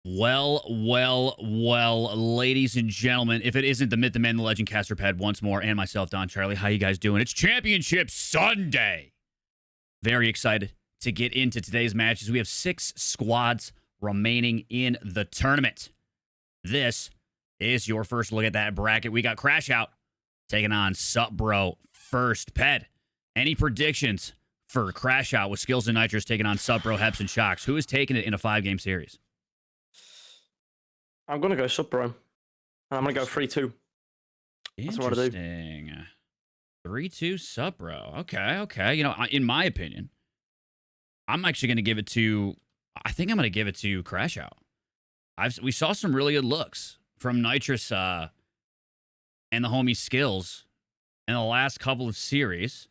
Well, ladies and gentlemen, if it isn't the myth, the man, the legend, Caster Ped once more, and myself, Don Charlie, how you guys doing? It's Championship Sunday. Very excited to get into today's matches. We have 6 squads remaining in the tournament. This is your first look at that bracket. We got Crash Out taking on Sup Bro first. Ped, any predictions for Crash Out with Skills and Nitrous taking on Sup Bro, Heps, and Shocks? Who is taking it in a 5-game series? I'm going to go Sup Bro. And I'm going to go 3-2. That's what I do. Interesting. 3-2 Sup Bro. Okay. You know, in my opinion, I'm actually going to give it to... I think I'm going to give it to Crash Out. We saw some really good looks from Nitrous and the homie Skills in the last couple of series.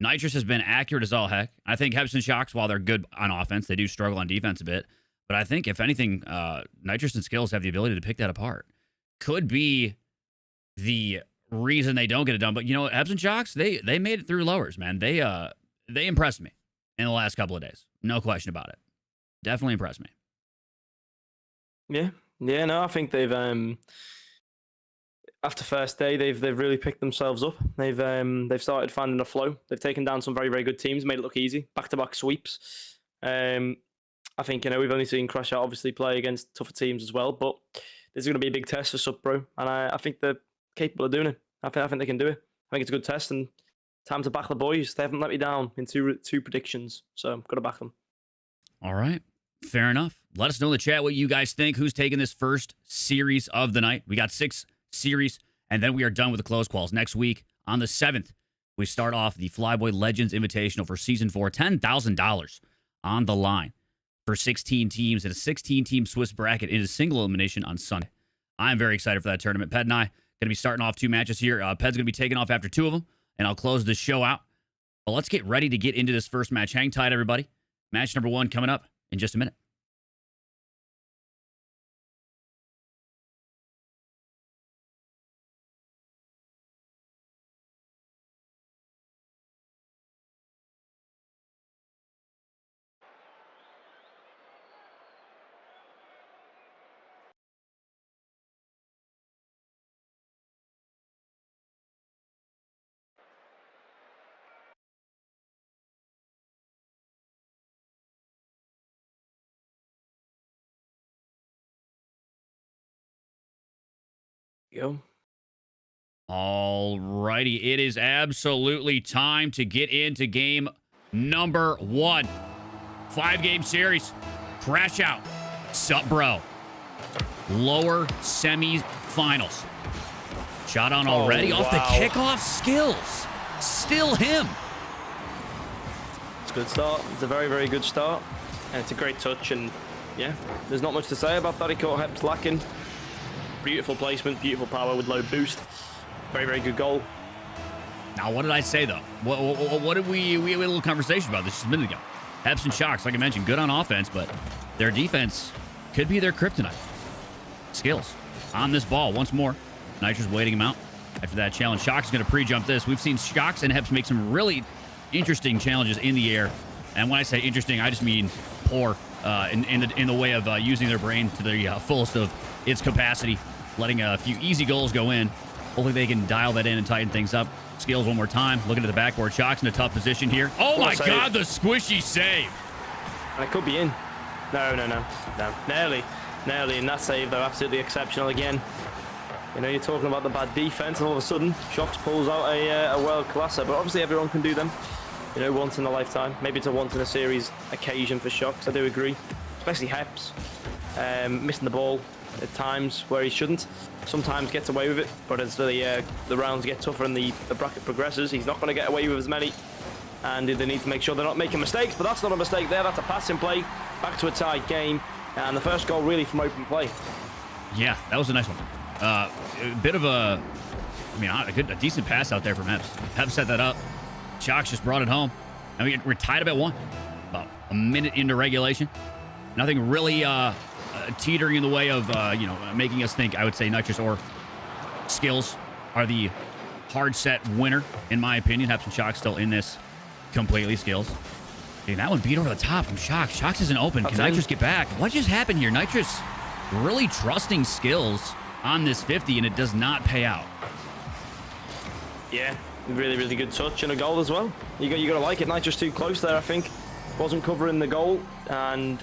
Nitrous has been accurate as all heck. I think Heps and Shocks, while they're good on offense, they do struggle on defense a bit. But I think, if anything, Nitrous and Skills have the ability to pick that apart. Could be the reason they don't get it done. But, you know, Heps and Shocks, they made it through lowers, man. They impressed me in the last couple of days. No question about it. Definitely impressed me. Yeah. No, I think they've after first day they've really picked themselves up. They've started finding a flow. They've taken down some very, very good teams, made it look easy. Back-to-back sweeps. I think, you know, we've only seen Crash Out obviously play against tougher teams as well, but this is going to be a big test for Sup Bro, and I think they're capable of doing it. I think they can do it. I think it's a good test, and time to back the boys. They haven't let me down in two predictions, so I'm going to back them. All right. Fair enough. Let us know in the chat what you guys think. Who's taking this first series of the night? We got 6 series, and then we are done with the close quals. Next week, on the 7th, we start off the Flyboy Legends Invitational for Season 4. $10,000 on the line for 16 teams in a 16-team Swiss bracket in a single elimination on Sunday. I'm very excited for that tournament. Ped and I going to be starting off 2 matches here. Ped's going to be taking off after 2 of them, and I'll close the show out. But let's get ready to get into this first match. Hang tight, everybody. Match number 1 coming up in just a minute. Go. All righty. It is absolutely time to get into game number 1. 5-game series. Crash Out. Sup Bro. Lower semi-finals. Shot on already off the kickoff. Skills. Still him. It's a good start. It's a very, very good start. And it's a great touch. And yeah, there's not much to say about that. He caught Heps lacking. Beautiful placement, beautiful power with low boost. Very, very good goal. Now, what did I say, though? What did we had a little conversation about this just a minute ago. Heps and Shocks, like I mentioned, good on offense, but their defense could be their kryptonite. Skills on this ball once more. Nitrous waiting him out after that challenge. Shocks is going to pre-jump this. We've seen Shocks and Heps make some really interesting challenges in the air. And when I say interesting, I just mean poor in the way of using their brain to the fullest of its capacity, letting a few easy goals go in. Hopefully they can dial that in and tighten things up. Skills one more time. Looking at the backboard. Shocks in a tough position here. Oh my God, the squishy save. And it could be in. No. Nearly. And that save, though, absolutely exceptional again. You know, you're talking about the bad defense, and all of a sudden, Shocks pulls out a world-classer. But obviously everyone can do them, you know, once in a lifetime. Maybe it's a once-in-a-series occasion for Shocks, I do agree. Especially Heps. Missing the ball at times where he shouldn't. Sometimes gets away with it, but as the rounds get tougher and the bracket progresses, he's not going to get away with as many. And they need to make sure they're not making mistakes, but that's not a mistake there. That's a passing play. Back to a tight game. And the first goal really from open play. Yeah, that was a nice one. A bit of a decent pass out there from Heps. Heps set that up. Shocks just brought it home. And we're tied up at 1. About a minute into regulation. Nothing really teetering in the way of, making us think, I would say, Nitrous or Skills are the hard set winner, in my opinion. Heps and Shocks still in this completely. Skills. Okay, that one beat over the top from Shocks. Shocks isn't open. Can Nitrous get back? What just happened here? Nitrous really trusting skills on this 50, and it does not pay out. Yeah, really, really good touch and a goal as well. You got to like it. Nitro's too close there, I think. Wasn't covering the goal, and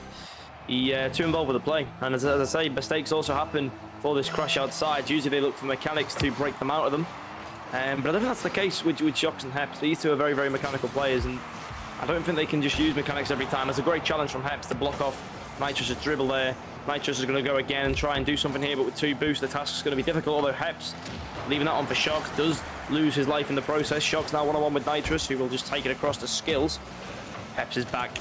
he too involved with the play. And as I say, mistakes also happen for this crash outside. Usually they look for mechanics to break them out of them. But I don't think that's the case with Shox and Heps. These two are very, very mechanical players, and I don't think they can just use mechanics every time. It's a great challenge from Heps to block off Nitrous' dribble there. Nitrous is going to go again and try and do something here, but with 2 boosts, the task is going to be difficult, although Heps, leaving that on for Shox, does lose his life in the process. Shox now one-on-one with Nitrous, who will just take it across the skills. Heps is back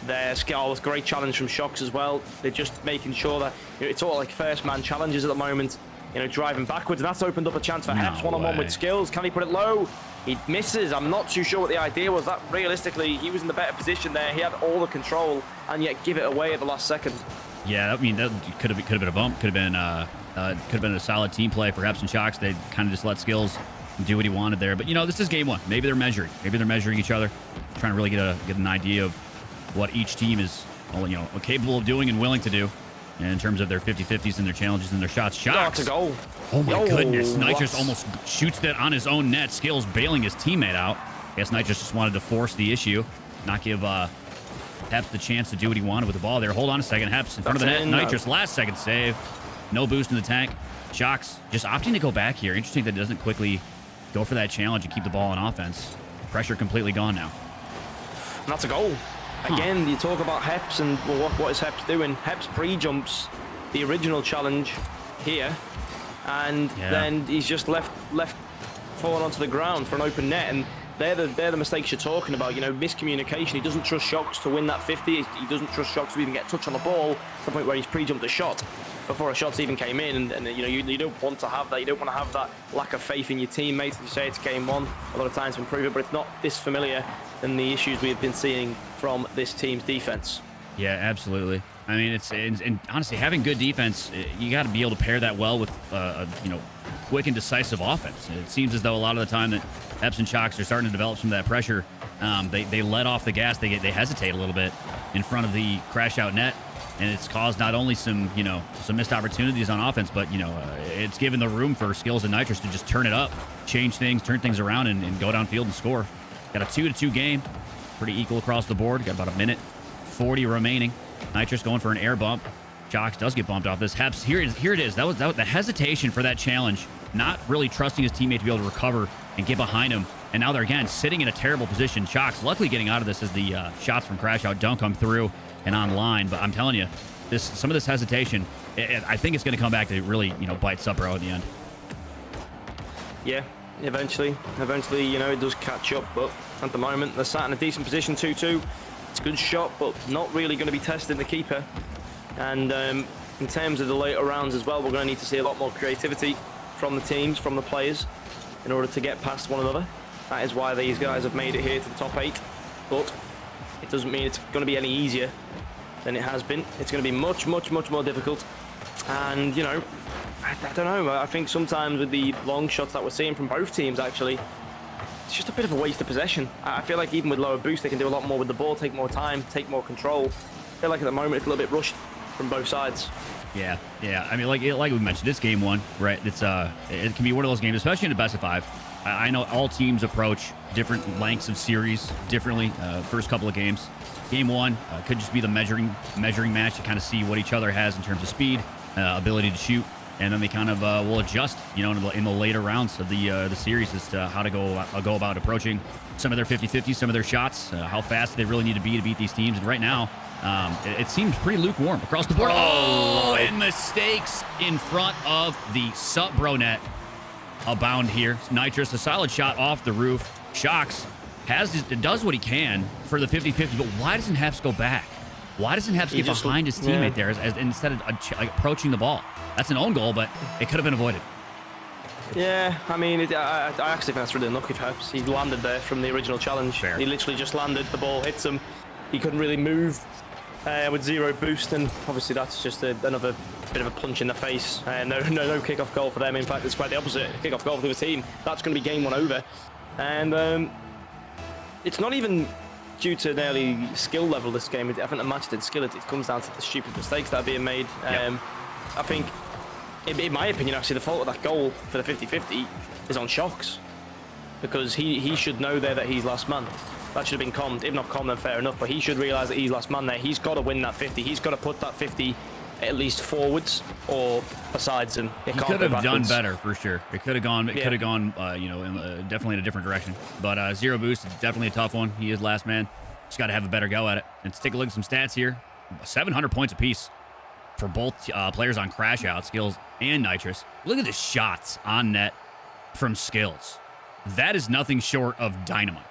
there. Scarlett, great challenge from Shox as well. They're just making sure that, you know, it's all like first-man challenges at the moment, you know, driving backwards, and that's opened up a chance for Heps one-on-one with skills. Can he put it low? He misses. I'm not too sure what the idea was. That realistically, he was in the better position there. He had all the control, and yet give it away at the last second. Yeah, I mean, that could have been a bump. Could have been a solid team play for Heps and Shox. They kind of just let skills do what he wanted there. But you know, this is game 1. Maybe they're measuring. Maybe they're measuring each other, trying to really get an idea of what each team is, you know, capable of doing and willing to do in terms of their 50-50s and their challenges and their shots. Shox. It's a goal. Oh my goodness! Nitrous almost shoots that on his own net. Skills bailing his teammate out. I guess Nitrous just wanted to force the issue, not give Heps the chance to do what he wanted with the ball there. Hold on a second. Heps in front of the net. Nitrous last second save. No boost in the tank. Shox just opting to go back here. Interesting that it doesn't quickly go for that challenge and keep the ball on offense. Pressure completely gone now. And that's a goal. Again, you talk about Heps and well, what is Heps doing? Heps pre-jumps the original challenge here, and then he's just left falling onto the ground for an open net, and they're the mistakes you're talking about. You know, miscommunication. He doesn't trust Shox to win that 50. He doesn't trust Shox to even get touch on the ball to the point where he's pre-jumped a shot before a shot even came in, and you know, you don't want to have that. You don't want to have that lack of faith in your teammates. You say it's game 1 a lot of times to improve it, but it's not this familiar than the issues we have been seeing from this team's defense. Yeah, absolutely. I mean, and honestly, having good defense, you got to be able to pair that well with you know, quick and decisive offense. It seems as though a lot of the time that Heps and Shox are starting to develop some of that pressure. They let off the gas. They hesitate a little bit in front of the crash out net, and it's caused not only some missed opportunities on offense, but you know, it's given the room for Skills and Nitrous to just turn it up, change things, turn things around, and go downfield and score. Got a 2-2 game, pretty equal across the board. Got about a minute 40 remaining. Nitrous going for an air bump. Shox does get bumped off this. Heps, here it is. That was the hesitation for that challenge. Not really trusting his teammate to be able to recover and get behind him. And now they're again sitting in a terrible position. Shox luckily getting out of this as the shots from crash out don't come through and online. But I'm telling you, some of this hesitation, I think it's going to come back to really, you know, bite Supro at the end. Yeah. Eventually, you know, it does catch up, but at the moment, they're sat in a decent position, 2-2. It's a good shot, but not really going to be testing the keeper. And in terms of the later rounds as well, we're going to need to see a lot more creativity from the teams, from the players, in order to get past one another. That is why these guys have made it here to the top 8. But it doesn't mean it's going to be any easier than it has been. It's going to be much, much, much more difficult. And, you know, I don't know. I think sometimes with the long shots that we're seeing from both teams, actually, it's just a bit of a waste of possession. I feel like even with lower boost, they can do a lot more with the ball, take more time, take more control. I feel like at the moment, it's a little bit rushed from both sides. Yeah. I mean, like we mentioned, it's game 1, right? It's it can be one of those games, especially in a best of 5. I know all teams approach different lengths of series differently. First couple of games. Game 1 could just be the measuring match to kind of see what each other has in terms of speed, ability to shoot. And then they kind of will adjust, you know, in the later rounds of the series as to how to go about approaching some of their 50-50s, some of their shots, how fast they really need to beat these teams. And right now, it seems pretty lukewarm across the board. Oh, and mistakes in front of the Supro net abound here. Nitrous, a solid shot off the roof. Shox does what he can for the 50-50, but why doesn't Heps go back? Why doesn't Heps get behind his teammate there instead of approaching the ball? That's an own goal, but it could have been avoided. Yeah, I mean, I actually think that's really unlucky for Heps. He landed there from the original challenge. Fair. He literally just landed, the ball hits him. He couldn't really move with 0 boost, and obviously that's just another bit of a punch in the face. No kickoff goal for them. In fact, it's quite the opposite. Kickoff goal for the team. That's going to be game 1 over. And it's not even due to nearly skill level this game. I think the match did skill. It comes down to the stupid mistakes that are being made. I think, in my opinion, actually, the fault of that goal for the 50-50 is on Shocks. Because he should know there that he's last man. That should have been calmed. If not calmed, then fair enough. But he should realise that he's last man there. He's got to win that 50. He's got to put that 50 at least forwards or besides him. He could have done better for sure. It could have gone. It could have gone. Definitely in a different direction. But zero boost is definitely a tough one. He is last man. Just got to have a better go at it. Let's take a look at some stats here. 700 points apiece for both players on crash out, Skills and Nitrous. Look at the shots on net from Skills. That is nothing short of dynamite.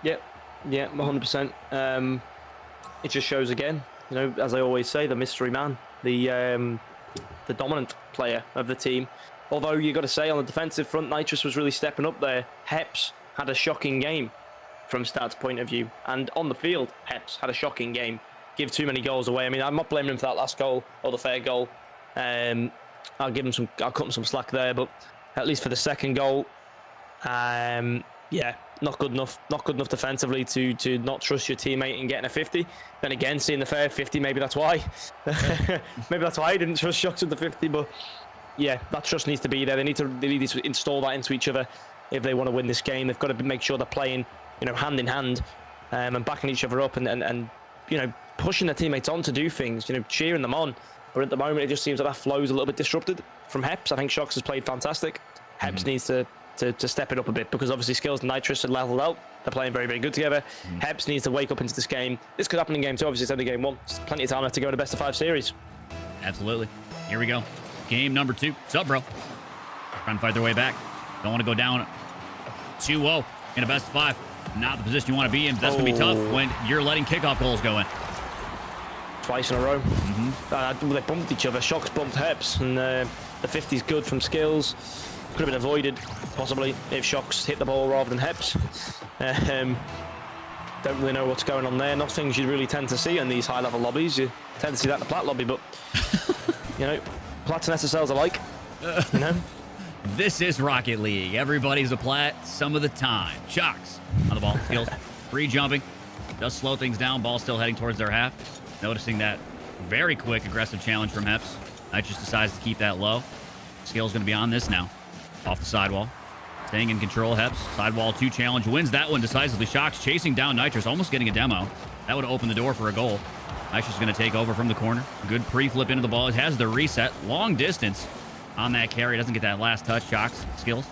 Yep. Yeah, 100%. It just shows again, as I always say, the mystery man, the dominant player of the team. Although you got to say, on the defensive front, Nitrous was really stepping up there. Heps had a shocking game from stats point of view, and on the field, Heps had a shocking game. Give too many goals away. I mean, I'm not blaming him for that last goal or the fair goal. I'll cut him some slack there, but at least for the second goal, yeah, not good enough. Not good enough defensively to not trust your teammate in getting a 50. Then again, seeing the fair 50, maybe that's why. Maybe that's why I didn't trust Shocks with the 50. But yeah, that trust needs to be there. They need to install that into each other if they want to win this game. They've got to make sure they're playing, hand in hand, and backing each other up and pushing their teammates on to do things. Cheering them on. But at the moment, it just seems like that flow is a little bit disrupted from Heps. I think Shocks has played fantastic. Heps needs to step it up a bit, because obviously Skills and Nitrous are leveled out. They're playing very, very good together. Heps needs to wake up into this game. This could happen in game 2. Obviously, it's only game 1. There's plenty of time left to go in a best-of-5 series. Absolutely. Here we go. Game number 2. What's up, bro? Trying to fight their way back. Don't want to go down 2-0 in a best-of-5. Not the position you want to be in. That's going to be tough when you're letting kickoff goals go in. Twice in a row. They bumped each other. Shocks bumped Heps, and the 50's good from Skills. Could have been avoided, possibly, if Shocks hit the ball rather than Heps. Don't really know what's going on there. Not things you really tend to see in these high-level lobbies. You tend to see that in the Plat lobby, but, Plats and SSLs alike, This is Rocket League. Everybody's a Plat some of the time. Shocks on the ball. Skills. Free jumping. Does slow things down. Ball still heading towards their half. Noticing that very quick, aggressive challenge from Heps. Nitrous decides to keep that low. Skills going to be on this now. Off the sidewall. Staying in control, Heps. Sidewall 2 challenge. Wins that one decisively. Shocks chasing down Nitrous. Almost getting a demo. That would open the door for a goal. Nitrous is going to take over from the corner. Good pre-flip into the ball. It has the reset. Long distance on that carry. Doesn't get that last touch. Shocks. Skills.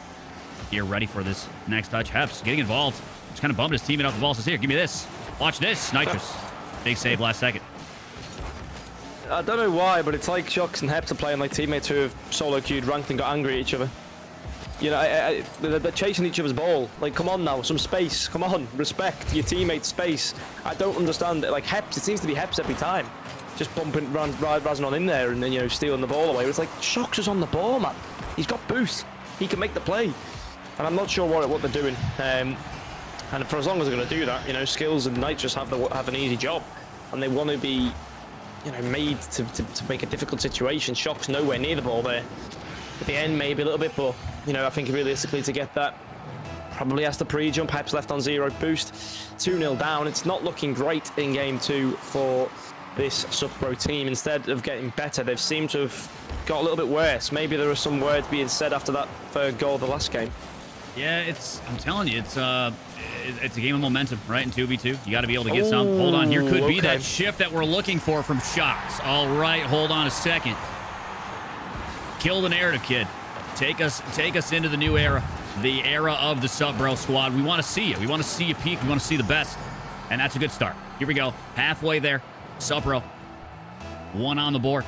Here ready for this next touch. Heps getting involved. Just kind of bumped his teammate off the ball. Says, here, give me this. Watch this. Nitrous. Big save last second. I don't know why, but it's like Shocks and Heps are playing like teammates who have solo queued, ranked, and got angry at each other. They're chasing each other's ball. Like, come on now, some space. Come on, respect your teammate's space. I don't understand it. Like Heps, it seems to be Heps every time, just bumping, razzing on in there, and then stealing the ball away. It's like Shocks is on the ball, man. He's got boost. He can make the play, and I'm not sure what they're doing. And for as long as they're going to do that, Skills and Nitrous have an easy job, and they want to be, made to make a difficult situation. Shocks nowhere near the ball there. At the end, maybe a little bit, but I think realistically to get that, probably has to pre-jump. Heps left on 0 boost, 2-0 down. It's not looking great in game 2 for this Subpro team. Instead of getting better, they've seemed to have got a little bit worse. Maybe there are some words being said after that third goal of the last game. Yeah, I'm telling you, it's a game of momentum, right? In 2v2, you got to be able to get some. Hold on, here could be that shift that we're looking for from Shocks. All right, hold on a second. Kill the narrative, kid. Take us into the new era, the era of the Subpro squad. We want to see it. We want to see you peak. We want to see the best, and that's a good start. Here we go, halfway there. Subpro, 1 on the board.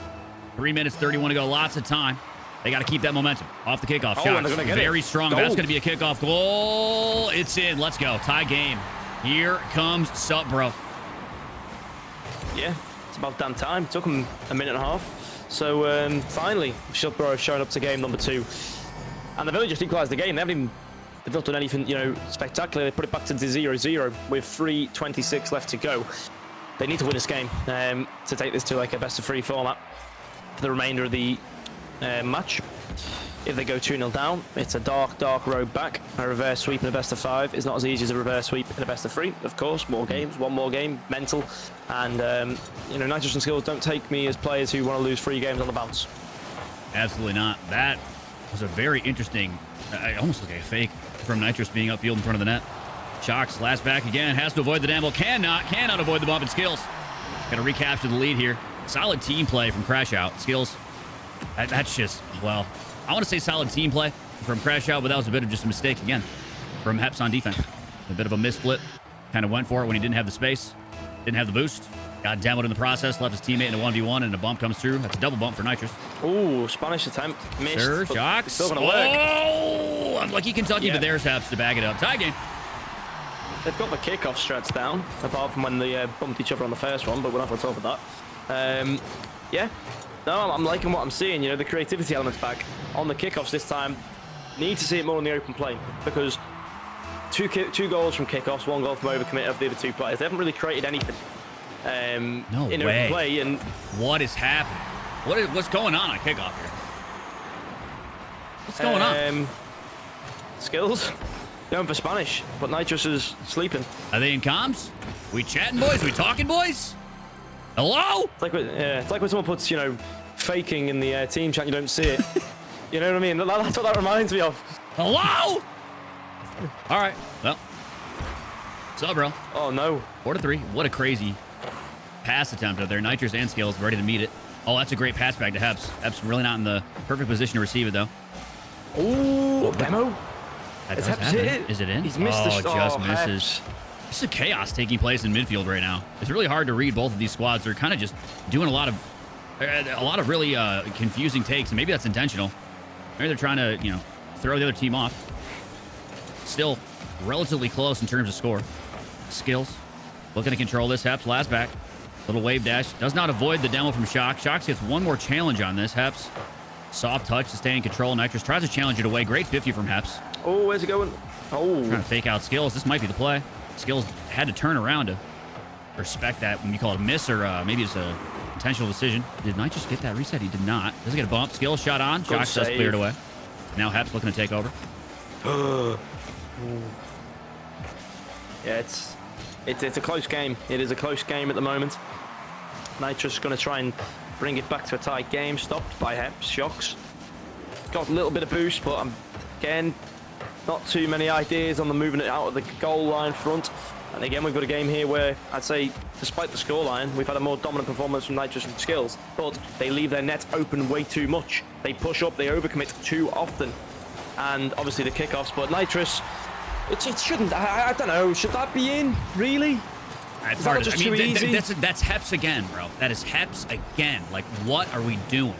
3 minutes 31 to go. Lots of time. They got to keep that momentum off the kickoff. Shocks very strong. That's going to be a kickoff goal. It's in. Let's go. Tie game. Here comes Subpro. Yeah, it's about damn time. It took them a minute and a half. So finally, Subpro have shown up to game number 2, and they've only just equalised the game. They've not done anything, spectacular. They put it back to 0-0 with 3:26 left to go. They need to win this game to take this to like a best-of-3 format for the remainder of the match. if they go 2-0 down, it's a dark road back. A reverse sweep in a best of 5 is not as easy as a reverse sweep in a best of 3. Of course, more games, one more game, mental. And, you know, Nitrous and Skills don't take me as players who want to lose 3 games on the bounce. Absolutely not. That was a very interesting, I almost look like a fake from Nitrous being upfield in front of the net. Shocks, last back again, has to avoid the damble, cannot avoid the bump, and Skills gonna recapture the lead here. Solid team play from Crash Out. Skills, that's just, well, I want to say solid team play from Crash Out, but that was a bit of just a mistake again from Heps on defense. A bit of a misflip. Kind of went for it when he didn't have the space, didn't have the boost. Got demoed in the process, left his teammate in a 1v1, and a bump comes through. That's a double bump for Nitrous. Ooh, Spanish attempt. Missed. Sir, Shocks. Still going to work. Oh, unlucky Kentucky, but there's Heps to bag it up. Tie game. They've got the kickoff strats down, apart from when they bumped each other on the first one, but we're not going to talk about that. Yeah. No, I'm liking what I'm seeing. You know, the creativity element's back. On the kickoffs this time, need to see it more in the open play, because two goals from kickoffs, 1 goal from overcommit of the other 2 players. They haven't really created anything in open play. And what is happening? What's going on kickoff here? What's going on? Skills. Going for Spanish, but Nitrous is sleeping. Are they in comms? We chatting, boys? We talking, boys? Hello? It's like when someone puts, you know, faking in the team chat, you don't see it. You know what I mean? That's what that reminds me of. Hello? All right. Well, what's up, bro? Oh, no. 4-3. What a crazy pass attempt out there. Nitrous and Skills ready to meet it. Oh, that's a great pass back to Heps. Heps really not in the perfect position to receive it, though. Ooh, demo. Is it in? He's missed the just misses. This is chaos taking place in midfield right now. It's really hard to read both of these squads. They're kind of just doing a lot of really confusing takes, and maybe that's intentional. Maybe they're trying to, you know, throw the other team off. Still relatively close in terms of score. Skills looking to control this. Heps last back. Little wave dash. Does not avoid the demo from Shock. Shocks gets one more challenge on this. Heps. Soft touch to stay in control. Nitrous tries to challenge it away. Great 50 from Heps. Oh, where's it going? Oh. Trying to fake out Skills. This might be the play. Skills had to turn around to respect that when you call it a miss, or maybe it's a intentional decision. Did Nitrous get that reset? He did not. Doesn't get a bump. Skills shot on. Shocks does clear it away. Now Heps looking to take over. Yeah, it's a close game. It is a close game at the moment. Nitrous going to try and bring it back to a tight game. Stopped by Heps. Shocks got a little bit of boost, but again, not too many ideas on the moving it out of the goal line front. And again, we've got a game here where I'd say, despite the scoreline, we've had a more dominant performance from Nitrous and Skills, but they leave their net open way too much. They push up, they overcommit too often. And obviously the kickoffs, but Nitrous, it shouldn't, I don't know, should that be in, really? Is that just too easy? That's Heps again, bro. That is Heps again. Like, what are we doing?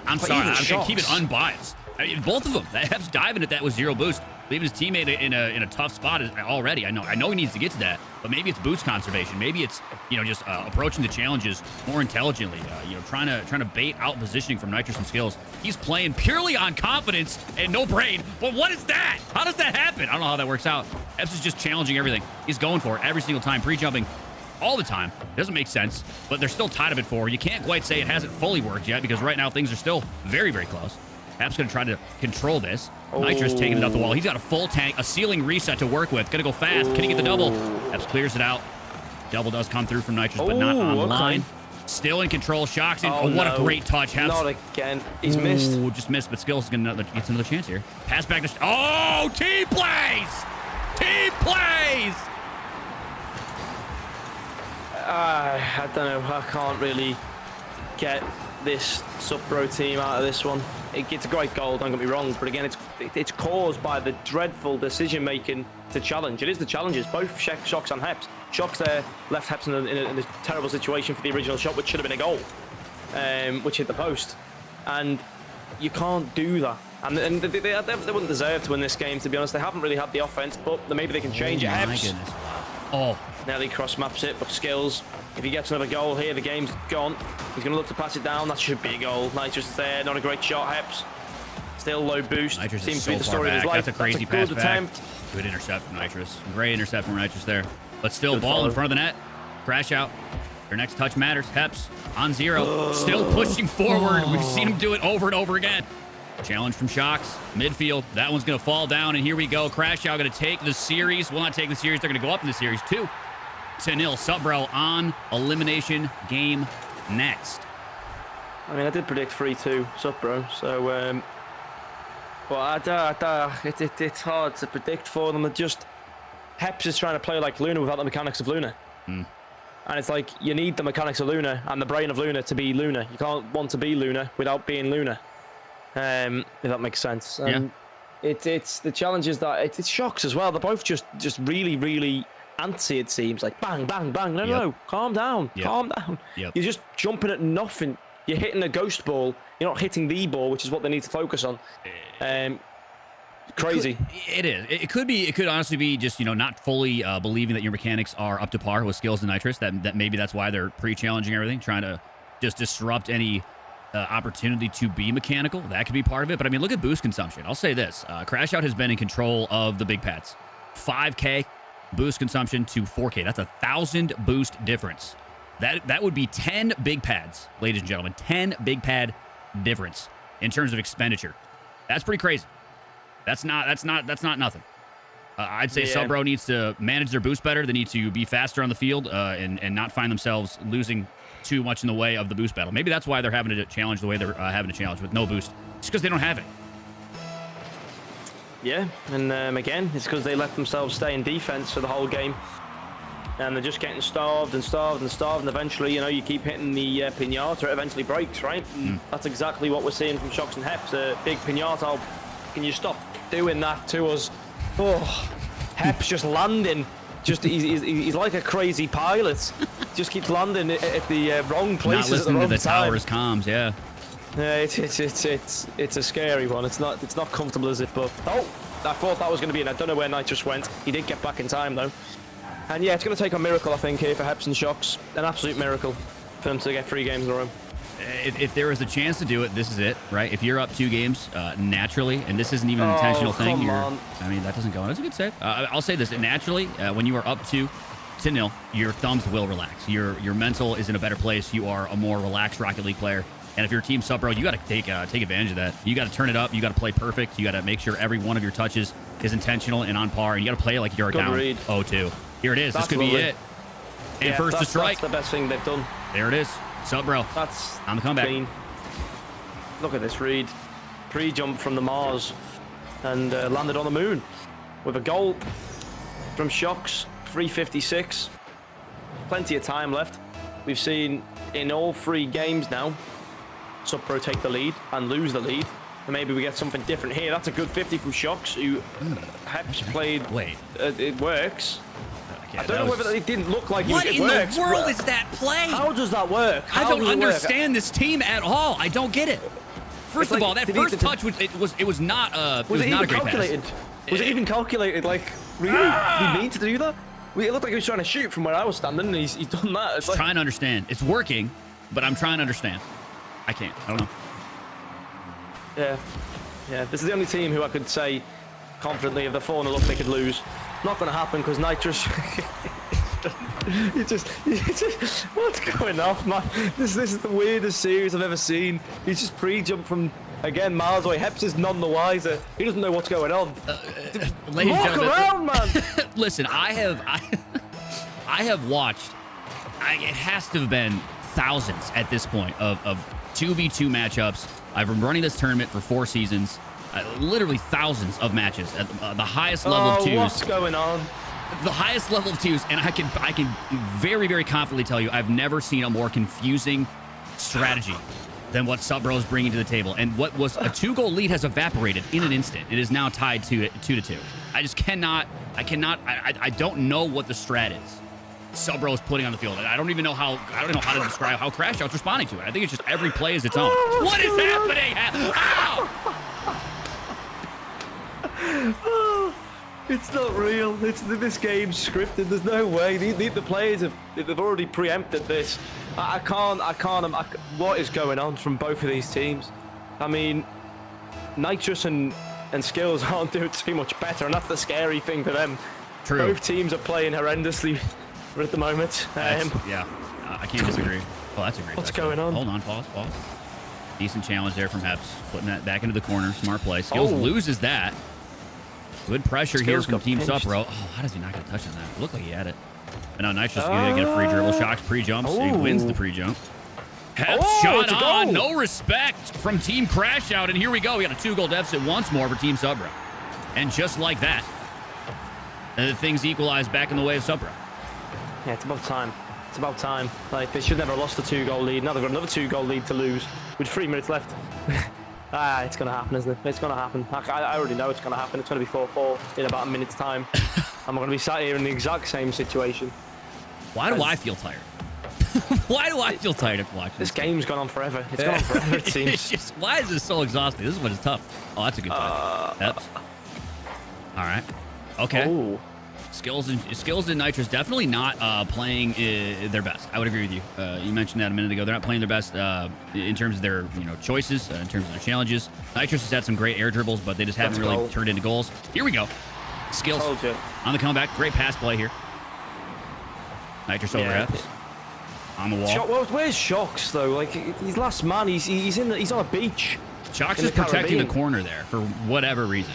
I'm sorry, I'm going to keep it unbiased. I mean, both of them. That Heps diving at that was 0 boost. Leaving his teammate in a tough spot already. I know he needs to get to that, but maybe it's boost conservation. Maybe it's, you know, just approaching the challenges more intelligently. You know, trying to bait out positioning from Nitrous and Skills. He's playing purely on confidence and no brain. But what is that? How does that happen? I don't know how that works out. Heps is just challenging everything. He's going for it every single time, pre-jumping all the time. Doesn't make sense, but they're still tied a bit forward. You can't quite say it hasn't fully worked yet, because right now things are still very, very close. Heps going to try to control this. Nitrous taking it off the wall. He's got a full tank, a ceiling reset to work with. Going to go fast. Can he get the double? Heps clears it out. Double does come through from Nitrous, but not online. Still in control. Shocks in. Oh, what a great touch. Heps. Not again. He's missed. Just missed, but Skills gets another chance here. Pass back to... Oh, team plays! Team plays! I don't know. I can't really get this Supro team out of this one. It's a great goal, don't get me wrong, but again, it's caused by the dreadful decision making to challenge. It is the challenges, both Shocks and Heps. Shocks there left Heps in a terrible situation for the original shot, which should have been a goal, which hit the post, and you can't do that. And they wouldn't deserve to win this game, to be honest. They haven't really had the offense, but maybe they can change it. Heps. Oh, Nelly cross maps it, but Skills, if he gets another goal here, the game's gone. He's going to look to pass it down. That should be a goal. Nitrous is there. Not a great shot, Heps. Still low boost. Nitrous seems to be the story of his life. That's a crazy pass back. Attempt. Good intercept from Nitrous. Great intercept from Nitrous there. But still, good ball in front of the net. Crash out. Their next touch matters. Heps on 0. Still pushing forward. We've seen him do it over and over again. Challenge from Shocks. Midfield. That one's going to fall down, and here we go. Crash Out going to take the series. Will not take the series. They're going to go up in the series, 2-0. Subbro on elimination game next. I mean, I did predict 3-2 Subbro, so... it's hard to predict for them. Heps is trying to play like Luna without the mechanics of Luna. And it's like, you need the mechanics of Luna and the brain of Luna to be Luna. You can't want to be Luna without being Luna. If that makes sense. It's the challenge is that it's Shocks as well. They're both just really, really antsy, it seems. Like, bang, bang, bang. No, calm down. Calm down. You're just jumping at nothing. You're hitting a ghost ball. You're not hitting the ball, which is what they need to focus on. Crazy. It is. It could be. It could honestly be just, not fully believing that your mechanics are up to par with skills and nitrous. That maybe that's why they're pre-challenging everything, trying to just disrupt any opportunity to be mechanical. That could be part of it. But I mean, look at boost consumption. I'll say this: Crash Out has been in control of the big pads. 5K boost consumption to 4K. That's 1,000 boost difference. That would be 10 big pads, ladies and gentlemen. 10 big pad difference in terms of expenditure. That's pretty crazy. That's not nothing. I'd say Subbro needs to manage their boost better. They need to be faster on the field and not find themselves losing too much in the way of the boost battle. Maybe that's why they're having to challenge the way they're having to challenge with no boost. It's because they don't have it. Yeah, and again, it's because they let themselves stay in defense for the whole game. And they're just getting starved and starved and starved. And eventually, you keep hitting the pinata, it eventually breaks, right? And that's exactly what we're seeing from Shocks and Heps. A big pinata. Can you stop doing that to us? Oh, Heps just landing. He's like a crazy pilot. Just keeps landing at the wrong places. Not listening at the wrong to the time. tower's comms, yeah. It's a scary one. It's not comfortable, is it? But I thought that was going to be in. I don't know where Nitrous went. He did get back in time though. And yeah, it's going to take a miracle, I think, here for Heps and Shocks. An absolute miracle for them to get 3 games in a row. If there was a chance to do it, this is it, right? If you're up 2 games naturally, and this isn't even an intentional thing, I mean, that doesn't go on. It's a good save. I'll say this: naturally, when you are up 2-0, your thumbs will relax. Your mental is in a better place. You are a more relaxed Rocket League player. And if you're Team Subbro, you got to take advantage of that. You got to turn it up. You got to play perfect. You got to make sure every one of your touches is intentional and on par. And you got to play like you're down 0-2. Here it is. This could be it. And first to strike. That's the best thing they've done. There it is. Subbro. That's on the comeback. Clean. Look at this read. Pre-jump from the Mars and landed on the moon with a goal from Shocks. 3:56. Plenty of time left. We've seen in all 3 games now Subbro take the lead and lose the lead. And maybe we get something different here. That's a good 50 from Shocks, who Heps played. Wait. It works. I don't know whether it didn't look like what in the world is that play? How does that work? I don't understand this team at all. I don't get it. First of all, that first touch was not not a great calculated? pass. Was it even calculated? Like, really? Did he mean to do that? It looked like he was trying to shoot from where I was standing, and he's done that. It's like, trying to understand. It's working, but I'm trying to understand. I can't. I don't know. Yeah. This is the only team who I could say confidently if they're 4-0 up, they could lose. Not going to happen because Nitrous. you just what's going off, man? This is the weirdest series I've ever seen. He's just pre-jumped from again miles away. Heps is none the wiser. He doesn't know what's going on. Walk around, man. Listen, I have watched. It has to have been thousands at this point of 2v2 matchups. I've been running this tournament for 4 seasons. Literally thousands of matches at the highest level of 2s. What's going on? The highest level of 2s, and I can very, very confidently tell you I've never seen a more confusing strategy than what Subbro is bringing to the table. And what was a 2-goal lead has evaporated in an instant. It is now tied to 2-2. I just cannot. I don't know what the strat is Subbro is putting on the field. I don't know how to describe how Crash Out's responding to it. I think it's just every play is its own. What is happening? Ow! It's not real. This game's scripted. There's no way. The players they've already preempted this. I can't. What is going on from both of these teams? I mean, Nitrous and Skills aren't doing too much better, and that's the scary thing for them. True. Both teams are playing horrendously at the moment. I can't disagree. Well, that's a great. What's going on? Hold on. Pause. Decent challenge there from Heps. Putting that back into the corner. Smart play. Skills loses that. Good pressure here from Team Supro. Oh, how does he not get a touch on that? It looked like he had it. But now Nitrous is going to get a free dribble. Shocks pre-jumps. He wins the pre-jump. Heps shot on. No respect from Team Crash Out. And here we go. We got a 2-goal deficit once more for Team Supro. And just like that, things equalize back in the way of Supro. Yeah, it's about time. It's about time. Like, they should never have lost a 2-goal lead. Now they've got another 2-goal lead to lose with 3 minutes left. It's going to happen, isn't it? It's going to happen. I already know it's going to happen. It's going to be 4-4 in about a minute's time. I'm going to be sat here in the exact same situation. Why do I feel tired? Why do I feel tired of watching this game's gone on forever. It's gone on forever, it seems. It's just, why is this so exhausting? This is when it's tough. Oh, that's a good touch. All right. Okay. Ooh. Skills and Nitrous definitely not playing their best. I would agree with you. You mentioned that a minute ago. They're not playing their best in terms of their choices, in terms of their challenges. Nitrous has had some great air dribbles, but they just haven't really turned into goals. Here we go. Skills on the comeback. Great pass play here. Nitrous over Heps. On the wall. Where's Shocks though? Like, he's last man. He's on a beach. Shocks is protecting the corner there for whatever reason.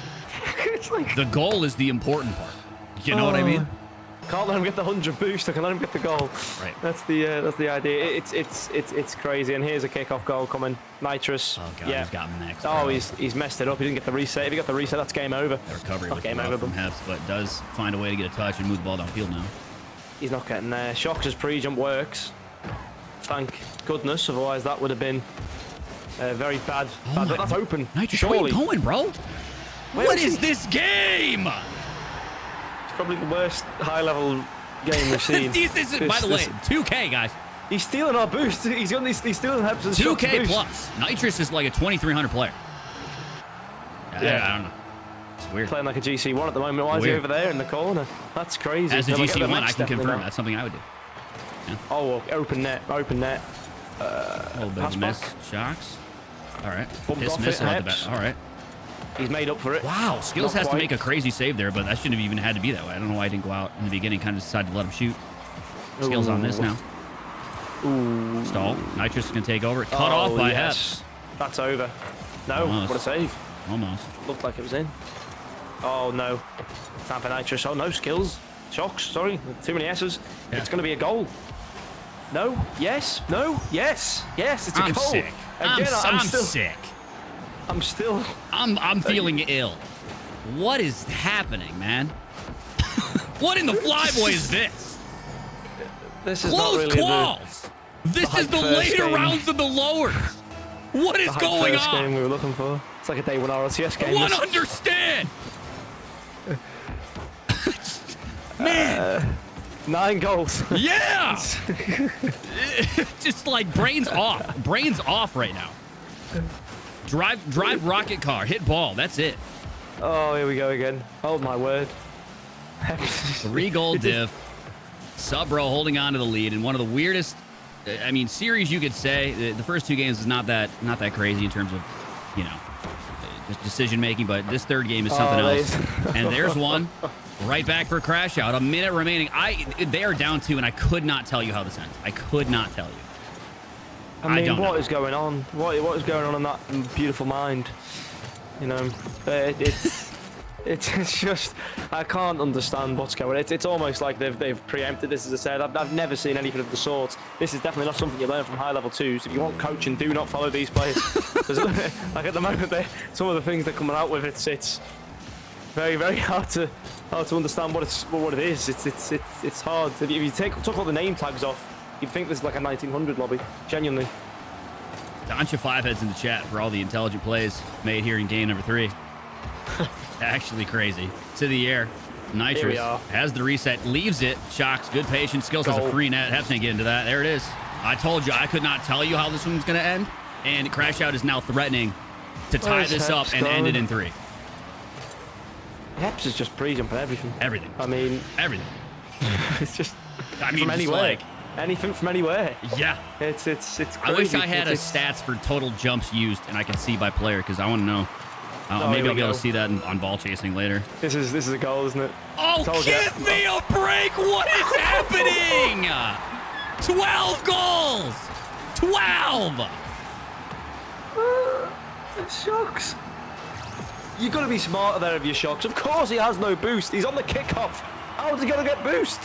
It's like, the goal is the important part. You know what I mean? Can't let him get the 100 boost. I can let him get the goal. Right. That's the idea. It's crazy. And here's a kickoff goal coming. Nitrous. Oh god, he's got mixed. Oh, he's messed it up. He didn't get the reset. If he got the reset, that's game over. The recovery was rough from Heps, but does find a way to get a touch and move the ball downfield now. He's not getting there. Shocks' pre-jump works. Thank goodness. Otherwise, that would have been very bad. That's open. Nitrous, where are you going, bro? What is this game? It's probably the worst high-level game we've seen. By the way, 2K, guys. He's stealing our boost. He's stealing Heps' 2K plus. Nitrous is like a 2,300 player. Yeah, I don't know. It's weird. Playing like a GC1 at the moment. Why is he over there in the corner? That's crazy. As a GC1, I can confirm that's something I would do. Yeah. Oh, open net. Open net. A little bit of miss. Shocks. All right. Miss on the back. All right. He's made up for it. Wow. Skills has to make a crazy save there, but that shouldn't have even had to be that way. I don't know why he didn't go out in the beginning. Kind of decided to let him shoot. Skills on this now. Ooh. Stall. Nitrous is going to take over. Cut off by Heps. That's over. No. Almost. What a save. Almost. Looked like it was in. Oh, no. Time for Nitrous. Oh, no. Skills. Shocks. Sorry. Too many S's. Yeah. It's going to be a goal. No. Yes. No. Yes. Yes. It's a goal. Sick. Again, I'm still sick. I'm feeling ill. What is happening, man? What in the Flyboy is this? This is close not really calls. This is the later rounds of the lowers. What is going on? Game we were looking for. It's like a day one RLCS game. I want to understand. Man. 9 goals. Yeah. Just like brains off. Brains off right now. Drive rocket car. Hit ball. That's it. Oh, here we go again. Oh, my word. 3-goal diff. Supro holding on to the lead in one of the weirdest, I mean, series you could say. The first 2 games is not that crazy in terms of, just decision making, but this third game is something else. And there's one. Right back for Crash Out. A minute remaining. They are down 2, and I could not tell you how this ends. I could not tell you. I mean, what is going on? What is going on in that beautiful mind? It's just, I can't understand what's going on. It's almost like they've preempted this, as I said. I've never seen anything of the sort. This is definitely not something you learn from high-level 2s. If you want coaching, do not follow these players. Like at the moment, some of the things they're coming out with, it's very, very hard to understand what it is. It's hard. If you took all the name tags off, you'd think this is like a 1900 lobby. Genuinely. Doncha 5 heads in the chat for all the intelligent plays made here in game number 3. Actually crazy. To the air. Nitrous has the reset, leaves it. Shocks, good patience. Skills has a free net. Heps didn't get into that. There it is. I told you I could not tell you how this one's going to end. And Crash Out is now threatening to tie this up and end it in 3. Heps is just pre-jumping everything. Everything. I mean, everything. It's just from anywhere. Anything from anywhere. Yeah. It's crazy. I wish I had stats for total jumps used and I could see by player because I want to know. Maybe I'll be able to see that on ball chasing later. This is a goal, isn't it? Oh, give me a break! What is happening? 12 goals! 12! Shocks. You've got to be smarter there of your Shocks. Of course he has no boost. He's on the kickoff. How's he going to get boost?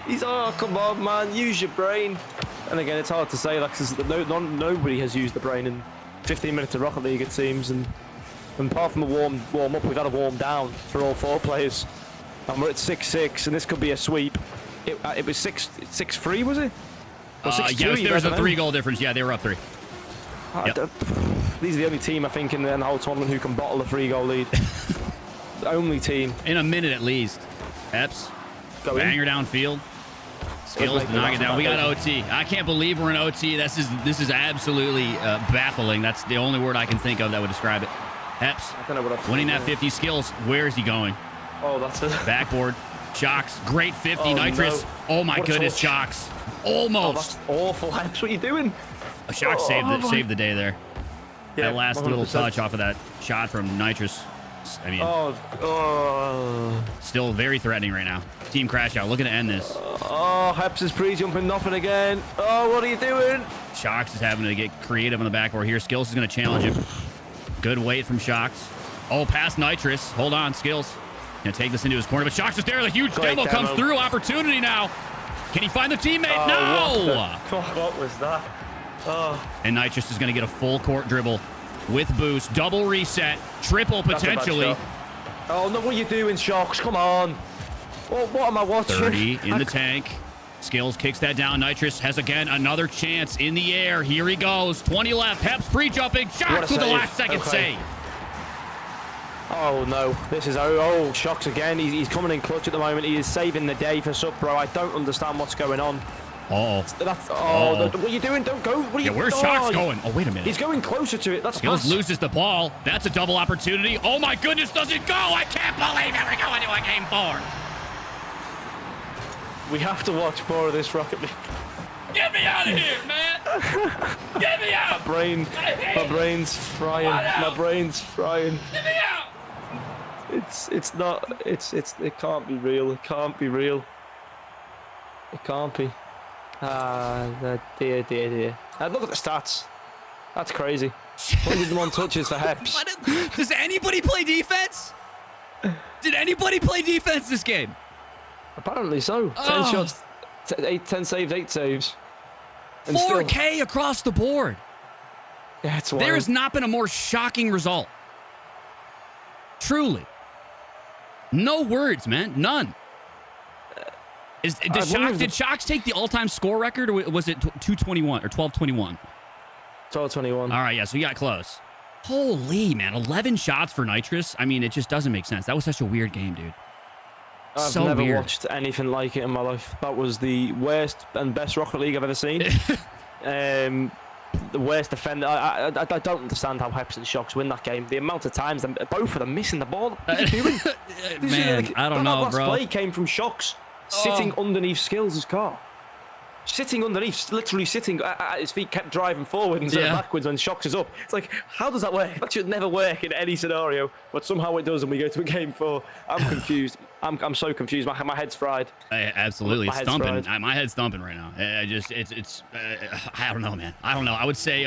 He's, oh, come on, man. Use your brain. And again, it's hard to say, like, cause nobody has used the brain in 15 minutes of Rocket League, it seems. And apart from a warm up, we've had a warm down for all 4 players. And we're at 6-6, and this could be a sweep. It was 6-3, was it? Or 6-2, yeah, there was a 3-goal difference. Yeah, they were up 3. Yep. These are the only team, I think, in the whole tournament who can bottle a 3-goal lead. The only team. In a minute at least. Eps, banger downfield. Skills to knock it down. We got OT. I can't believe we're in OT. This is absolutely baffling. That's the only word I can think of that would describe it. Eps, I don't know what I'm winning that 50. Skills, where is he going? Oh, that's it. Backboard. Shocks, great 50. Nitrous. No. Oh my goodness, Shocks. Almost. Oh, that's awful. Eps, what are you doing? Shocks saved the day there. Yeah, that last 100%. Little touch off of that shot from Nitrous. I mean, still very threatening right now. Team crash out, looking to end this. Oh, Heps is pre-jumping nothing again. Oh, what are you doing? Shocks is having to get creative on the backboard here. Skills is going to challenge him. Good weight from Shocks. Oh, past Nitrous. Hold on, Skills. Gonna take this into his corner, but Shocks is there. The huge demo comes through. Opportunity now. Can he find the teammate? No! What was that? Oh. And Nitrous is going to get a full court dribble with boost, double reset, triple potentially. Oh, no, what are you doing, Shocks? Come on. What am I watching? 30 in the tank. Skills kicks that down. Nitrous has, again, another chance in the air. Here he goes. 20 left. Peps pre-jumping. Shocks with the last-second save. Oh, no. This is... Oh, Shocks again. He's coming in clutch at the moment. He is saving the day for Sub-Bro. I don't understand what's going on. What are you doing? Don't go. What are you? Where's Shocks going? Oh, wait a minute. He's going closer to it. That's Skills loses the ball. That's a double opportunity. Oh my goodness, does it go? I can't believe it. We're going to a game 4. We have to watch more of this Rocket League. Get me out of here, man. Get me out. My brain's frying. My brain's frying. Get me out. It's not. It can't be real. It can't be real. It can't be. Dear. Look at the stats. That's crazy. 101 touches for Heps. Does anybody play defense? Did anybody play defense this game? Apparently so. 10 shots, 10 saves, 8 saves. And 4K across the board. Yeah, it's wild. There has not been a more shocking result. Truly. No words, man. None. Did Shocks take the all-time score record, or was it 221 or 1221? 1221. All right, yeah, so you got close. Holy, man, 11 shots for Nitrous. I mean, it just doesn't make sense. That was such a weird game, dude. I've never watched anything like it in my life. That was the worst and best Rocket League I've ever seen. The worst defender. I don't understand how Heps and Shocks win that game. The amount of times both of them missing the ball. What are you doing? Man, I don't know, bro. That last play came from Shocks. Sitting underneath Skills' car. Sitting underneath, literally sitting at his feet, kept driving forward instead of backwards when Shocks is up. It's like, how does that work? That should never work in any scenario, but somehow it does, and we go to a game 4. I'm confused. I'm so confused. My head's fried. Absolutely, it's thumping. My head's thumping right now. I don't know, man. I don't know. I would say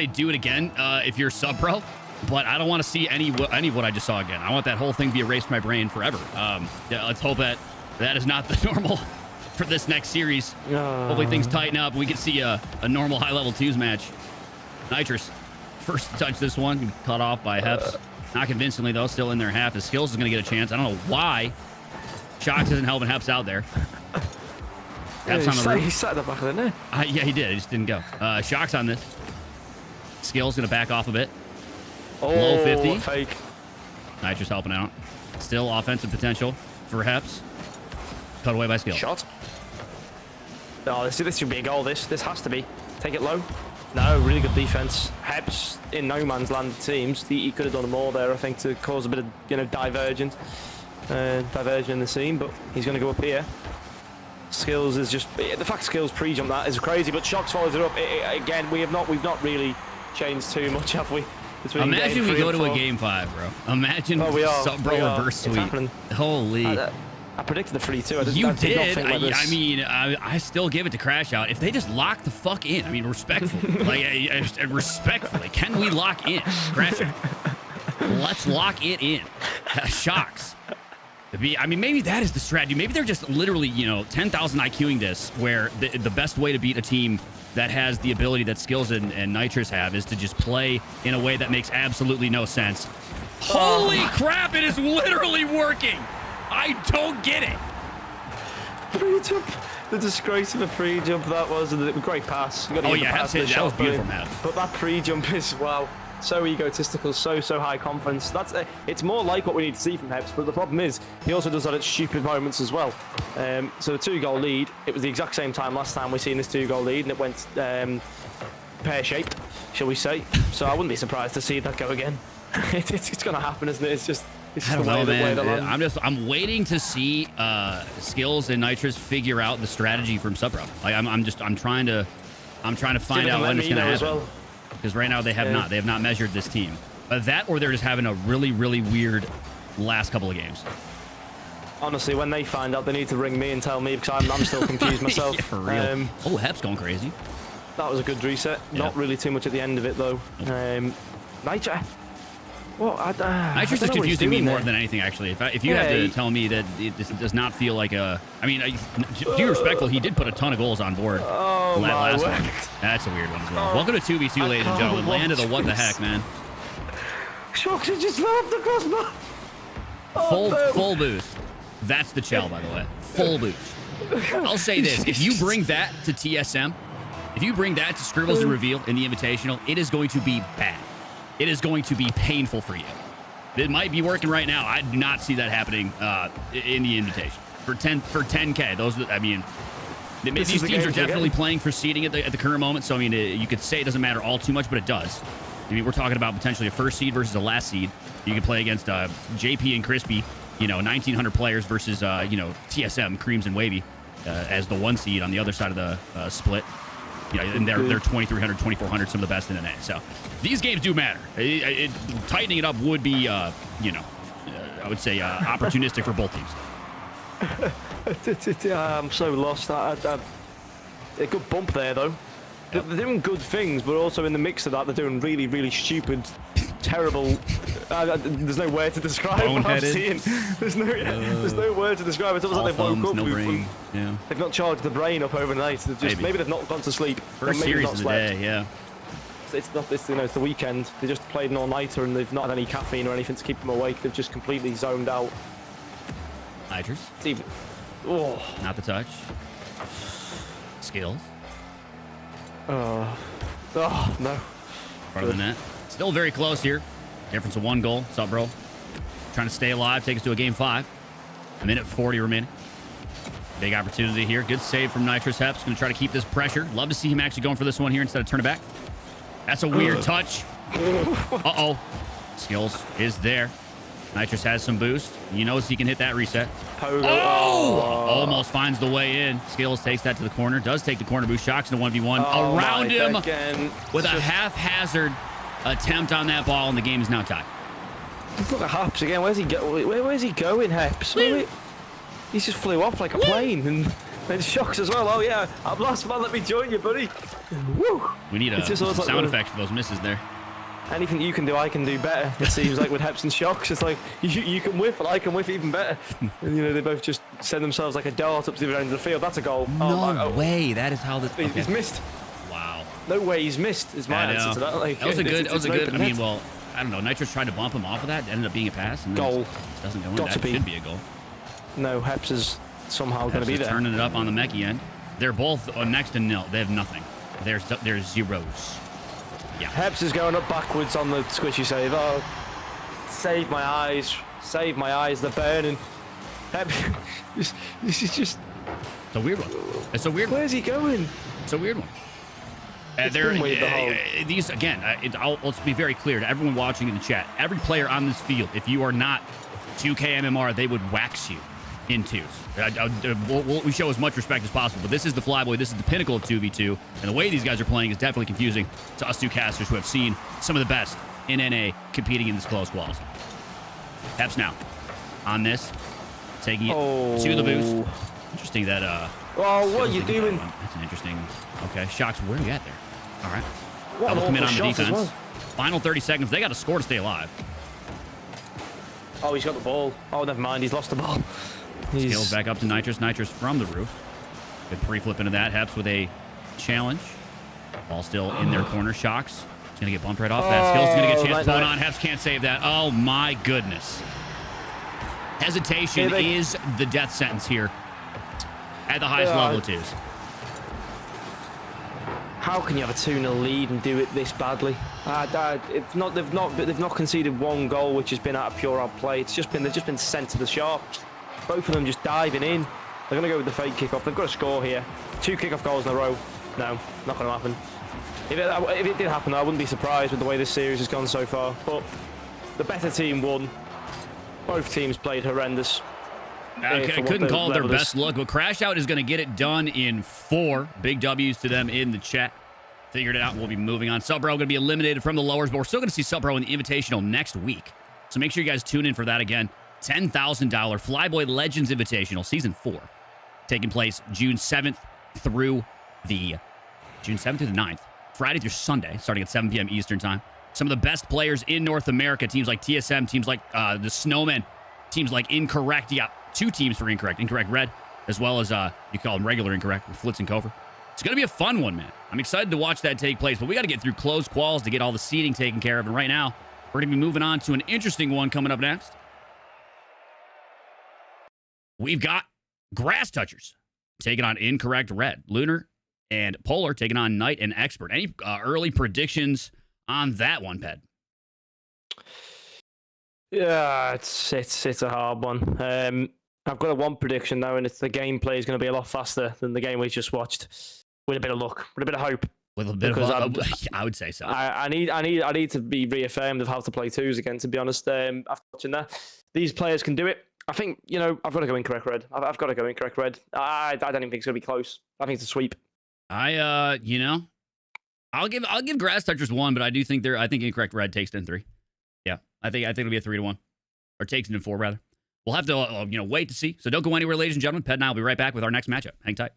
do it again if you're sub-pro, but I don't want to see any of what I just saw again. I want that whole thing to be erased from my brain forever. Let's hope that is not the normal for this next series. Hopefully things tighten up. We can see a normal high-level 2s match. Nitrous, first to touch this one, cut off by Heps. Not convincingly, though, still in their half. His Skills is going to get a chance. I don't know why Shocks isn't helping Heps out there. Heps on the roof. He sat at the back of the net. Yeah, he did. He just didn't go. Shocks on this. Skills going to back off a bit. Low 50. Fake. Nitrous helping out. Still offensive potential for Heps. Cut away by Skills. Shot. Oh, this should be a goal. This has to be. Take it low. No, really good defense. Heps in no man's land. It seems he could have done more there. I think to cause a bit of diversion in the scene, but he's going to go up here. Skills is just the fact Skills pre-jump that is crazy, but Shocks follows it up. Again, we've not really changed too much, have we? Imagine we go to a game 5, bro. Imagine Sub-Bro reverse sweep. Holy. I predicted the 3-2. You I did not did. think like this. I mean, I still give it to Crash Out. If they just lock the fuck in, I mean, respectfully, respectfully, can we lock in? Crash Out. Let's lock it in. Shocks. I mean, maybe that is the strategy. Maybe they're just literally, 10,000 IQing this, where the best way to beat a team that has the ability that Skills and Nitrous have is to just play in a way that makes absolutely no sense. Holy crap, it is literally working. I don't get it. Pre-jump. The disgrace of a pre-jump that was. A great pass. Oh, yeah, that was beautiful, man. But that pre-jump is, wow, so egotistical, so high confidence. It's more like what we need to see from Heps, but the problem is he also does that at stupid moments as well. So the 2-goal lead, it was the exact same time last time we seen this 2-goal lead, and it went pear-shaped, shall we say. So I wouldn't be surprised to see that go again. It's going to happen, isn't it? It's just I don't know, man. The I'm waiting to see Skills and Nitrous figure out the strategy from Subro. Like I'm trying to find out when it's going to happen. Because right now they have not. They have not measured this team. That or they're just having a really, really weird last couple of games. Honestly, when they find out, they need to ring me and tell me, because I'm still confused myself. Yeah, for real. Oh, Hep's going crazy. That was a good reset. Yeah. Not really too much at the end of it, though. Nitrous. Well, Nitrous is confusing me more than anything, actually. If you had to tell me that it does not feel like a... I mean, to be respectful, he did put a ton of goals on board. Oh, my last word. one. That's a weird one as well. Welcome to 2v2, ladies and gentlemen. Land of the what the heck, man. Shocks just fell off the crossbar. Oh, full boost. That's the shell, by the way. Full boost. I'll say this. If you bring that to TSM, if you bring that to Scribbles and Reveal in the Invitational, it is going to be bad. It is going to be painful for you. It might be working right now. I do not see that happening in the invitation for 10K. These teams are definitely playing for seeding at the current moment. So I mean, you could say it doesn't matter all too much, but it does. I mean, we're talking about potentially a first seed versus a last seed. You could play against JP and Crispy, 1,900 players versus TSM, Creams and Wavy as the 1 seed on the other side of the split. And they're 2,300, 2,400, some of the best in NA. So these games do matter. Tightening it up would be, I would say, opportunistic for both teams. I'm so lost. A good bump there, though. They're doing good things, but also in the mix of that, they're doing really, really stupid, terrible. There's no word to describe what I'm seeing. There's no word to describe it. It's almost like they've woke up. No brain. Yeah. They've not charged the brain up overnight. Maybe they've not gone to sleep. First series of the day, yeah. It's not this. It's the weekend. They just played an all-nighter and they've not had any caffeine or anything to keep them awake. They've just completely zoned out. Nitrous. Not the touch. Skills. No. Front of the net. Still very close here. Difference of 1 goal. What's up, bro? Trying to stay alive. Take us to a game 5. A minute 40 remaining. Big opportunity here. Good save from Nitrous Heps. Going to try to keep this pressure. Love to see him actually going for this one here instead of turn it back. That's a weird touch. Uh-oh. Skills is there. Nitrous has some boost. He knows he can hit that reset. Oh! Almost finds the way in. Skills takes that to the corner. Does take the corner boost. Shocks into 1v1. Around him with a haphazard attempt on that ball, and the game is now tied. Look at Heps again. Where's he going, Heps? He just flew off like a plane, and then Shocks as well. Oh yeah, I'm last man. Let me join you, buddy. Woo! We need a sound effect for those misses there. Anything you can do, I can do better. It seems like with Heps and Shocks, it's like you can whiff, and I can whiff even better. And they both just send themselves like a dart up to the other end of the field. That's a goal. No way. That is how this. He's missed. Wow. No way he's missed. Is my answer to that. Like, that was a good. I mean, well, I don't know. Nitrous tried to bump him off of that. It ended up being a pass. And goal. It doesn't go in. That should be a goal. No, Heps is somehow going to be there. Turning it up on the Mechie end. They're both next to nil. They have nothing. There's zeros. Yeah. Heps is going up backwards on the squishy save. Oh, save my eyes. Save my eyes. They're burning. Heps, this is just... It's a weird one. It's a weird one. Where's he going? It's a weird one. These, again, let's be very clear to everyone watching in the chat. Every player on this field, if you are not 2K MMR, they would wax you in twos. We show as much respect as possible, but this is the Flyboy. This is the pinnacle of 2v2, and the way these guys are playing is definitely confusing to us 2 casters who have seen some of the best in NA competing in this close quals. Heps now on this. taking it to the boost. Interesting that Oh, what are you doing? That's an interesting. Okay, Shocks, where are you at there? All right. What Double commit on the defense. Well. Final 30 seconds. They got to score to stay alive. Oh, he's got the ball. Oh, never mind. He's lost the ball. Skills back up to Nitrous. Nitrous from the roof. Good pre-flip into that. Heps with a challenge. Ball still in their corner. Shocks. He's going to get bumped right off that. Skills is going to get a chance to pull it on. Heps can't save that. Oh, my goodness. Hesitation is the death sentence here at the highest level of twos. How can you have a 2-0 lead and do it this badly? It's not. They've not conceded one goal, which has been out of pure outplay. They've just been sent to the sharps. Both of them just diving in. They're going to go with the fake kickoff. They've got to score here. 2 kickoff goals in a row. No, not going to happen. If it did happen, I wouldn't be surprised with the way this series has gone so far. But the better team won. Both teams played horrendous. Okay, couldn't call it their best look, but Crash Out is going to get it done in 4. Big W's to them in the chat. Figured it out. We'll be moving on. Subbro going to be eliminated from the lowers, but we're still going to see Subbro in the Invitational next week. So make sure you guys tune in for that again. $10,000 Flyboy Legends Invitational Season 4. Taking place June 7th through the 9th. Friday through Sunday, starting at 7 p.m. Eastern Time. Some of the best players in North America, teams like TSM, teams like the Snowmen, teams like Incorrect. You got 2 teams for Incorrect Red, as well as you call them regular Incorrect with Flitz and Cover. It's going to be a fun one, man. I'm excited to watch that take place, but we got to get through closed quals to get all the seeding taken care of. And right now, we're going to be moving on to an interesting one coming up next. We've got Grass Touchers taking on Incorrect Red. Lunar and Polar taking on Knight and Expert. Any early predictions on that one, Ped? Yeah, it's a hard one. I've got one prediction now, and it's the gameplay is going to be a lot faster than the game we just watched. With a bit of luck, with a bit of hope. With a bit of hope, I would say so. I need to be reaffirmed of how to play twos again. To be honest, after watching that, these players can do it. I think I've got to go Incorrect Red. I've got to go Incorrect Red. I don't even think it's going to be close. I think it's a sweep. I'll give Grass Touchers 1, but I think Incorrect Red takes it in 3. Yeah, I think it'll be a 3-1, or takes it in 4 rather. We'll have to wait to see. So don't go anywhere, ladies and gentlemen. Ped and I will be right back with our next matchup. Hang tight.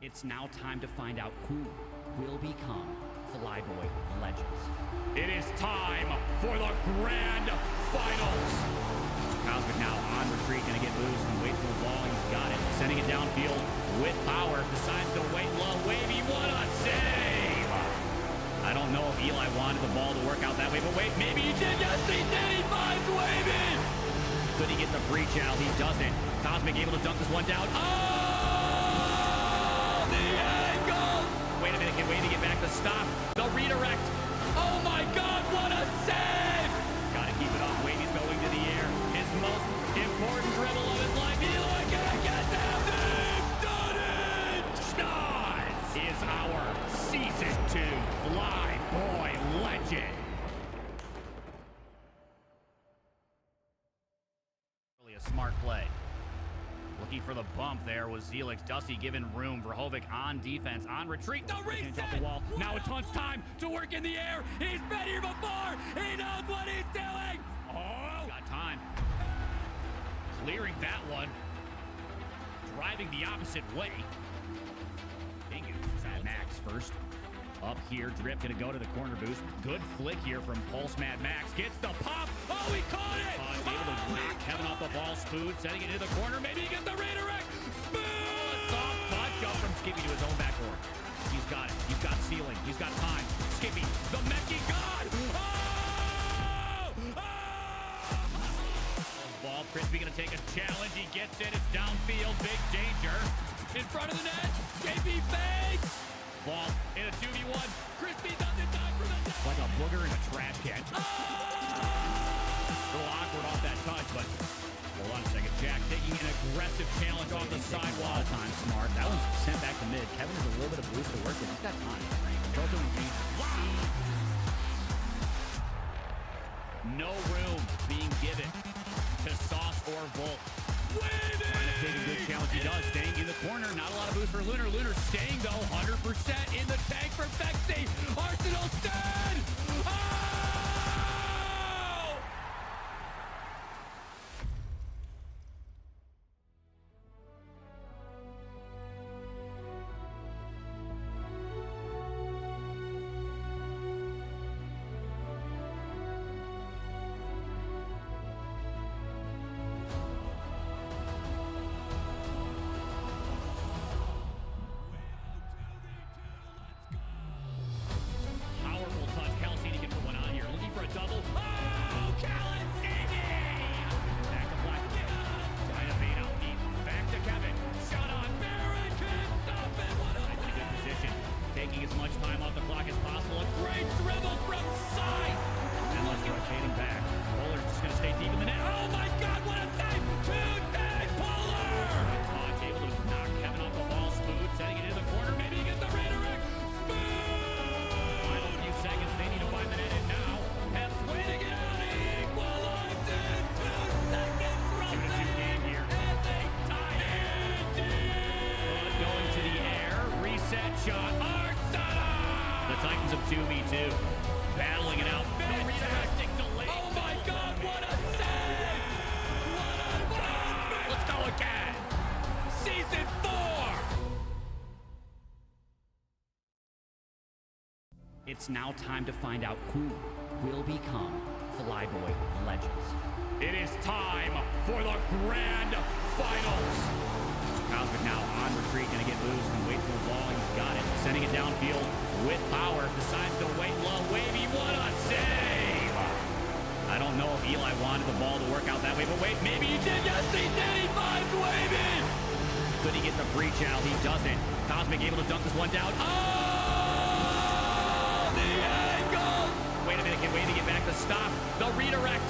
It's now time to find out who will become Flyboy Legends. It is time for the grand finals. Cosmic now on retreat, gonna get loose and wait for the ball. He's got it, sending it downfield with power. Decides to wait low. Wavy, what a save! I don't know if Eli wanted the ball to work out that way, but wait, maybe he did. Yes, he did. He finds Waving. Could he get the breach out? He doesn't. Cosmic able to dunk this one down. Oh, the angle. Wait a minute. Can Wavy get back to stop? The redirect. Oh, my God. What a save. Got to keep it up. Wavy's going to the air. His most important dribble of his life. Eli can't get down. They've done it. Schnoz is our Season 2 Flyboy legend. Really a smart play. Looking for the bump there was Zelix. Dusty giving room for Hovic on defense, on retreat. The reset! Off the wall. Now it's Hunt's time to work in the air. He's been here before. He knows what he's doing. Oh! Got time. Clearing that one. Driving the opposite way. Max first. Up here, Drip gonna go to the corner boost. Good flick here from Pulse Mad Max. Gets the pop. Oh, he caught it! Able to knock Kevin off the ball. Spoon setting it into the corner. Maybe he gets the redirect. Spoon! Soft touch up from Skippy to his own backboard. He's got it. He's got ceiling. He's got time. Skippy, the Mechie God! Oh! Oh! Ball, Crispy gonna take a challenge. He gets it. It's downfield. Big danger. In front of the net. JP fakes. Ball in a 2v1. Crispy doesn't die for the net. Like a booger in a trash can. Oh! A little awkward off that touch, but hold on a second. Jack taking an aggressive challenge off the sidewall. Time smart. That one's sent back to mid. Kevin has a little bit of boost to work with. He's got time. Wow. No room being given to Sauce or Volt. Trying to take a good challenge. He does. Staying in the corner. Not a lot of boost for Lunar. Lunar staying, though. 100% in the tank for Fexy. Arsenal dead. Oh! Double. Oh, Caladini! Back to Black. Trying to bait out deep. Back to Kevin. Shot on. Barrett can't stop it. What a good position. Taking as much time off the clock as possible. A great dribble from side. And let's rotating back. Polar's just going to stay deep in the net. Oh, my God. What a save. Two-day Polar. Todd's able to knock Kevin off the ball. Smooth. Setting it in the corner. Maybe he gets the redirect. Smooth. Final few seconds. They need to find the net in now. Waiting it out, equalized in 2 seconds from the game here. And they tie it. Going to the air, reset shot, Arsenal! The Titans of 2v2, battling it out. Fantastic delay. Oh my God, what a save! What a save! Let's go again. Season 4. It's now time to find out who will become Flyboy legends. It is time for the grand finals. Cosmic now on retreat, gonna get loose and wait for the ball. He's got it, sending it downfield with power. Decides to wait low. Wavy, what a save! I don't know if Eli wanted the ball to work out that way, but wait, maybe he did. Yes, he did. He finds Wavy. Could he get the breach out? He doesn't. Cosmic able to dunk this one down. Oh, the angle! Wait a minute, can Wavy get back to stop? The redirect.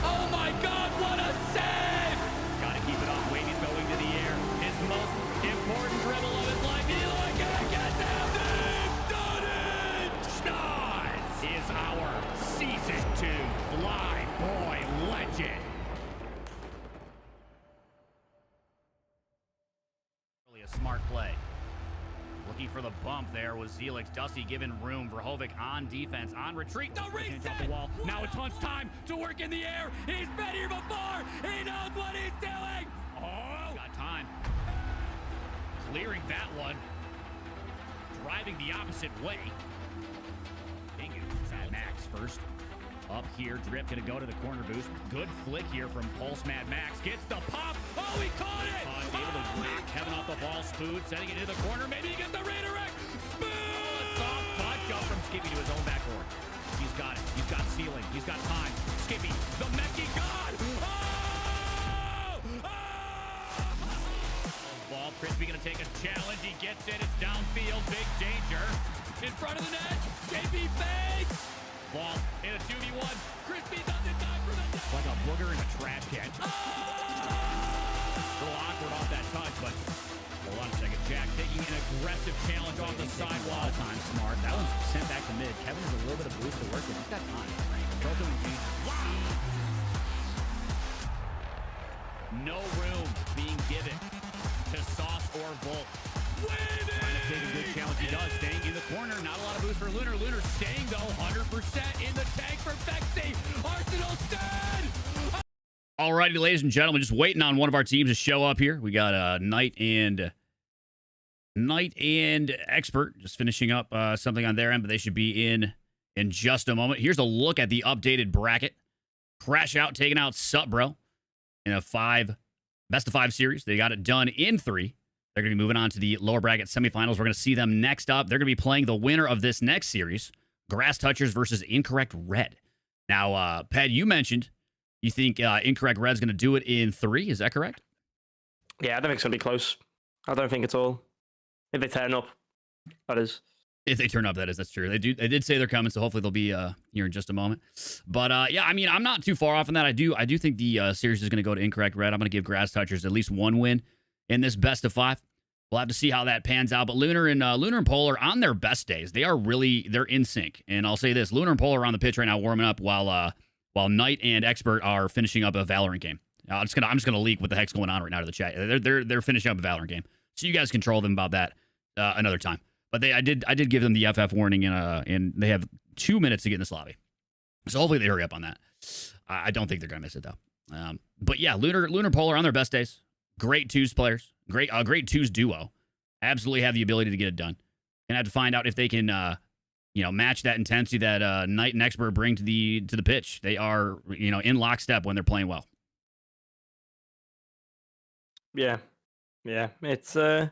Oh my God, what a save! Got to keep it up. Wavy's going to the air. His most important dribble of his life. Eli can't get down. They've done it! Schnoz is our Season 2 Flyboy legend. Really a smart play. Looking for the bump there was Zelix. Dusty giving room for Hovic on defense, on retreat. The reset! Off the wall. Now it's Hunt's time to work in the air. He's been here before. He knows what he's doing. Oh! Got time. Clearing that one. Driving the opposite way. Max first. Up here, Drip gonna go to the corner boost. Good flick here from Pulse Mad Max. Gets the pop. Oh, he caught it! Able to knock Kevin off the ball. Spoon setting it into the corner. Maybe he gets the redirect. Spoon! Soft touch up from Skippy to his own backboard. He's got it. He's got ceiling. He's got time. Skippy, the Mechie God! Ball, Crispy gonna take a challenge. He gets it. It's downfield. Big danger. In front of the net. JP fakes. Ball in a 2v1. Crispy doesn't die for the net. Like a booger in a trash can. A little awkward off that touch, but hold on a second. Jack taking an aggressive challenge off the sidewall. Time smart. That one's sent back to mid. Kevin has a little bit of boost to work with. He's got time. Proto and G. No room being given to Sauce or Volt. Trying to take a good challenge. He does. Staying in the corner. Not a lot of boost for Lunar. Lunar staying, though. 100% in the tank for Vexy. Arsenal dead. Alrighty, ladies and gentlemen. Just waiting on one of our teams to show up here. We got Knight and Expert just finishing up something on their end, but they should be in just a moment. Here's a look at the updated bracket. Crash Out taking out Sup Bro in a best of 5 series. They got it done in 3. They're going to be moving on to the lower bracket semifinals. We're going to see them next up. They're going to be playing the winner of this next series, Grass Touchers versus Incorrect Red. Now, Ped, you mentioned you think Incorrect Red's going to do it in 3. Is that correct? Yeah, I don't think it's going to be close. I don't think at all. If they turn up, that is. If they turn up, that is. That's true. They did say they're coming, so hopefully they'll be here in just a moment. But yeah, I mean, I'm not too far off on that. I do think the series is going to go to Incorrect Red. I'm going to give Grass Touchers at least 1 win in this best of 5. We'll have to see how that pans out. But Lunar and Polar on their best days, they're in sync. And I'll say this: Lunar and Polar are on the pitch right now, warming up, while Knight and Expert are finishing up a Valorant game. I'm just gonna leak what the heck's going on right now to the chat. They're finishing up a Valorant game, so you guys control them about that another time. But I did give them the FF warning, and they have 2 minutes to get in this lobby. So hopefully they hurry up on that. I don't think they're gonna miss it though. But yeah, Lunar Polar on their best days. Great twos players. Great twos duo. Absolutely have the ability to get it done. Gonna have to find out if they can match that intensity that Knight and Expert bring to the pitch. They are, in lockstep when they're playing well. Yeah. It's they're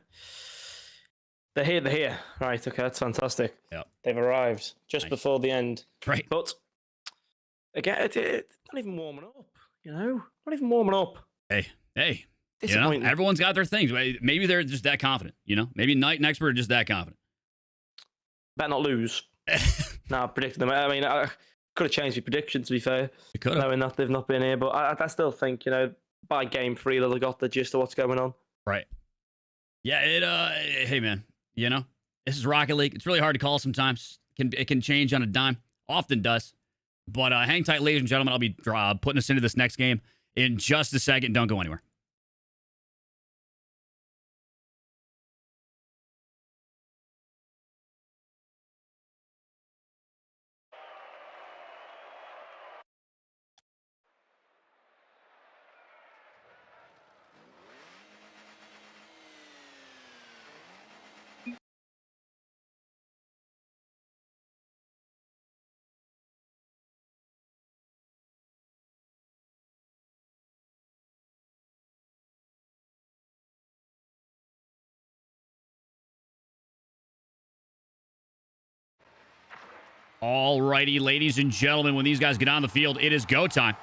here. Right, okay, that's fantastic. Yeah. They've arrived just before the end. Right. But again, it's not even warming up, Not even warming up. Hey. Everyone's got their things. Maybe they're just that confident, Maybe Knight and Expert are just that confident. Better not lose. No, I predicted them. I mean, I could have changed my prediction, to be fair. You could have. Knowing that they've not been here. But I still think, by game 3, they'll have got the gist of what's going on. Right. Yeah, hey, man, this is Rocket League. It's really hard to call sometimes. It can change on a dime. Often does. But hang tight, ladies and gentlemen. I'll be putting us into this next game in just a second. Don't go anywhere. All righty, ladies and gentlemen, when these guys get on the field, it is go time.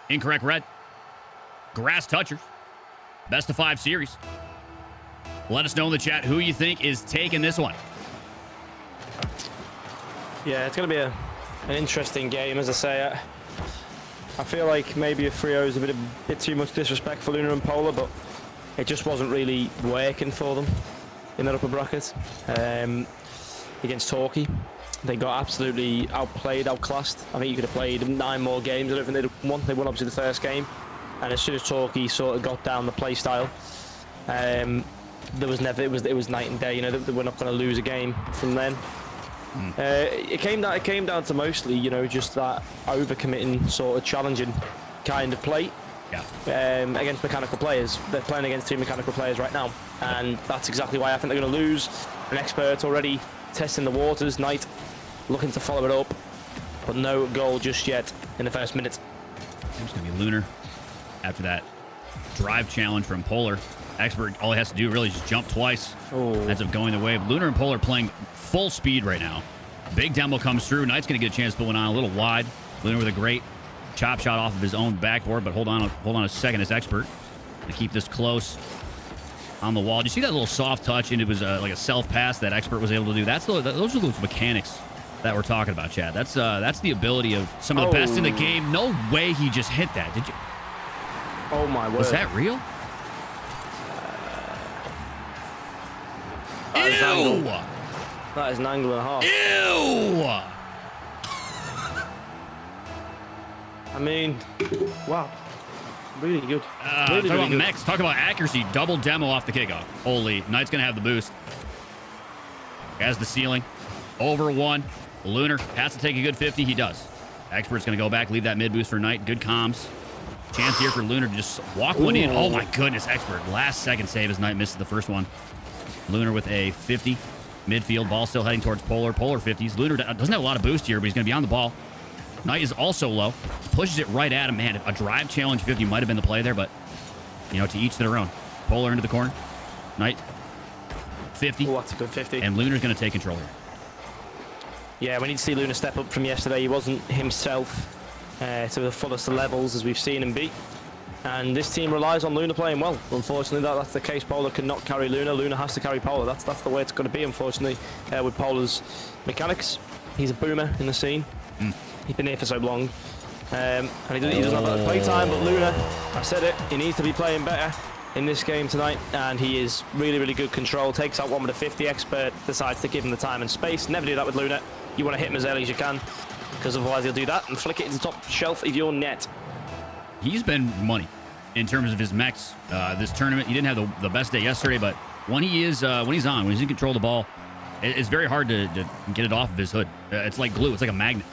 Incorrect Red. Grass Touchers. Best of 5 series. Let us know in the chat who you think is taking this one. Yeah, it's going to be an interesting game, as I say. I feel like maybe a 3-0 is a bit too much disrespect for Lunar and Polar, but it just wasn't really working for them in that upper bracket against Torquay. They got absolutely outplayed, outclassed. I think you could have played 9 more games. I don't think they'd won. They won obviously the first game, and as soon as Torquay sort of got down the play style, there was never. It was night and day. They were not going to lose a game from then. It came down to mostly, just that overcommitting, sort of challenging kind of play. Yeah. Against mechanical players. They're playing against 2 mechanical players right now, and that's exactly why I think they're going to lose. An Expert already testing the waters. Knight looking to follow it up, but no goal just yet in the first minute. It's going to be Lunar after that drive challenge from Polar. Expert, all he has to do really is just jump twice. Oh. Ends up going the way. Lunar and Polar playing full speed right now. Big demo comes through. Knight's going to get a chance to put one on a little wide. Lunar with a great chop shot off of his own backboard, but hold on a second. It's Expert to keep this close on the wall. Did you see that little soft touch? And it was like a self pass that Expert was able to do. Those are those mechanics that we're talking about, Chad. That's the ability of some of the best in the game. No way he just hit that. Did you? Oh my word! Was that real? Ew! That is an angle and a half. Ew! I mean, wow. Really good. Talk about mechs. Talk about accuracy. Double demo off the kickoff. Holy. Knight's going to have the boost. Has the ceiling. Over one. Lunar has to take a good 50. He does. Expert's going to go back, leave that mid boost for Knight. Good comms. Chance here for Lunar to just walk one in. Oh, my goodness. Expert. Last second save as Knight misses the first one. Lunar with a 50. Midfield. Ball still heading towards Polar. Polar 50s. Lunar doesn't have a lot of boost here, but he's going to be on the ball. Knight is also low. Pushes it right at him. Man, a drive challenge 50 might have been the play there, but, you know, to each their own. Polar into the corner. Knight, 50. Oh, that's a good 50. And Lunar's going to take control here. Yeah, we need to see Lunar step up from yesterday. He wasn't himself to the fullest of levels as we've seen him be. And this team relies on Lunar playing well. Unfortunately, that's the case. Polar cannot carry Lunar. Lunar has to carry Polar. That's the way it's going to be, unfortunately, with Polar's mechanics. He's a boomer in the scene. He's been here for so long. And he doesn't have that play time, but Lunar, I said it, he needs to be playing better in this game tonight, and he is really, really good control. Takes out one with a 50. Expert decides to give him the time and space. Never do that with Lunar. You want to hit him as early as you can, because otherwise he'll do that and flick it into the top shelf of your net. He's been money in terms of his mechs this tournament. He didn't have the best day yesterday, but when he's in control of the ball, it's very hard to get it off of his hood. It's like glue. It's like a magnet.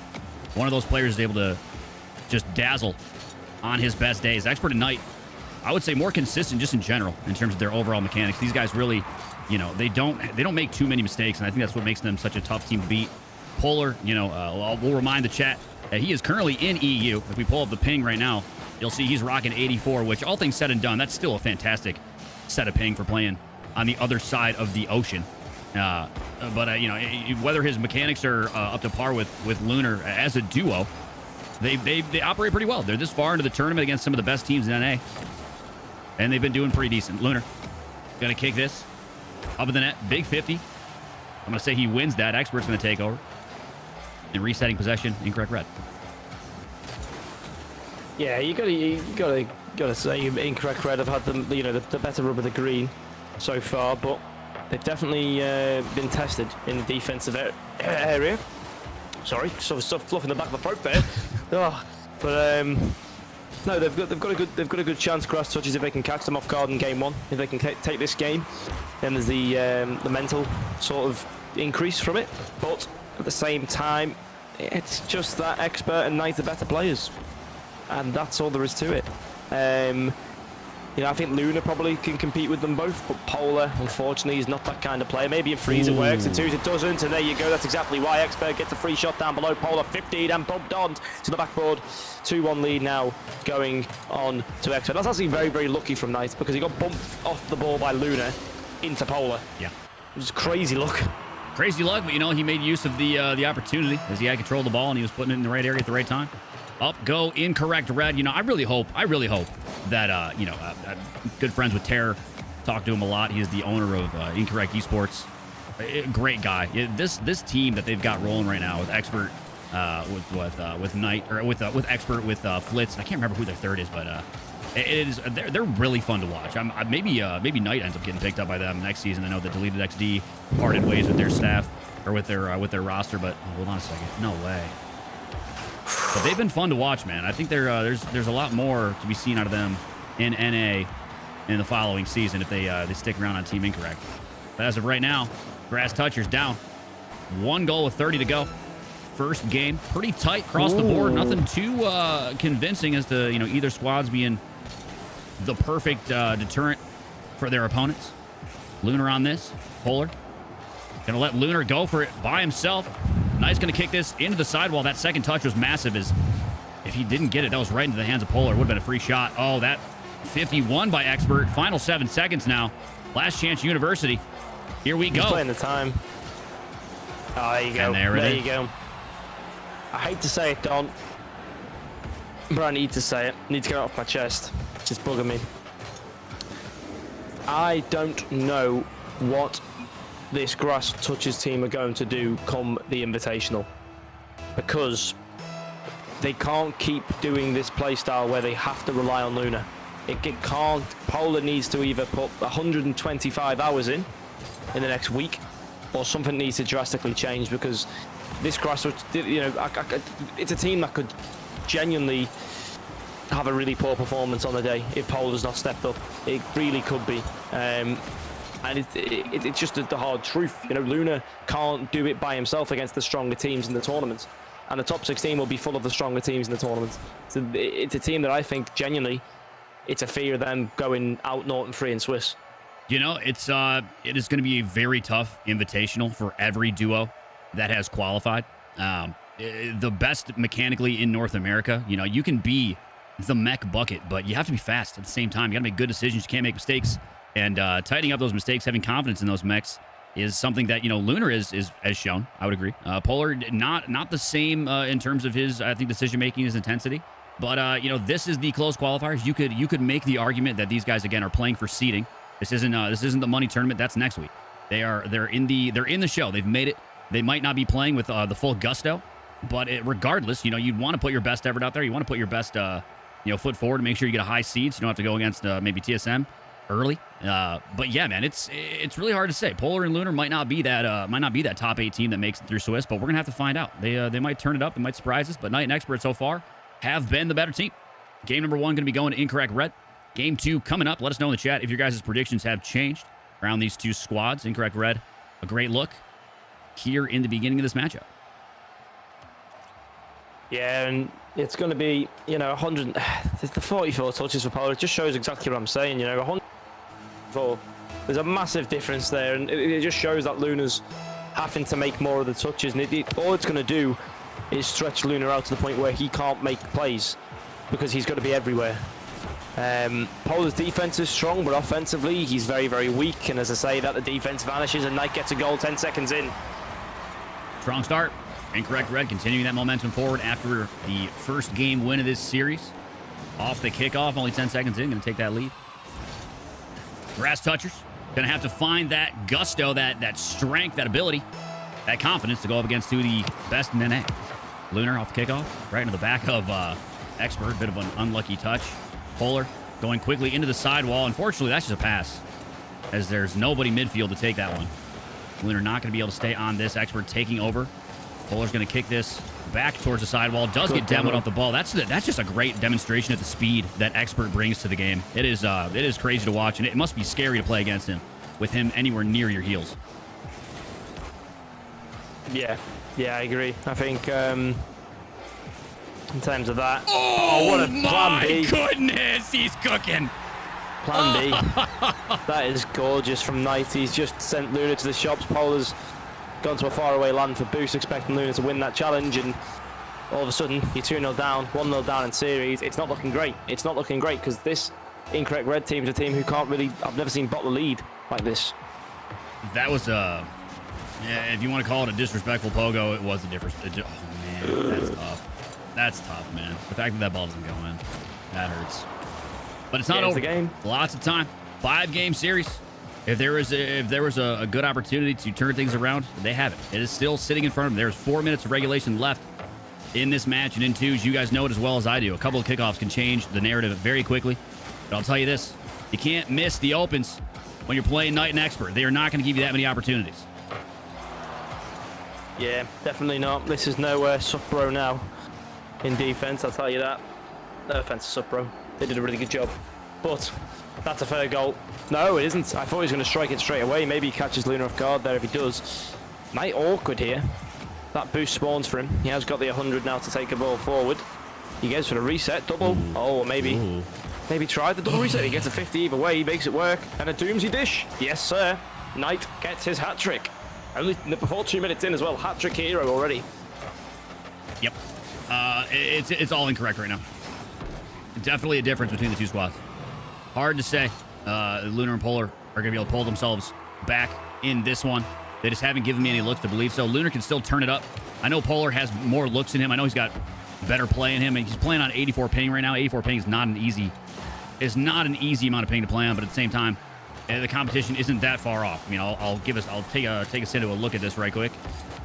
One of those players is able to just dazzle on his best days. Expert and Knight, I would say more consistent just in general in terms of their overall mechanics. These guys really, you know, they don't make too many mistakes, and I think that's what makes them such a tough team to beat. Polar, you know, we'll remind the chat that he is currently in EU. If we pull up the ping right now, you'll see he's rocking 84, which all things said and done, that's still a fantastic set of ping for playing on the other side of the ocean. But you know, whether his mechanics are up to par with Lunar as a duo, they operate pretty well. They're this far into the tournament against some of the best teams in NA, and they've been doing pretty decent. Lunar gonna kick this up in the net, big 50. I'm gonna say he wins that. Expert's gonna take over and resetting possession. Incorrect red. Yeah, you gotta say incorrect red have had the better rub of the green so far, but they've definitely been tested in the defensive area. Sorry, sort of fluff in the back of the throat there. But no, they've got a good chance. Grass touches if they can catch them off guard in game one. If they can take this game, then there's the mental sort of increase from it. But at the same time, it's just that Expert and Knight are better players, and that's all there is to it. You know, I think Lunar probably can compete with them both, but Polar, unfortunately, is not that kind of player. Maybe in threes it works, in twos it doesn't, and there you go. That's exactly why Expert gets a free shot down below. Polar 15 and bumped on to the backboard. 2-1 lead now going on to Expert. That's actually very, very lucky from Knight, because he got bumped off the ball by Lunar into Polar. Yeah. It was crazy luck. Crazy luck, but you know, he made use of the opportunity as he had control of the ball and he was putting it in the right area at the right time. Up, go, incorrect red. You know, I really hope that, you know, good friends with Terror. Talk to him a lot. He is the owner of Incorrect Esports. Great guy. This team that they've got rolling right now with Expert, with Knight, or with Expert, with Flitz. I can't remember who their third is, but they're really fun to watch. Maybe Knight ends up getting picked up by them next season. I know that Deleted XD parted ways with their staff or with their roster, but hold on a second. No way. But they've been fun to watch, man. I think there's a lot more to be seen out of them in NA in the following season if they stick around on Team Incorrect. But as of right now, Grass Touchers down. 1 goal with 30 to go. First game, pretty tight across the board. Nothing too convincing as to, you know, either squad's being the perfect deterrent for their opponents. Lunar on this. Polar gonna let Lunar go for it by himself. Knight's gonna kick this into the sidewall. That second touch was massive. As if he didn't get it, that was right into the hands of Polar. Would have been a free shot. Oh, that 51 by Expert. Final 7 seconds now. Last chance University. Here we go. He's playing the time. Oh, there you go. And there you go. I hate to say it, Don, but I need to say it. I need to get it off my chest. It's just bugging me. I don't know what this grass touches team are going to do come the Invitational, because they can't keep doing this playstyle where they have to rely on Luna. It can't. Polar needs to either put 125 hours in the next week, or something needs to drastically change, because this grass, it's a team that could genuinely have a really poor performance on the day if Polar's not stepped up. It really could be. And it's just the hard truth. Luna can't do it by himself against the stronger teams in the tournament. And the top 16 will be full of the stronger teams in the tournament. So it's a team that I think genuinely, it's a fear of them going out 0-3 in Swiss. It is going to be a very tough invitational for every duo that has qualified. The best mechanically in North America. You can be the mech bucket, but you have to be fast at the same time. You got to make good decisions. You can't make mistakes. And tightening up those mistakes, having confidence in those mechs is something that, Lunar is has shown. I would agree. Polar, not the same in terms of his, I think, decision-making, his intensity. But, this is the close qualifiers. You could make the argument that these guys, again, are playing for seeding. This isn't the money tournament. That's next week. They're in the show. They've made it. They might not be playing with the full gusto, but regardless, you'd want to put your best effort out there. You want to put your best, foot forward to make sure you get a high seed, so you don't have to go against maybe TSM early. But yeah, man, it's really hard to say. Polar and Lunar might not be that top 8 team that makes it through Swiss, but we're gonna have to find out. They might turn it up. They might surprise us. But Knight and Expert so far have been the better team. Game number 1 going to be going to Incorrect Red. Game 2 coming up. Let us know in the chat if your guys' predictions have changed around these two squads. Incorrect Red, a great look here in the beginning of this matchup. Yeah, and it's going to be, 100. The 44 touches for Polar. It just shows exactly what I'm saying. 104. There's a massive difference there, and it just shows that Luna's having to make more of the touches. And all it's going to do is stretch Luna out to the point where he can't make plays because he's got to be everywhere. Polar's defense is strong, but offensively he's very, very weak. And as I say that, the defense vanishes and Knight gets a goal 10 seconds in. Strong start. Incorrect Red continuing that momentum forward after the first game win of this series. Off the kickoff, only 10 seconds in, going to take that lead. Grass touchers, going to have to find that gusto, that strength, that ability, that confidence to go up against two of the best in NA. Lunar off the kickoff, right into the back of Expert. Bit of an unlucky touch. Polar going quickly into the sidewall. Unfortunately, that's just a pass, as there's nobody midfield to take that one. Lunar not going to be able to stay on this. Expert taking over. Polar's going to kick this back towards the sidewall. Does get demoed off the ball. That's just a great demonstration of the speed that Expert brings to the game. It is crazy to watch, and it must be scary to play against him with him anywhere near your heels. Yeah, I agree. I think in terms of that. Oh, what a my goodness, he's cooking. Plan B. That is gorgeous from Knight. He's just sent Luna to the shops. Polar's gone to a faraway land for boost, expecting Luna to win that challenge, and all of a sudden you're 2-0 down, 1-0 down in series. It's not looking great. It's not looking great because this Incorrect Red team is a team who can't really, I've never seen bottle the lead like this. That was if you want to call it a disrespectful pogo, it was a difference. Oh man, that's tough. That's tough, man. The fact that ball doesn't go in, that hurts. But it's not over. It's a game. Lots of time. 5-game series. If there was a good opportunity to turn things around, they have it. It is still sitting in front of them. There's 4 minutes of regulation left in this match, and in twos, you guys know it as well as I do. A couple of kickoffs can change the narrative very quickly. But I'll tell you this: you can't miss the opens when you're playing Knight and Expert. They are not going to give you that many opportunities. Yeah, definitely not. This is nowhere Supro now in defense. I'll tell you that. No offense to Supro. They did a really good job, but that's a fair goal. No, it isn't. I thought he was going to strike it straight away. Maybe he catches Luna off guard there if he does. Knight awkward here. That boost spawns for him. He has got the 100 now to take a ball forward. He goes for the reset. Double. Oh, maybe. Maybe try the double reset. He gets a 50 either way. He makes it work. And a Doomsy dish. Yes, sir. Knight gets his hat-trick. Only before 2 minutes in as well. Hat-trick hero already. Yep. It's all incorrect right now. Definitely a difference between the two squads. Hard to say. Lunar and Polar are going to be able to pull themselves back in this one. They just haven't given me any looks to believe so. Lunar can still turn it up. I know Polar has more looks in him. I know he's got better play in him. And he's playing on 84 ping right now. 84 ping is not an easy amount of ping to play on, but at the same time, the competition isn't that far off. I mean, I'll take us into a look at this right quick.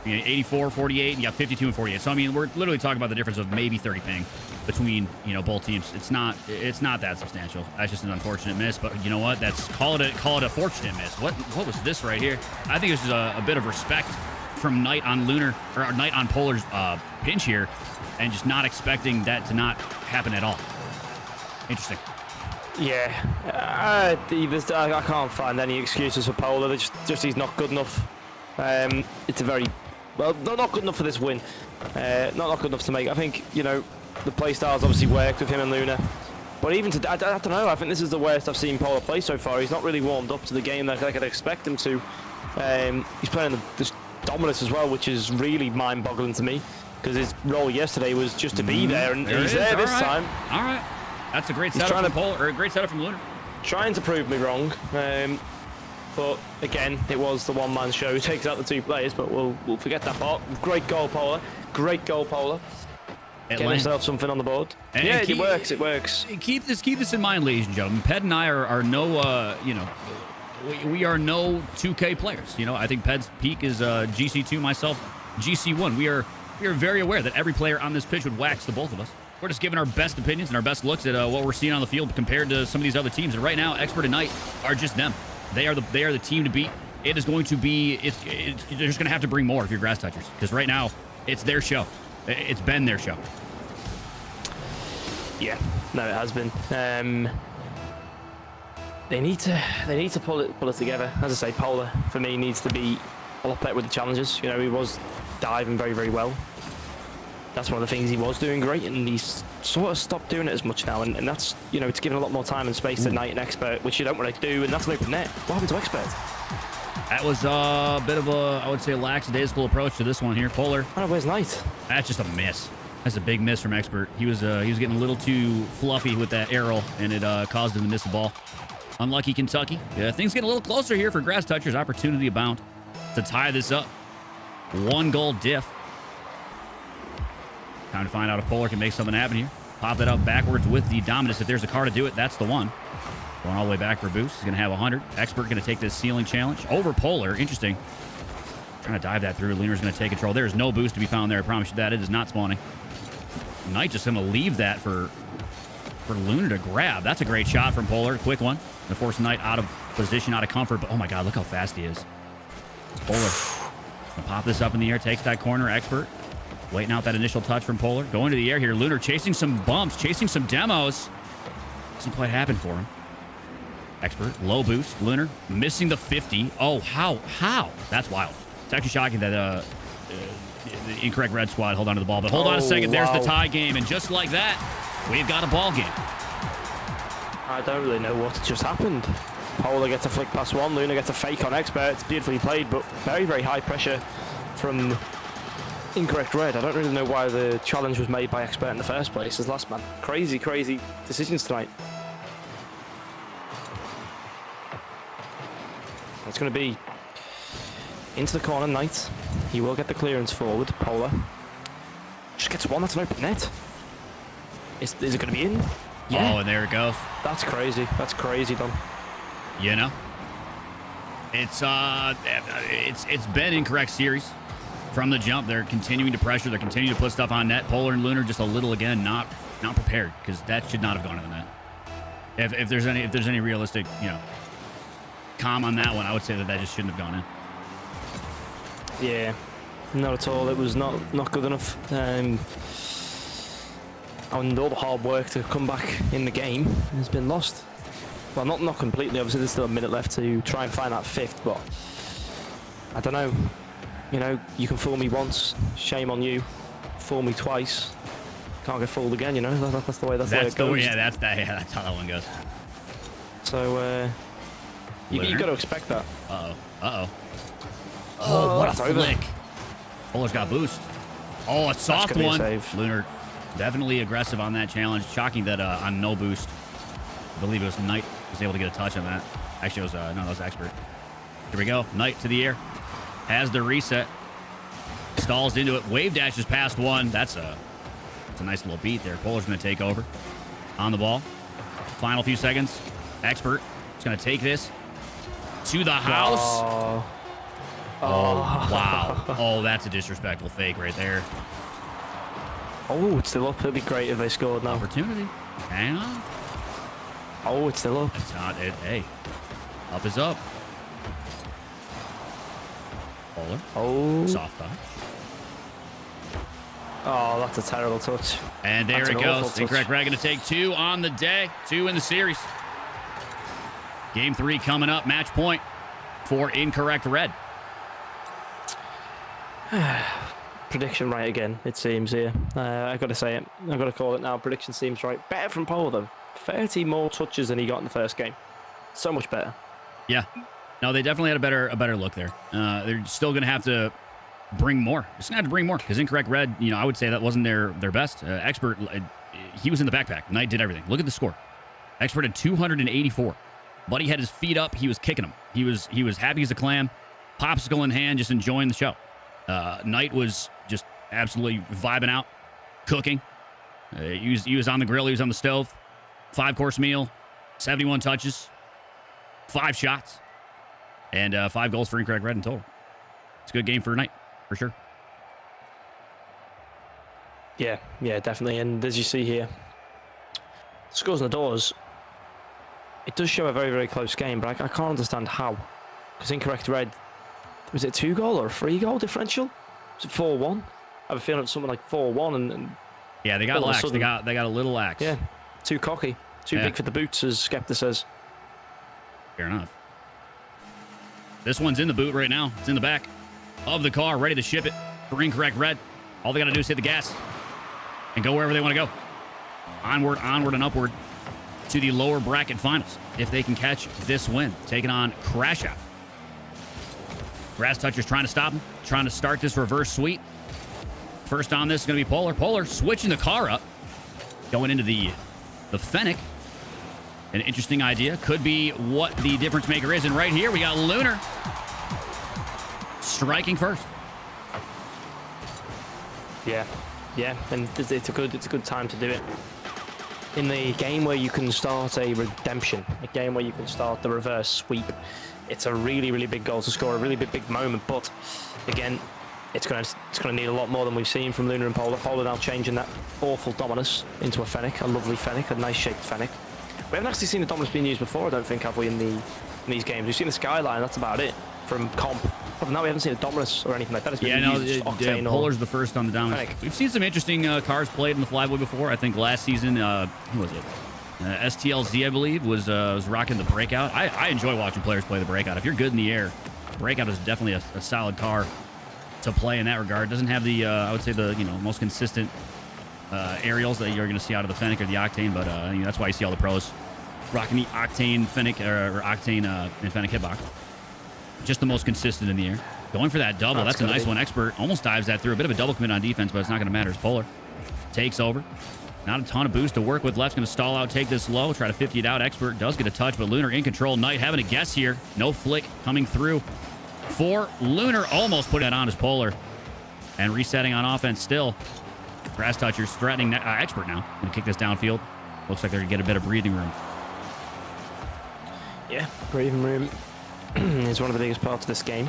You know, 84, 48, and you got 52 and 48. So I mean, we're literally talking about the difference of maybe 30 ping between, you know, both teams. It's not that substantial. That's just an unfortunate miss. But you know what? Call it a fortunate miss. What was this right here? I think this is a bit of respect from Knight on Lunar, or Knight on Polar's pinch here, and just not expecting that to not happen at all. Interesting. Yeah, I can't find any excuses for Polar. Just he's not good enough. It's a very not good enough for this win. Not good enough to make. I think, you know, the play styles obviously worked with him and Luna, but even I don't know. I think this is the worst I've seen Polar play so far. He's not really warmed up to the game like I could expect him to. He's playing this dominance as well, which is really mind-boggling to me, because his role yesterday was just to be there, and he's there this time. All right. That's a great setup from Polar, or a great setup from Lunar. Trying to prove me wrong, but again, it was the one-man show. He takes out the two players, but we'll forget that part. Great goal, Polar. Great goal, Polar. Get himself something on the board. And yeah, it works. It works. Keep this in mind, ladies and gentlemen. Ped and I are no, you know, we are no 2K players. You know, I think Ped's peak is GC2, myself GC1. We are very aware that every player on this pitch would wax the both of us. We're just giving our best opinions and our best looks at what we're seeing on the field compared to some of these other teams. And right now, Expert and Knight are just them. They are the team to beat. It is going to be. They're just going to have to bring more if you're grass touchers, because right now it's their show. It's been their show. Yeah, no, it has been. They need to pull it together. As I say, Polar for me needs to be a lot better with the challenges. You know, he was diving very, very well. That's one of the things he was doing great, and he's sort of stopped doing it as much now, and that's, you know, it's given a lot more time and space to Knight and Expert, which you don't want to do, and that's an open net. What happened to Expert? That was a bit of a, I would say, lackadaisical approach to this one here. Polar. I don't know, where's Knight? That's just a miss. That's a big miss from Expert. He was getting a little too fluffy with that arrow, and it caused him to miss the ball. Unlucky Kentucky. Yeah, things get a little closer here for grass touchers. Opportunity abound to tie this up. 1 goal diff. Time to find out if Polar can make something happen here. Pop that up backwards with the Dominus. If there's a car to do it, that's the one. Going all the way back for a boost. He's going to have 100. Expert going to take this ceiling challenge over Polar. Interesting. Trying to dive that through. Lunar's going to take control. There's no boost to be found there. I promise you that. It is not spawning. Knight just going to leave that for Lunar to grab. That's a great shot from Polar. Quick one. Going to force Knight out of position, out of comfort. But oh my God, look how fast he is. It's Polar. Going to pop this up in the air. Takes that corner. Expert waiting out that initial touch from Polar. Going to the air here. Lunar chasing some bumps, chasing some demos. Doesn't quite happen for him. Expert, low boost. Lunar missing the 50. Oh, how? That's wild. It's actually shocking that the incorrect red squad hold on to the ball. But hold on a second. Wow. There's the tie game. And just like that, we've got a ball game. I don't really know what just happened. Polar gets a flick past one. Lunar gets a fake on Expert. It's beautifully played, but very, very high pressure from incorrect red. I don't really know why the challenge was made by Expert in the first place as last man. Crazy decisions tonight. It's going to be into the corner. Knight. He will get the clearance forward. Polar just gets one. That's an open net. Is it going to be in? Yeah. Oh, and there it goes. That's crazy. That's crazy, Don. You know, it's been incorrect series. From the jump, they're continuing to pressure. They're continuing to put stuff on net. Polar and Lunar just a little, again, not prepared, because that should not have gone in the net. If there's any realistic, you know, calm on that one, I would say that just shouldn't have gone in. Yeah, not at all. It was not good enough. And all the hard work to come back in the game has been lost. Well, not completely. Obviously, there's still a minute left to try and find that fifth, but I don't know. You know, you can fool me once, shame on you. Fool me twice, can't get fooled again. You know, that's the way it goes. Yeah, that's how that one goes. So you got to expect that. Oh, what a flick! Polar's got boost. Oh, a soft one. Lunar definitely aggressive on that challenge. Shocking that on no boost. I believe it was Knight was able to get a touch on that. Actually, it was no, that was Expert. Here we go. Knight to the air. Has the reset. Stalls into it. Wave dashes past one. That's a nice little beat there. Polar's going to take over on the ball. Final few seconds. Expert is going to take this to the house. Oh, wow. Oh, that's a disrespectful fake right there. Oh, it's still up. It'd be great if they scored now. Opportunity. Hang on. Oh, it's still up. It's not it. Hey, up is up. Polar. Oh. Soft touch. Oh, that's a terrible touch. And there it goes. Incorrect Red going to take 2 on the day. 2 in the series. Game 3 coming up. Match point for Incorrect Red. Prediction right again, it seems here. I got to say it. I've got to call it now. Prediction seems right. Better from Polar, though. 30 more touches than he got in the first game. So much better. Yeah. No, they definitely had a better look there. They're still going to have to bring more. Just going to have to bring more because Incorrect Red, I would say that wasn't their best. Expert, he was in the backpack. Knight did everything. Look at the score. Expert had 284. Buddy had his feet up. He was kicking them. He was happy as a clam. Popsicle in hand, just enjoying the show. Knight was just absolutely vibing out, cooking. He was on the grill. He was on the stove. 5-course meal, 71 touches, 5 shots, and 5 goals for Incorrect Red in total. It's a good game for Knight, for sure. Yeah, definitely. And as you see here, scores and the doors, it does show a very, very close game, but I can't understand how. Because Incorrect Red, was it a 2-goal or a 3-goal differential? Was it 4-1? I have a feeling it's something like 4-1. And yeah, they got lax. They got a little lax. Yeah, too cocky. Too big for the boots, as Skepta says. Fair enough. This one's in the boot right now. It's in the back of the car, ready to ship it for Incorrect Red. All they got to do is hit the gas and go wherever they want to go. Onward, and upward to the lower bracket finals if they can catch this win. Taking on Crash Out. Grass Toucher's trying to stop him, trying to start this reverse sweep. First on this is going to be Polar. Polar switching the car up, going into the Fennec. An interesting idea. Could be what the difference maker is. And right here, we got Lunar striking first. Yeah, and it's a good time to do it. In the game where you can start a redemption, a game where you can start the reverse sweep, it's a really, really big goal to score, a really big moment. But again, it's going to need a lot more than we've seen from Lunar and Polar. Polar now changing that awful Dominus into a Fennec, a lovely Fennec, a nice shaped Fennec. We haven't actually seen the Dominus being used before, I don't think, have we, in these games? We've seen the Skyline, that's about it, from comp. Other than that, we haven't seen a Dominus or anything like that. It's been Polar's the first on the Dominus. Fennec. We've seen some interesting cars played in the Flyboy before. I think last season, who was it? STLZ, I believe, was rocking the Breakout. I enjoy watching players play the Breakout. If you're good in the air, Breakout is definitely a solid car to play in that regard. Doesn't have the, I would say, the most consistent aerials that you're going to see out of the Fennec or the Octane, but that's why you see all the pros rocking the Octane Fennec or Octane and Fennec hitbox. Just the most consistent in the air. Going for that double. That's a nice one. Expert almost dives that through. A bit of a double commit on defense, but it's not going to matter. It's Polar takes over. Not a ton of boost to work with. Left's going to stall out, take this low, try to 50 it out. Expert does get a touch, but Lunar in control. Knight having a guess here. No flick coming through for Lunar. Almost putting it on his Polar. And resetting on offense still. Grass Touchers threatening Expert now. Going to kick this downfield. Looks like they're going to get a bit of breathing room. Yeah, breathing room is one of the biggest parts of this game.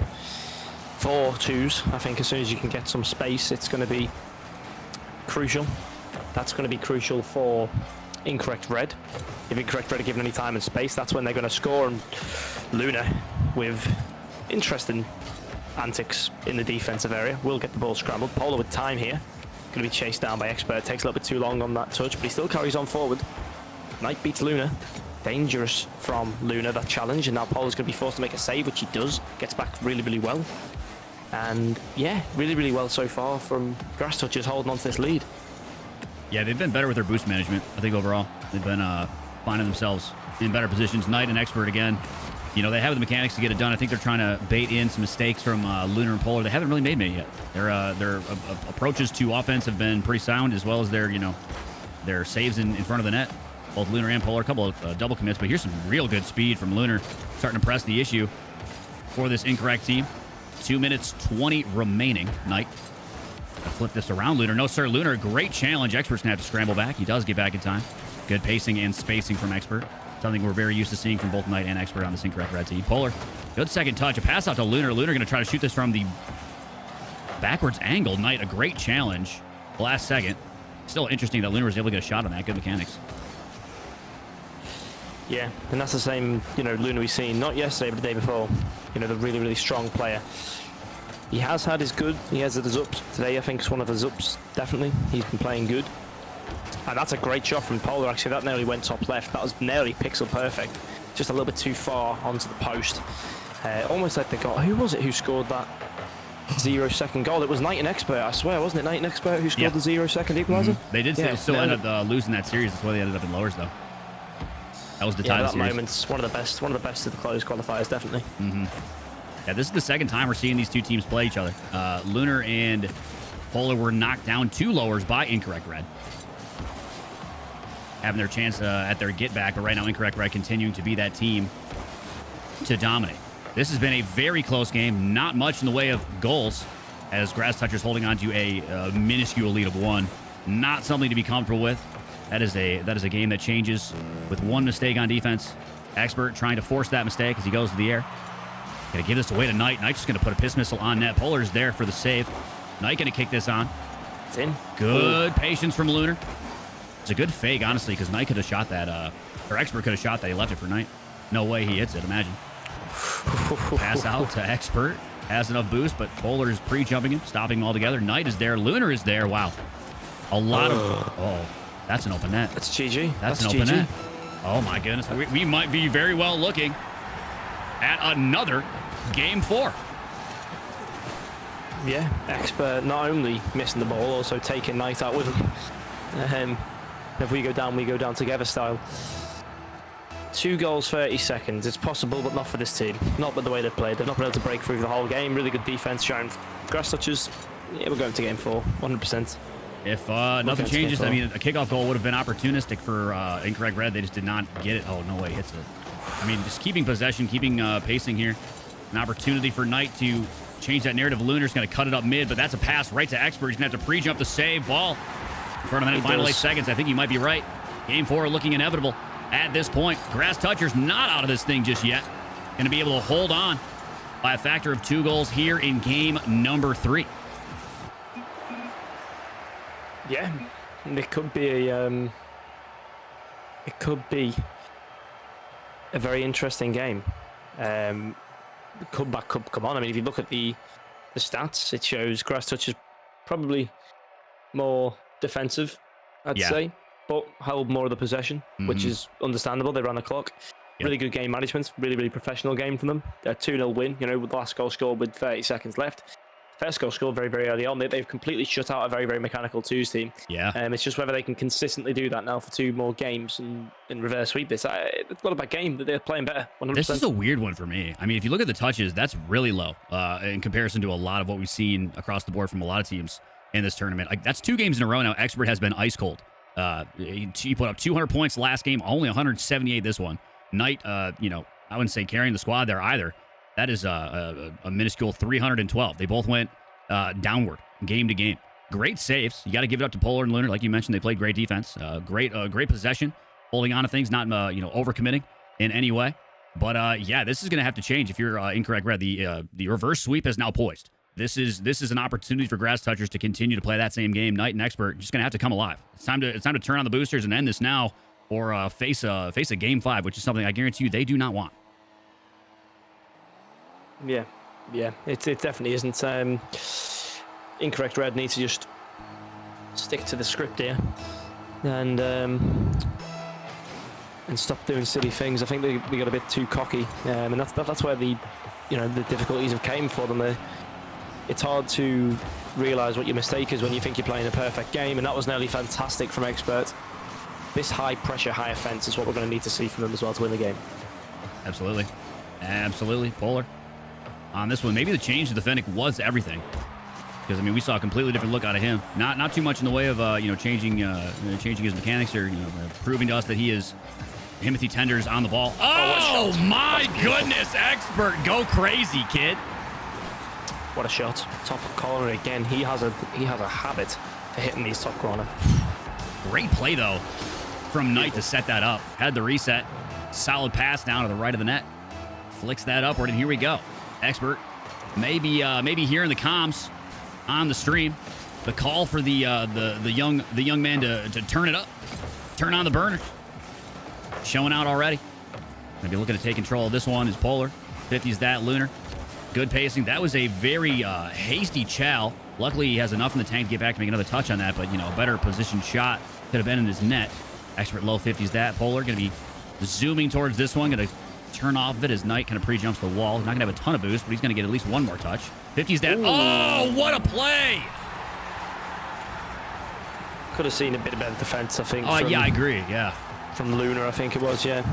4-2s. I think as soon as you can get some space, it's going to be crucial. That's going to be crucial for Incorrect Red. If Incorrect Red are given any time and space, that's when they're going to score. And Luna, with interesting antics in the defensive area, will get the ball scrambled. Polar with time here. Going to be chased down by Expert. Takes a little bit too long on that touch, but he still carries on forward. Knight beats Luna. Dangerous from Luna, that challenge. And now Polar's going to be forced to make a save, which he does. Gets back really, really well. And yeah, really, really well so far from Grass Touchers holding on to this lead. Yeah, they've been better with their boost management, I think, overall. They've been finding themselves in better positions. Knight and Expert again. They have the mechanics to get it done. I think they're trying to bait in some mistakes from Lunar and Polar. They haven't really made many yet. Their approaches to offense have been pretty sound, as well as their saves in front of the net. both Lunar and Polar. A couple of double commits, but here's some real good speed from Lunar, starting to press the issue for this incorrect team. 2 minutes 20 remaining. Knight, flip this around. Lunar, no sir. Lunar, great challenge. Expert's gonna have to scramble back. He does get back in time. Good pacing and spacing from Expert. Something we're very used to seeing from both Knight and Expert on this incorrect red team. Polar, good second touch. A pass out to Lunar. Lunar going to try to shoot this from the backwards angle. Knight, a great challenge. Last second. Still interesting that Lunar was able to get a shot on that. Good mechanics. Yeah, and that's the same, Lunar we've seen, not yesterday, but the day before. The really, really strong player. He has had his ups. Today, I think, is one of his ups, definitely. He's been playing good. And that's a great shot from Polar, actually. That nearly went top left. That was nearly pixel perfect. Just a little bit too far onto the post. Almost like they got... Who was it who scored that 0-second goal? It was Knight and Expert, I swear, wasn't it? Knight and Expert who scored the 0-second equaliser? They did still end up losing that series. That's why they ended up in lowers, though. That was the tie of the series. That moment's one of the best of the close qualifiers, definitely. Yeah, this is the second time we're seeing these two teams play each other. Lunar and Polar were knocked down 2 lowers by incorrect red, having their chance at their get back, but right now incorrect red continuing to be that team to dominate. This has been a very close game. Not much in the way of goals, as Grass Touchers holding on to a minuscule lead of 1. Not something to be comfortable with. That is a game that changes with one mistake on defense. Expert trying to force that mistake as he goes to the air. Gonna give this away to Knight. Knight's just gonna put a piss missile on net. Polar's there for the save. Knight gonna kick this on. It's in. Good patience from Lunar. It's a good fake, honestly, because Knight could have shot that, or Expert could have shot that. He left it for Knight. No way he hits it, imagine. Pass out to Expert. Has enough boost, but Polar is pre-jumping him, stopping him altogether. Knight is there. Lunar is there. Wow. A lot of... Oh, that's an open net. That's GG. That's an open net. Oh, my goodness. We might be very well looking at another Game 4. Yeah, Expert not only missing the ball, also taking Knight out with him. If we go down together style. 2 goals, 30 seconds. It's possible, but not for this team. Not with the way they've played. They've not been able to break through the whole game. Really good defense shown. Grass Touchers, yeah, we're going to Game 4, 100%. If nothing changes, I mean, a kickoff goal would have been opportunistic for incorrect red. They just did not get it. Oh, no way, hits it. I mean, just keeping possession, keeping pacing here. An opportunity for Knight to change that narrative. Lunar's going to cut it up mid, but that's a pass right to Expert. He's going to have to pre-jump the save. Ball in front of the final 8 seconds. I think you might be right. Game 4 looking inevitable at this point. Grass Touchers not out of this thing just yet. Going to be able to hold on by a factor of 2 goals here in game number 3. Yeah, it could be a very interesting game. Comeback could come on. I mean, if you look at the stats, it shows Grass Touchers probably more defensive, I'd say, but held more of the possession, which is understandable. They ran the clock. Really good game management. Really, really professional game from them. A 2-0 win, with the last goal scored with 30 seconds left. First goal scored very, very early on. They've completely shut out a very, very mechanical 2s team. Yeah. It's just whether they can consistently do that now for 2 more games and reverse sweep this. It's not a bad game. They're playing better. 100%. This is a weird one for me. I mean, if you look at the touches, that's really low in comparison to a lot of what we've seen across the board from a lot of teams in this tournament. Like, that's 2 games in a row now. Expert has been ice cold. He put up 200 points last game, only 178 this one. Knight, I wouldn't say carrying the squad there either. That is a minuscule 312. They both went downward game to game. Great saves. You got to give it up to Polar and Lunar. Like you mentioned, they played great defense. Great possession, holding on to things, not overcommitting in any way. But yeah, this is going to have to change if you're incorrect red. The reverse sweep is now poised. This is an opportunity for Grass Touchers to continue to play that same game. Knight and Expert just going to have to come alive. It's time to turn on the boosters and end this now, or face a Game 5, which is something I guarantee you they do not want. Yeah, it definitely isn't. Incorrect red needs to just stick to the script here and stop doing silly things. I think they got a bit too cocky, and that's where the difficulties have came for them. It's hard to realise what your mistake is when you think you're playing a perfect game, and that was nearly fantastic from Expert. This high pressure, high offense is what we're going to need to see from them as well to win the game. Absolutely, Polar. On this one, maybe the change to the Fennec was everything. Because I mean, we saw a completely different look out of him. Not too much in the way of changing his mechanics or proving to us that he is Timothy Tenders on the ball. Oh my goodness, Expert, go crazy, kid. What a shot. Top corner again. He has a habit for hitting these top corner. Great play though from Knight to set that up. Had the reset. Solid pass down to the right of the net. Flicks that upward, and here we go. Expert maybe hearing the comms on the stream. The call for the young man to turn it up. Turn on the burner. Showing out already. Maybe looking to take control of this one is Polar. 50's that, Lunar. Good pacing. That was a very hasty chow. Luckily, he has enough in the tank to get back to make another touch on that, but, a better positioned shot could have been in his net. Expert low 50's that. Polar going to be zooming towards this one. Going to turn off of it as Knight kind of pre-jumps the wall. He's not going to have a ton of boost, but he's going to get at least one more touch. 50's that. Ooh. Oh, what a play! Could have seen a bit of better defense, I think. Oh, yeah, I agree. Yeah. From Lunar, I think it was, yeah.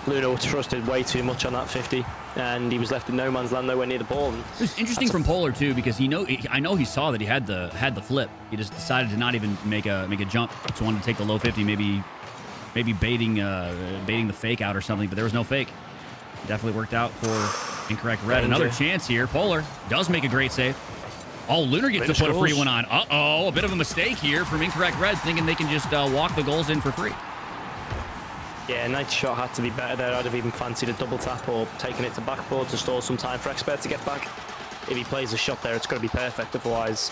Lunar trusted way too much on that 50, and he was left in no man's land nowhere near the ball. It was interesting from Polar too, because I know he saw that he had the flip. He just decided to not even make a jump. Just wanted to take the low 50, maybe baiting the fake out or something, but there was no fake. Definitely worked out for Incorrect Red. Another chance here. Polar does make a great save. Oh, Lunar gets to put a free one on. Uh-oh, a bit of a mistake here from Incorrect Red, thinking they can just walk the goals in for free. Yeah, Knight's shot had to be better there. I'd have even fancied a double tap or taken it to backboard to stall some time for Expert to get back. If he plays a shot there, it's going to be perfect. Otherwise,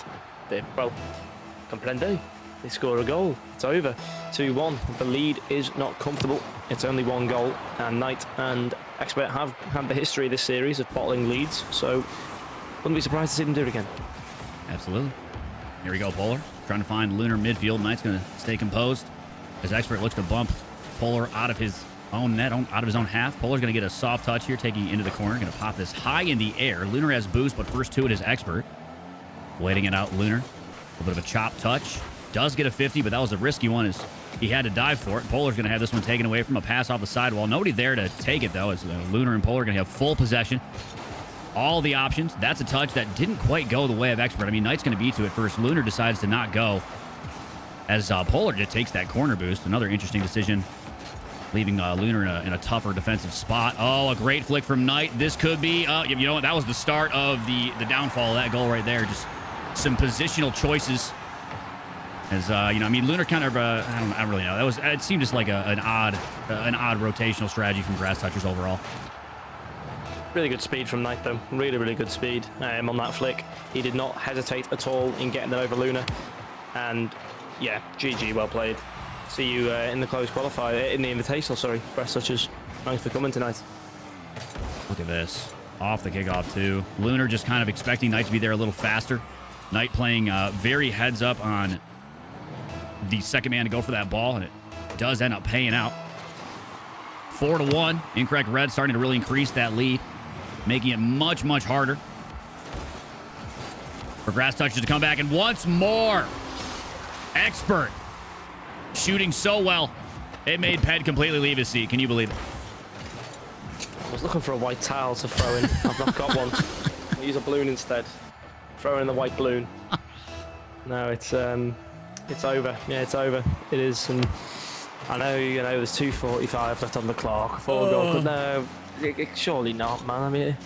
comprende. They score a goal. It's over. 2-1. The lead is not comfortable. It's only one goal, and Knight and Expert have had the history this series of bottling leads, so wouldn't be surprised to see them do it again. Absolutely. Here we go, Polar. Trying to find Lunar midfield. Knight's going to stay composed as Expert looks to bump Polar out of his own net, out of his own half. Polar's going to get a soft touch here, taking it into the corner. Going to pop this high in the air. Lunar has boost, but first to it is Expert. Waiting it out, Lunar. A little bit of a chop touch. Does get a 50, but that was a risky one as he had to dive for it. Polar's going to have this one taken away from a pass off the sidewall. Nobody there to take it, though, as Lunar and Polar are going to have full possession. All the options. That's a touch that didn't quite go the way of Expert. I mean, Knight's going to be to it first. Lunar decides to not go as Polar just takes that corner boost. Another interesting decision, leaving Lunar in a tougher defensive spot. Oh, a great flick from Knight. This could be, you know what, that was the start of the downfall of that goal right there. Just some positional choices. As, I mean, Lunar kind of, I don't really know. It seemed just like an odd rotational strategy from Grass Touchers overall. Really good speed from Knight, though. Really, really good speed on that flick. He did not hesitate at all in getting them over Lunar. And, yeah, GG, well played. See you in the closed qualifier, in the invitational, sorry. Grass Touchers, thanks for coming tonight. Look at this. Off the kickoff, too. Lunar just kind of expecting Knight to be there a little faster. Knight playing very heads up on the second man to go for that ball, and it does end up paying out. 4-1. Incorrect Red starting to really increase that lead, making it much, much harder for Grass Touchers to come back. And once more, Expert shooting so well, it made Ped completely leave his seat. Can you believe it? I was looking for a white towel to throw in. I've not got one. I'll use a balloon instead. Throw in the white balloon. No, it's over. Yeah, it's over. It is. And I know, there's 2:45 left on the clock. 4 goals, but no, surely not, man. I mean,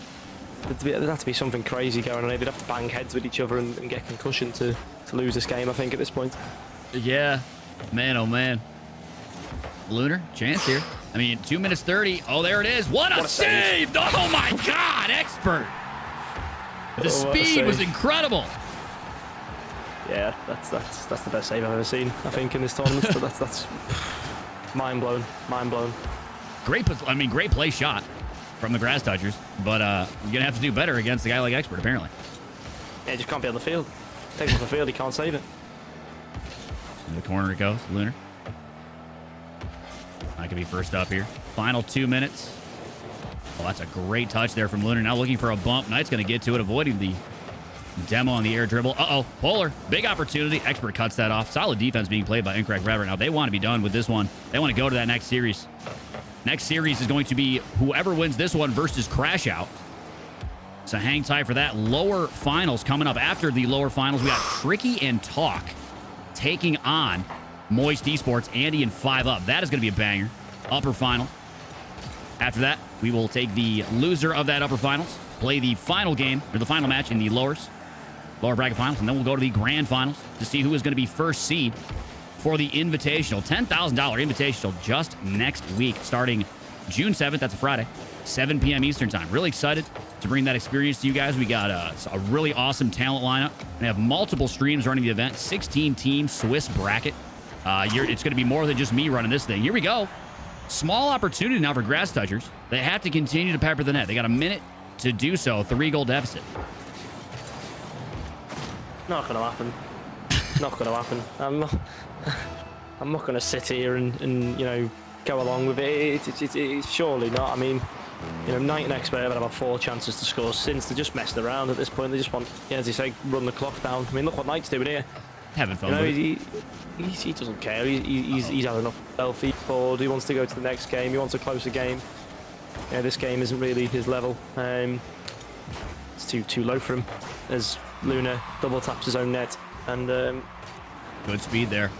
there'd have to be something crazy going on. They'd have to bang heads with each other and get concussion to lose this game, I think, at this point. Yeah. Man, oh, man. Lunar, chance here. I mean, 2 minutes 30. Oh, there it is. What a save! Oh, my God, Expert. The speed was incredible. Yeah, that's the best save I've ever seen, I think, in this tournament. So that's mind blown. Great play shot from the Grass Touchers, but you're gonna have to do better against a guy like Expert, apparently. Yeah, he just can't be on the field. Take him off the field, he can't save it. In the corner it goes, Lunar. That could be first up here. Final 2 minutes. Oh, that's a great touch there from Lunar. Now looking for a bump. Knight's gonna get to it, avoiding the demo on the air dribble. Uh-oh, Polar, big opportunity. Expert cuts that off. Solid defense being played by Incorrect Red right now. They want to be done with this one. They want to go to that next series. Next series is going to be whoever wins this one versus Crash Out. So hang tight for that. Lower finals coming up. After the lower finals, we got Tricky and Talk taking on Moist Esports, Andy and 5 Up. That is going to be a banger. Upper final. After that, we will take the loser of that upper finals, play the final game, or the final match in the lower bracket finals, and then we'll go to the grand finals to see who is going to be first seed for the Invitational. $10,000 Invitational just next week, starting June 7th. That's a Friday, 7 p.m. Eastern time. Really excited to bring that experience to you guys. We got a really awesome talent lineup. We have multiple streams running the event, 16-team Swiss bracket. It's going to be more than just me running this thing. Here we go. Small opportunity now for Grass Touchers. They have to continue to pepper the net. They got a minute to do so. 3-goal deficit. Not going to happen. Not going to happen. I'm not going to sit here and you know, go along with it. It's surely not. I mean, you know, Knight and Expert have had about 4 chances to score since. They just messed around at this point. They just want, yeah, as you say, run the clock down. I mean, look what Knight's doing here. Having fun. You know, he doesn't care. He's had enough selfie board. He wants to go to the next game. He wants a closer game. Yeah, this game isn't really his level. It's too low for him. As Luna double taps his own net, and good speed there.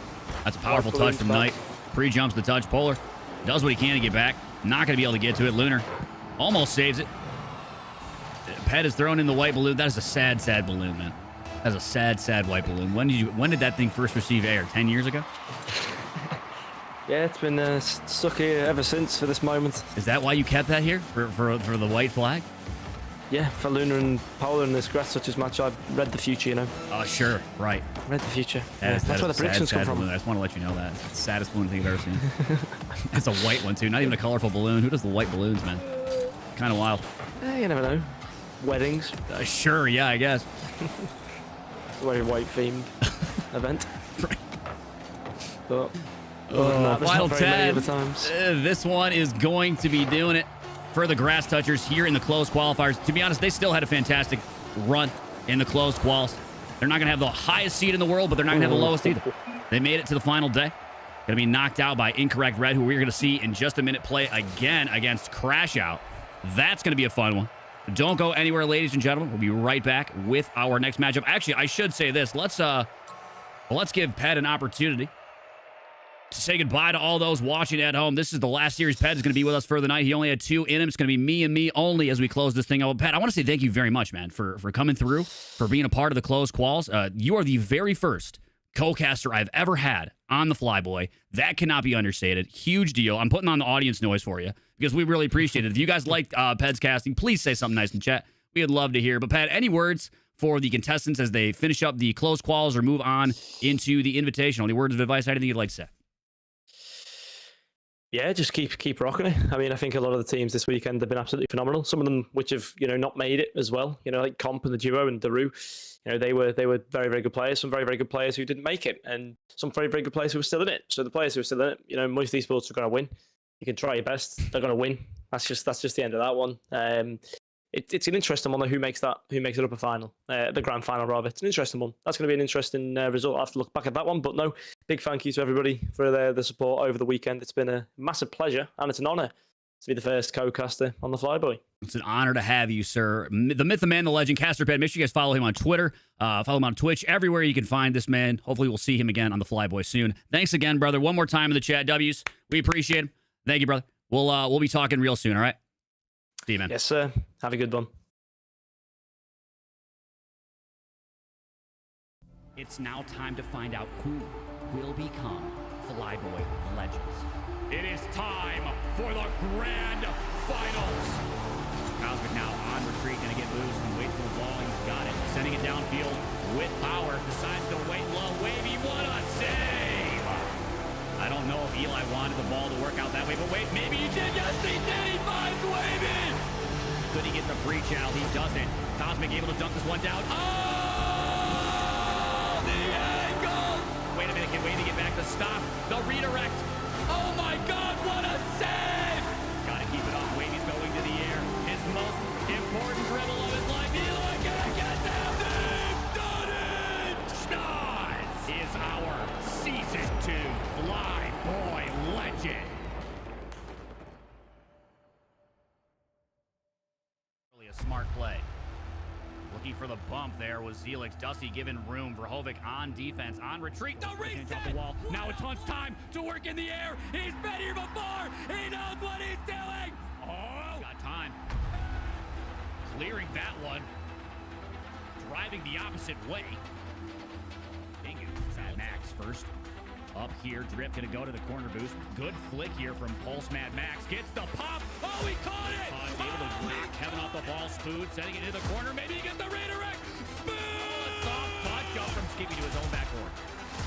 That's a powerful touch from Knight. Pre-jumps the touch. Polar does what he can to get back. Not going to be able to get to it. Lunar almost saves it. Pet is thrown in the white balloon. That is a sad, sad balloon, man. That's a sad, sad white balloon. When did that thing first receive air? 10 years ago? Yeah, it's been stuck here ever since for this moment. Is that why you kept that here for the white flag? Yeah, for Luna and Polar in this Grass Touchers match, I read the future, you know. Oh, sure, right. Read the future. That's where the predictions come from. Balloon. I just want to let you know that. It's the saddest balloon thing I've ever seen. It's a white one, too. Not even a colorful balloon. Who does the white balloons, man? Kind of wild. You never know. Weddings. Sure, yeah, I guess. It's a very white-themed event. Right. But, final 10. Times. This one is going to be doing it for the Grass Touchers here in the closed qualifiers. To be honest, they still had a fantastic run in the closed quals. They're not going to have the highest seed in the world, but they're not going to have the lowest either. They made it to the final day. Going to be knocked out by Incorrect Red, who we're going to see in just a minute play again against Crash Out. That's going to be a fun one. Don't go anywhere, ladies and gentlemen. We'll be right back with our next matchup. Actually, I should say this. Let's give Pet an opportunity to say goodbye to all those watching at home. This is the last series Pet is going to be with us for the night. He only had 2 in him. It's going to be me and me only as we close this thing out. Pet, I want to say thank you very much, man, for coming through, for being a part of the closed quals. You are the very first co-caster I've ever had on the Flyboy. That cannot be understated. Huge deal. I'm putting on the audience noise for you because we really appreciate it. If you guys like Pet's casting, please say something nice in chat. We'd love to hear. But Pet, any words for the contestants as they finish up the closed quals or move on into the Invitational? Any words of advice, anything you'd like to say? Yeah, just keep rocking it. I mean, I think a lot of the teams this weekend have been absolutely phenomenal. Some of them which have, you know, not made it as well. You know, like Comp and the Duo and Daru. You know, they were very, very good players. Some very, very good players who didn't make it, and some very, very good players who were still in it. So the players who are still in it, you know, most of these sports are going to win. You can try your best. They're going to win. That's just the end of that one. It's an interesting one though, who makes it up a final, the grand final rather. It's an interesting one. That's going to be an interesting result. I'll have to look back at that one. But no, big thank you to everybody for the support over the weekend. It's been a massive pleasure and it's an honour to be the first co-caster on the Flyboy. It's an honor to have you, sir. The myth, the man, the legend, Caster Pet. Make sure you guys follow him on Twitter, follow him on Twitch, everywhere you can find this man. Hopefully we'll see him again on the Flyboy soon. Thanks again, brother. One more time in the chat, W's. We appreciate him. Thank you, brother. We'll be talking real soon, all right? See you, man. Yes, sir. Have a good one. It's now time to find out who will become Flyboy legends. It is time for the grand finals. Cosmic now on retreat, gonna get loose and wait for the ball. He's got it, sending it downfield with power. Decides to wait low. Wavy, what a save! I don't know if Eli wanted the ball to work out that way, but wait, maybe he did. Yes, he did. He finds Wavy. Could he get the breach out? He doesn't. Cosmic able to dunk this one down. Oh, the angle! Wait a minute, can Wavy get back to stop the redirect? Oh my God, what a save! Gotta keep it up. Wavy's going to the air. His most important dribble of his life. Eli gonna get down there. Done it! Schnoz is our Season 2 Flyboy legend. Really a smart play Looking for the bump there was Zelix. Dusty giving room for Hovick on defense, on retreat. The reset! Off the wall. Now it's Hunt's time to work in the air. He's been here before. He knows what he's doing. Oh, got time. Clearing that one. Driving the opposite way. Bingo. Max first. Up here, Drip gonna go to the corner boost. Good flick here from Pulse Mad Max. Gets the pop. Oh, he caught it! Able to knock Kevin off the ball. Spoon setting it into the corner. Maybe he gets the redirect. Spoon! Soft touch up from Skippy to his own backboard.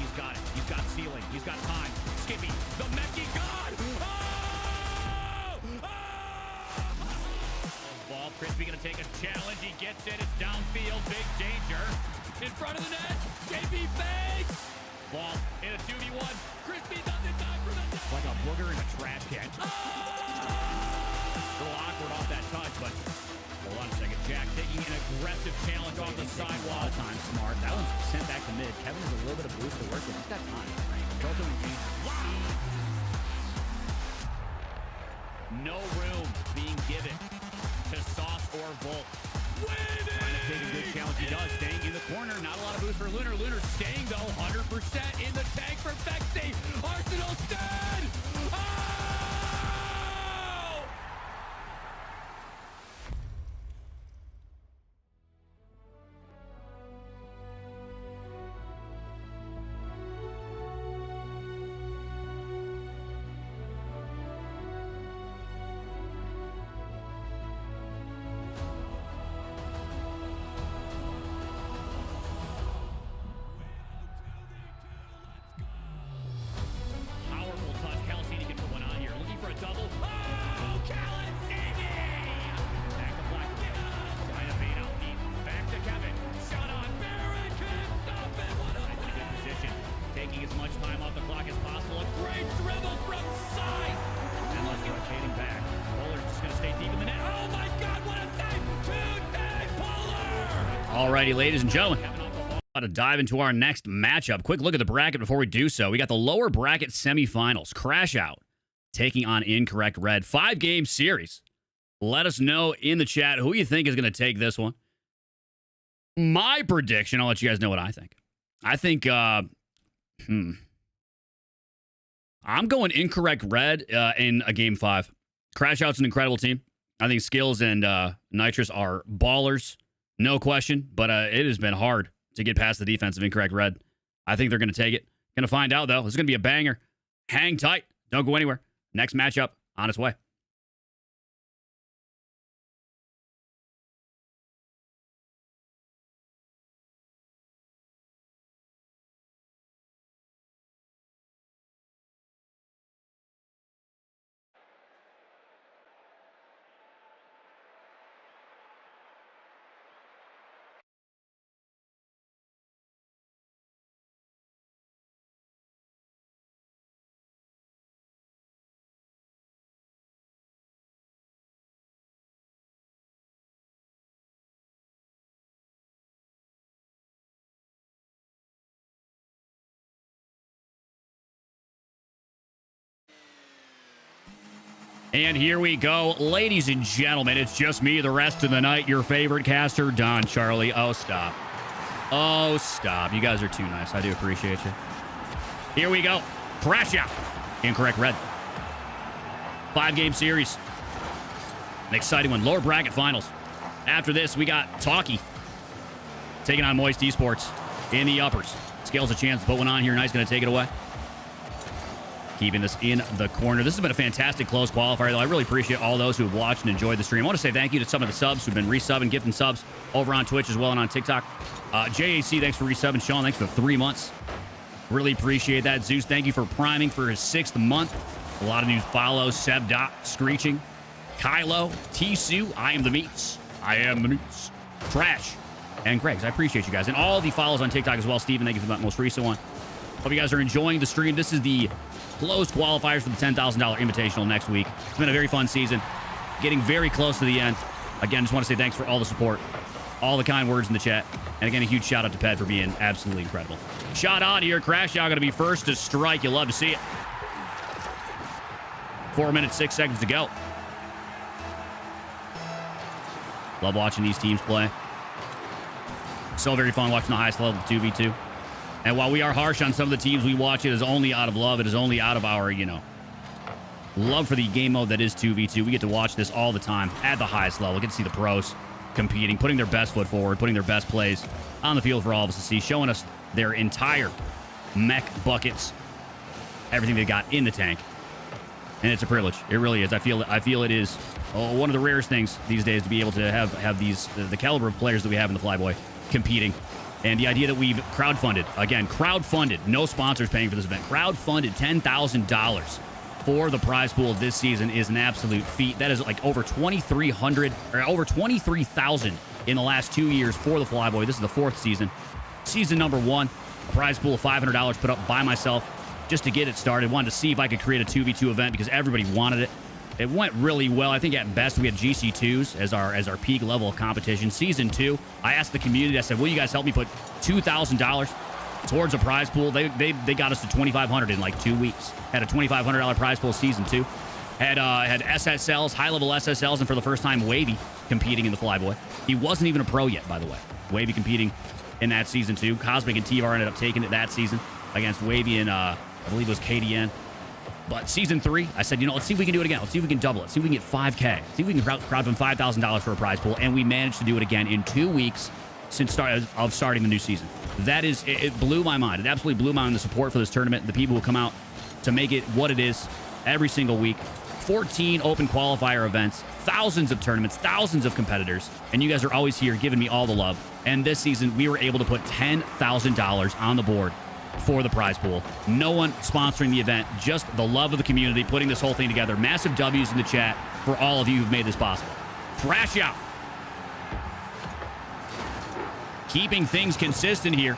He's got it. He's got ceiling. He's got time. Skippy, the Mechie God! Oh! Oh! Ball, Crispy gonna take a challenge. He gets it. It's downfield. Big danger. In front of the net. JP fakes. Ball in a 2v1. Crispy doesn't die for the net. Like a booger in a trash can. Oh! A little awkward off that touch, but hold on a second. Jack taking an aggressive challenge off the sidewall. Time smart. That one's sent back to mid. Kevin has a little bit of boost to work with. He's got time. Wow. No room being given to Sauce or Volt. Trying to take a good challenge. He does. Staying in the corner. Not a lot of boost for Lunar. Lunar staying, though. 100% in the tank for Fexy. Arsenal dead. Oh! Double. Oh, Calatini! Back to Black. Trying to bait out deep. Back to Kevin. Shot on Barrett. Can't stop it. What a good position. Taking as much time off the clock as possible. A great dribble from side. And let's go rotating back. Bowler's just going to stay deep in the net. Oh, my God. What a save. Two-day Bowler. All righty, ladies and gentlemen. To dive into our next matchup. Quick look at the bracket before we do so. We got the lower bracket semifinals. Crash Out taking on Incorrect Red. 5-game series. Let us know in the chat who you think is going to take this one. My prediction, I'll let you guys know what I think. I think, I'm going Incorrect Red in a game 5. Crash Out's an incredible team. I think Skills and Nitrous are ballers. No question. But it has been hard to get past the defense of Incorrect Red. I think they're going to take it. Going to find out, though. This is going to be a banger. Hang tight. Don't go anywhere. Next matchup on its way. And here we go. Ladies and gentlemen, it's just me the rest of the night. Your favorite caster, Don Charlie. Oh, stop. Oh, stop. You guys are too nice. I do appreciate you. Here we go. Crash Out. Incorrect Red. 5-game series. An exciting one. Lower bracket finals. After this, we got Talkie taking on Moist Esports in the uppers. Scales a chance to put one on here. Nice, going to take it away. Keeping this in the corner. This has been a fantastic close qualifier, though. I really appreciate all those who have watched and enjoyed the stream. I want to say thank you to some of the subs who've been resubbing, gifting subs over on Twitch as well and on TikTok. JAC, thanks for resubbing. Sean, thanks for 3 months. Really appreciate that. Zeus, thank you for priming for his 6th month. A lot of new follows. Seb Dot, Screeching. Kylo, Tisu, I am the meats. I am the meats. Trash. And Greg's. I appreciate you guys. And all the follows on TikTok as well. Steven, thank you for that most recent one. Hope you guys are enjoying the stream. This is the closed qualifiers for the $10,000 Invitational next week. It's been a very fun season. Getting very close to the end. Again, just want to say thanks for all the support, all the kind words in the chat. And again, a huge shout out to Ped for being absolutely incredible. Shot on here. Crash Out going to be first to strike. You'll love to see it. 4 minutes, 6 seconds to go. Love watching these teams play. So very fun watching the highest level of 2v2. And while we are harsh on some of the teams we watch, it is only out of love. It is only out of our, love for the game mode that is 2v2. We get to watch this all the time at the highest level. We get to see the pros competing, putting their best foot forward, putting their best plays on the field for all of us to see, showing us their entire mech buckets, everything they got in the tank. And it's a privilege. It really is. I feel it is one of the rarest things these days to be able to have these the caliber of players that we have in the Flyboy competing. And the idea that we've crowdfunded, no sponsors paying for this event, crowdfunded $10,000 for the prize pool this season is an absolute feat. That is like over 2,300 or over 23,000 in the last 2 years for the Flyboy. This is the 4th season. Season number 1, a prize pool of $500 put up by myself just to get it started. Wanted to see if I could create a 2v2 event because everybody wanted it. It went really well. I think at best we had GC2s as our peak level of competition. Season 2, I asked the community, I said, will you guys help me put $2,000 towards a prize pool? They got us to $2,500 in like 2 weeks. Had a $2,500 prize pool season 2. Had SSLs, high-level SSLs, and for the first time, Wavy competing in the Flyboy. He wasn't even a pro yet, by the way. Wavy competing in that season 2. Cosmic and T-Var ended up taking it that season against Wavy and I believe it was KDN. But season 3, I said, let's see if we can do it again. Let's see if we can double it. See if we can get 5K. See if we can crowdfund $5,000 for a prize pool. And we managed to do it again in 2 weeks since starting the new season. That is, it blew my mind. It absolutely blew my mind, the support for this tournament, the people who come out to make it what it is every single week. 14 open qualifier events, thousands of tournaments, thousands of competitors, and you guys are always here giving me all the love. And this season, we were able to put $10,000 on the board for the prize pool. No one sponsoring the event, just the love of the community, putting this whole thing together. Massive W's in the chat for all of you who've made this possible. Crash out. Keeping things consistent here.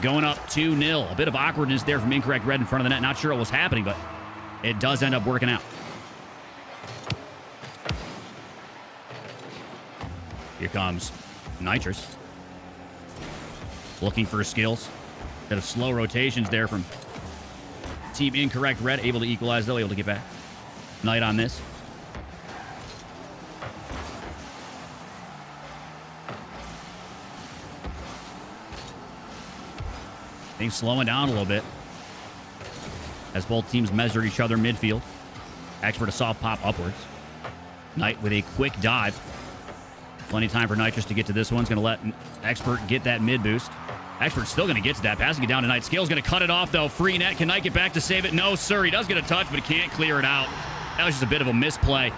Going up 2-0. A bit of awkwardness there from Incorrect Red in front of the net. Not sure what was happening, but it does end up working out. Here comes Nitrous. Looking for skills. Bit of slow rotations there from Team Incorrect Red. Able to equalize, though. Able to get back. Knight on this. Things slowing down a little bit as both teams measure each other midfield. Expert a soft pop upwards. Knight with a quick dive. Plenty of time for Nitrous to get to this one. He's going to let Expert get that mid boost. Expert's still going to get to that. Passing it down to Knight. Scale's going to cut it off, though. Free net. Can Knight get back to save it? No, sir. He does get a touch, but he can't clear it out. That was just a bit of a misplay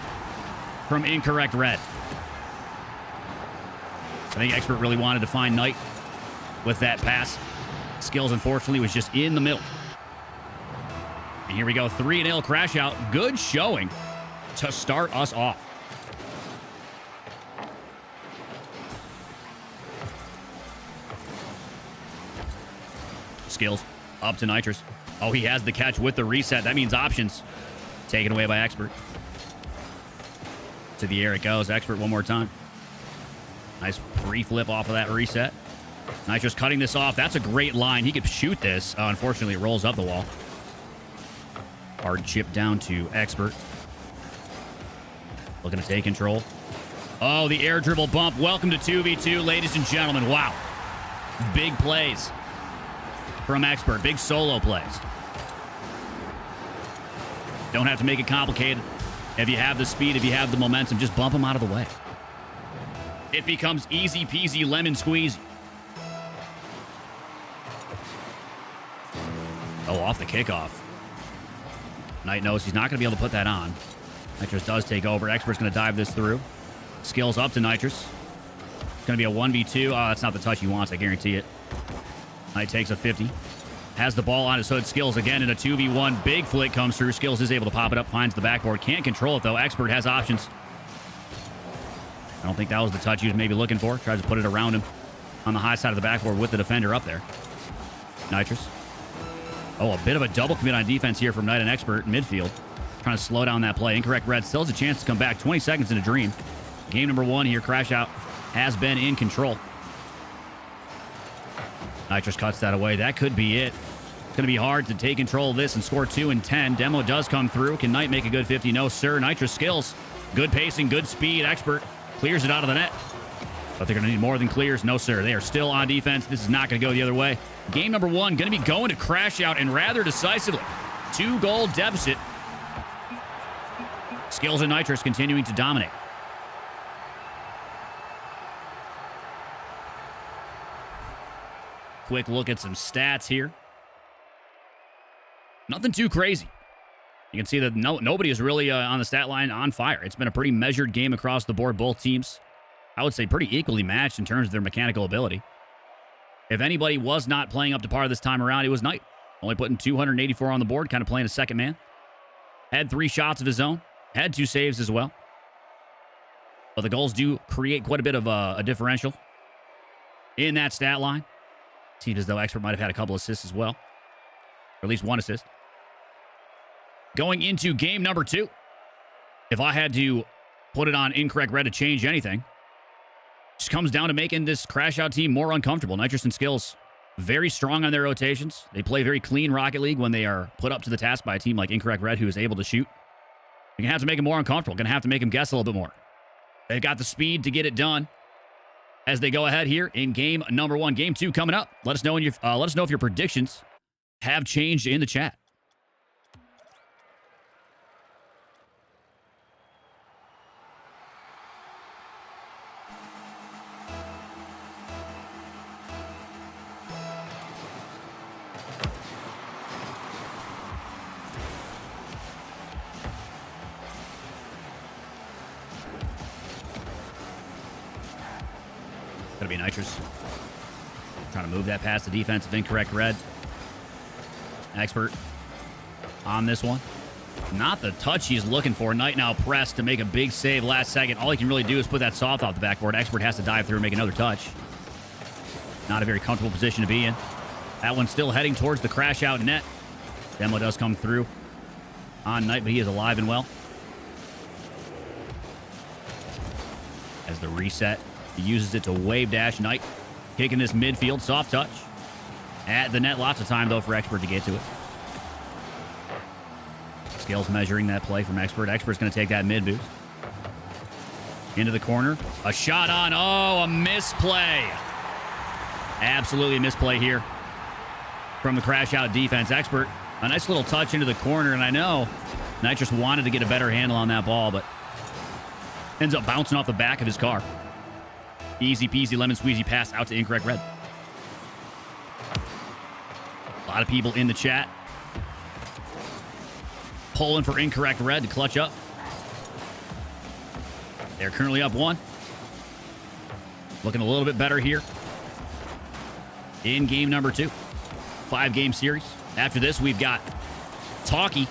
from Incorrect Red. I think Expert really wanted to find Knight with that pass. Skills, unfortunately, was just in the middle. And here we go. 3-0 crash out. Good showing to start us off. Skills up to Nitrous. Oh, he has the catch with the reset. That means options taken away by Expert. To the air it goes. Expert one more time. Nice pre-flip off of that reset. Nitrous cutting this off. That's a great line. He could shoot this. Unfortunately, it rolls up the wall. Hard chip down to Expert. Looking to take control. Oh, the air dribble bump. Welcome to 2v2, ladies and gentlemen. Wow. Big plays from Expert. Big solo plays. Don't have to make it complicated. If you have the speed, if you have the momentum, just bump them out of the way. It becomes easy peasy lemon squeeze. Oh, off the kickoff. Knight knows he's not going to be able to put that on. Nitrous does take over. Expert's going to dive this through. Skills up to Nitrous. It's going to be a 1v2. Oh, that's not the touch he wants, I guarantee it. Knight takes a 50. Has the ball on his hood. Skills again in a 2v1. Big flick comes through. Skills is able to pop it up. Finds the backboard. Can't control it, though. Expert has options. I don't think that was the touch he was maybe looking for. Tries to put it around him on the high side of the backboard with the defender up there. Nitrous. Oh, a bit of a double commit on defense here from Knight and Expert in midfield. Trying to slow down that play. Incorrect Red still has a chance to come back. 20 seconds in a dream. Game number 1 here. Crash out has been in control. Nitrous cuts that away. That could be it. It's going to be hard to take control of this and score 2 in 10. Demo does come through. Can Knight make a good 50? No, sir. Nitrous skills. Good pacing, good speed. Expert clears it out of the net. But they're going to need more than clears. No, sir. They are still on defense. This is not going to go the other way. Game number 1 going to be going to crash out, and rather decisively. 2-goal deficit. Skills and Nitrous continuing to dominate. Quick look at some stats here. Nothing too crazy. You can see that nobody is really on the stat line on fire. It's been a pretty measured game across the board. Both teams, I would say, pretty equally matched in terms of their mechanical ability. If anybody was not playing up to par this time around, it was Knight. Only putting 284 on the board, kind of playing a second man. Had 3 shots of his own. Had 2 saves as well. But the goals do create quite a bit of a differential in that stat line. Seems as though Expert might have had a couple assists as well. Or at least 1 assist. Going into game number 2. If I had to put it on incorrect red to change anything, just comes down to making this crash out team more uncomfortable. Nitrous and Skills, very strong on their rotations. They play very clean Rocket League when they are put up to the task by a team like Incorrect Red, who is able to shoot. You're going to have to make them more uncomfortable. Going to have to make them guess a little bit more. They've got the speed to get it done as they go ahead here in game number 1. Game 2 coming up. Let us know if your predictions have changed in the chat. Gonna be Nitrous. Trying to move that past the defense of Incorrect Red. Expert on this one. Not the touch he's looking for. Knight now pressed to make a big save last second. All he can really do is put that soft off the backboard. Expert has to dive through and make another touch. Not a very comfortable position to be in. That one's still heading towards the crash out net. Demo does come through on Knight, but he is alive and well. As the reset, he uses it to wave dash. Knight kicking this midfield. Soft touch. At the net. Lots of time, though, for Expert to get to it. Skills measuring that play from Expert. Expert's going to take that mid boost. Into the corner. A shot on. Oh, a misplay. Absolutely a misplay here from the crash out defense. Expert, a nice little touch into the corner, and I know Nitrous wanted to get a better handle on that ball, but ends up bouncing off the back of his car. Easy peasy lemon squeezy pass out to Incorrect Red. A lot of people in the chat pulling for Incorrect Red to clutch up. They're currently up 1. Looking a little bit better here in game number 2. 5-game series. After this, we've got Talkie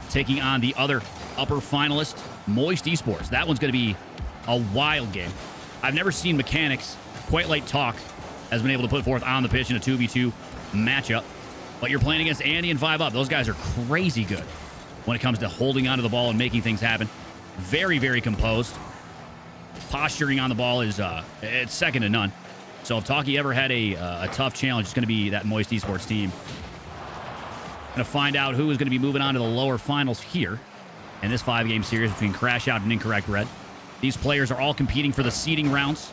taking on the other upper finalist, Moist Esports. That one's going to be a wild game. I've never seen mechanics quite like Talk has been able to put forth on the pitch in a 2v2 matchup. But you're playing against Andy and 5Up. Those guys are crazy good when it comes to holding onto the ball and making things happen. Very, very composed. Posturing on the ball is it's second to none. So if Talkie ever had a tough challenge, it's going to be that Moist Esports team. Going to find out who is going to be moving on to the lower finals here in this 5-game series between Crash Out and Incorrect Red. These players are all competing for the seeding rounds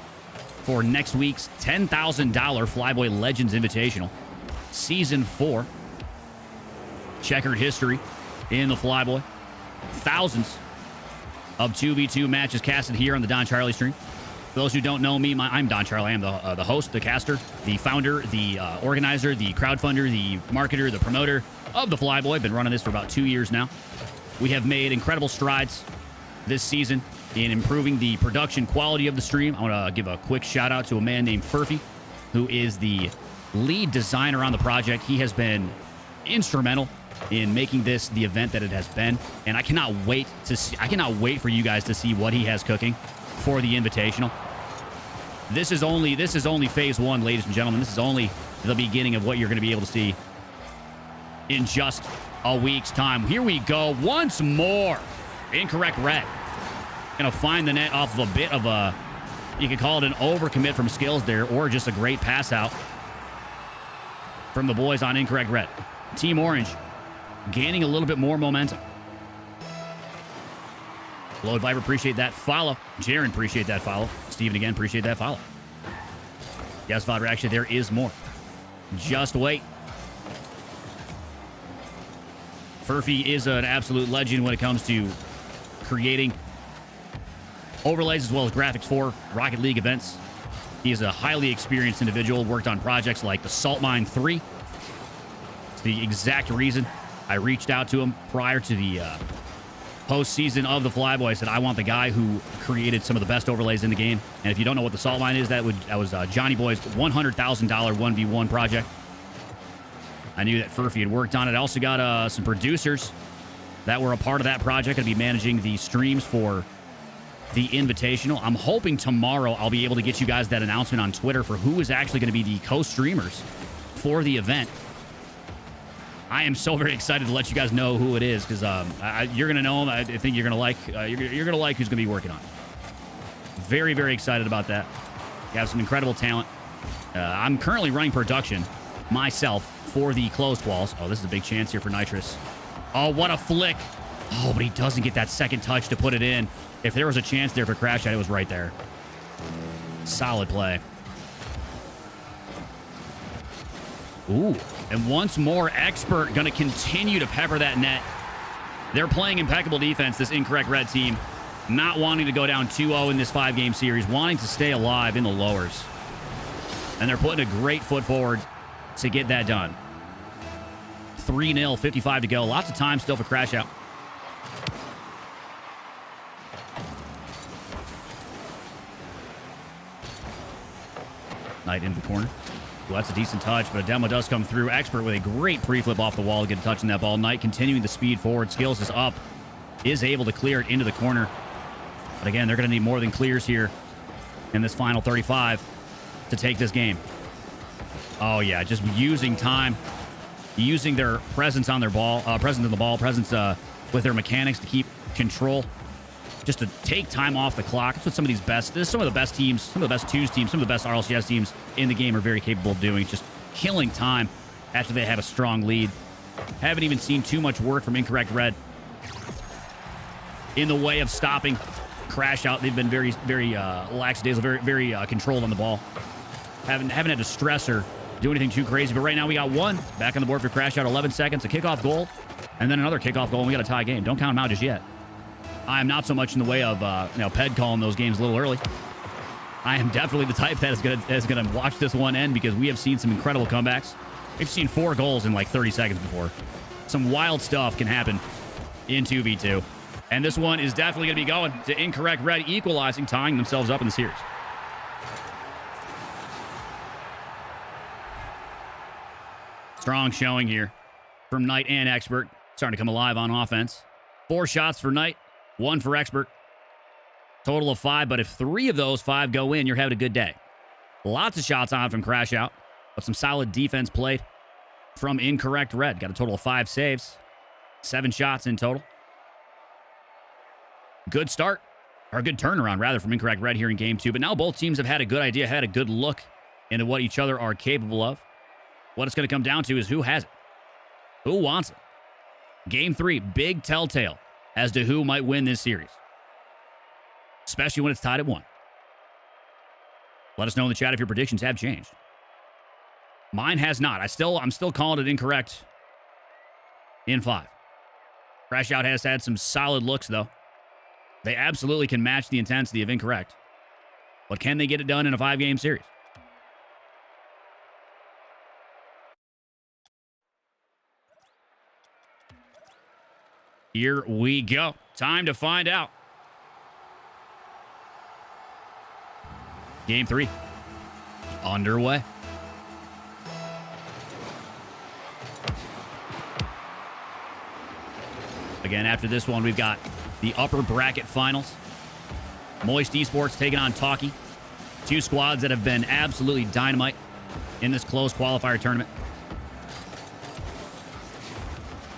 for next week's $10,000 Flyboy Legends Invitational. Season 4. Checkered history in the Flyboy. Thousands of 2v2 matches casted here on the Don Charlie stream. For those who don't know me, I'm Don Charlie. I am the host, the caster, the founder, the organizer, the crowdfunder, the marketer, the promoter of the Flyboy. Been running this for about 2 years now. We have made incredible strides this season in improving the production quality of the stream. I want to give a quick shout out to a man named Furphy, who is the lead designer on the project. He has been instrumental in making this the event that it has been, and I cannot wait for you guys to see what he has cooking for the Invitational. This is only phase 1, ladies and gentlemen. This is only the beginning of what you're going to be able to see in just a week's time. Here we go once more. Incorrect Red gonna find the net off of a bit of a, you could call it an overcommit from Skills there, or just a great pass out from the boys on Incorrect Red. Team Orange gaining a little bit more momentum. Lord Viper, appreciate that follow. Jaren, appreciate that follow. Steven, again, appreciate that follow. Yes, Viper, actually, there is more. Just wait. Furphy is an absolute legend when it comes to creating overlays as well as graphics for Rocket League events. He is a highly experienced individual, worked on projects like the Salt Mine 3. It's the exact reason I reached out to him prior to the postseason of the Flyboy. I said, I want the guy who created some of the best overlays in the game. And if you don't know what the Salt Mine is, that was Johnny Boy's $100,000 1v1 project. I knew that Furphy had worked on it. I also got some producers that were a part of that project. Going to be managing the streams for the Invitational. I'm hoping tomorrow I'll be able to get you guys that announcement on Twitter for who is actually going to be the co-streamers for the event. I am so very excited to let you guys know who it is, because you're going to know him. I think you're going to like you're going to like who's going to be working on it. Very, very excited about that. You have some incredible talent. I'm currently running production myself for the closed walls. Oh, this is a big chance here for Nitrous. Oh, what a flick. Oh, but he doesn't get that second touch to put it in. If there was a chance there for Crash Out, it was right there. Solid play. Ooh, and once more, Expert going to continue to pepper that net. They're playing impeccable defense, this Incorrect Red team. Not wanting to go down 2-0 in this 5-game series, wanting to stay alive in the lowers. And they're putting a great foot forward to get that done. 3-0, 55 to go. Lots of time still for Crash Out. Knight into the corner. Well, that's a decent touch, but a demo does come through. Expert with a great pre-flip off the wall to get a touch on that ball. Knight continuing the speed forward. Skills is up. Is able to clear it into the corner. But again, they're going to need more than clears here in this final 35 to take this game. Oh, yeah, just using time. Using their presence on their ball. Presence in the ball. Presence with their mechanics to keep control. Just to take time off the clock. That's what some of these best, some of the best teams, some of the best twos teams, some of the best RLCS teams in the game are very capable of doing. Just killing time after they have a strong lead. Haven't even seen too much work from Incorrect Red in the way of stopping Crash Out. They've been very, very lackadaisical, very controlled on the ball. Haven't had to stress or do anything too crazy. But right now we got one back on the board for Crash Out. 11 seconds, a kickoff goal, and then another kickoff goal, and we got a tie game. Don't count them out just yet. I am not so much in the way of Ped calling those games a little early. I am definitely the type that is gonna watch this one end, because we have seen some incredible comebacks. We've seen 4 goals in like 30 seconds before. Some wild stuff can happen in 2v2. And this one is definitely going to be going to Incorrect Red, equalizing, tying themselves up in the series. Strong showing here from Knight and Expert. Starting to come alive on offense. 4 shots for Knight, 1 for Expert. Total of 5, but if 3 of those 5 go in, you're having a good day. Lots of shots on from Crash Out, but some solid defense played from Incorrect Red. Got a total of 5 saves, 7 shots in total. Good start, or a good turnaround, rather, from Incorrect Red here in Game 2. But now both teams have had a good idea, had a good look into what each other are capable of. What it's going to come down to is who has it. Who wants it? Game 3, big telltale as to who might win this series. Especially when it's tied at 1. Let us know in the chat if your predictions have changed. Mine has not. I'm still calling it Incorrect in 5. Crash Out has had some solid looks, though. They absolutely can match the intensity of Incorrect. But can they get it done in a 5-game series? Here we go. Time to find out. Game 3 underway. Again, after this one, we've got the upper bracket finals. Moist Esports taking on Talkie. 2 squads that have been absolutely dynamite in this close qualifier tournament.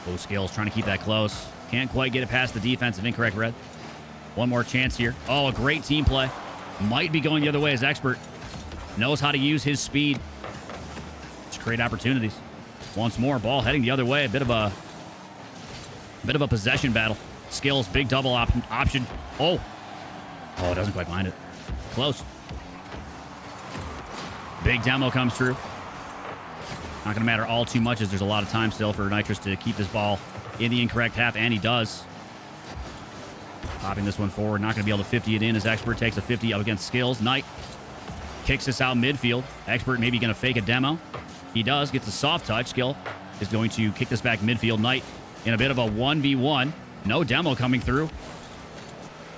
Low Skills trying to keep that close. Can't quite get it past the defense of Incorrect Red. One more chance here. Oh, a great team play. Might be going the other way as Expert knows how to use his speed to create opportunities. Once more, ball heading the other way. A bit of a possession battle Skills, big double option. Oh, it doesn't quite find it. Close. Big demo comes through. Not going to matter all too much as there's a lot of time still for Nitrous to keep this ball in the incorrect half, and he does. Popping this one forward. Not going to be able to 50 it in as Expert takes a 50 up against Skills. Knight kicks this out midfield. Expert maybe going to fake a demo. He does. Gets a soft touch. Skill is going to kick this back midfield. Knight in a bit of a 1v1. No demo coming through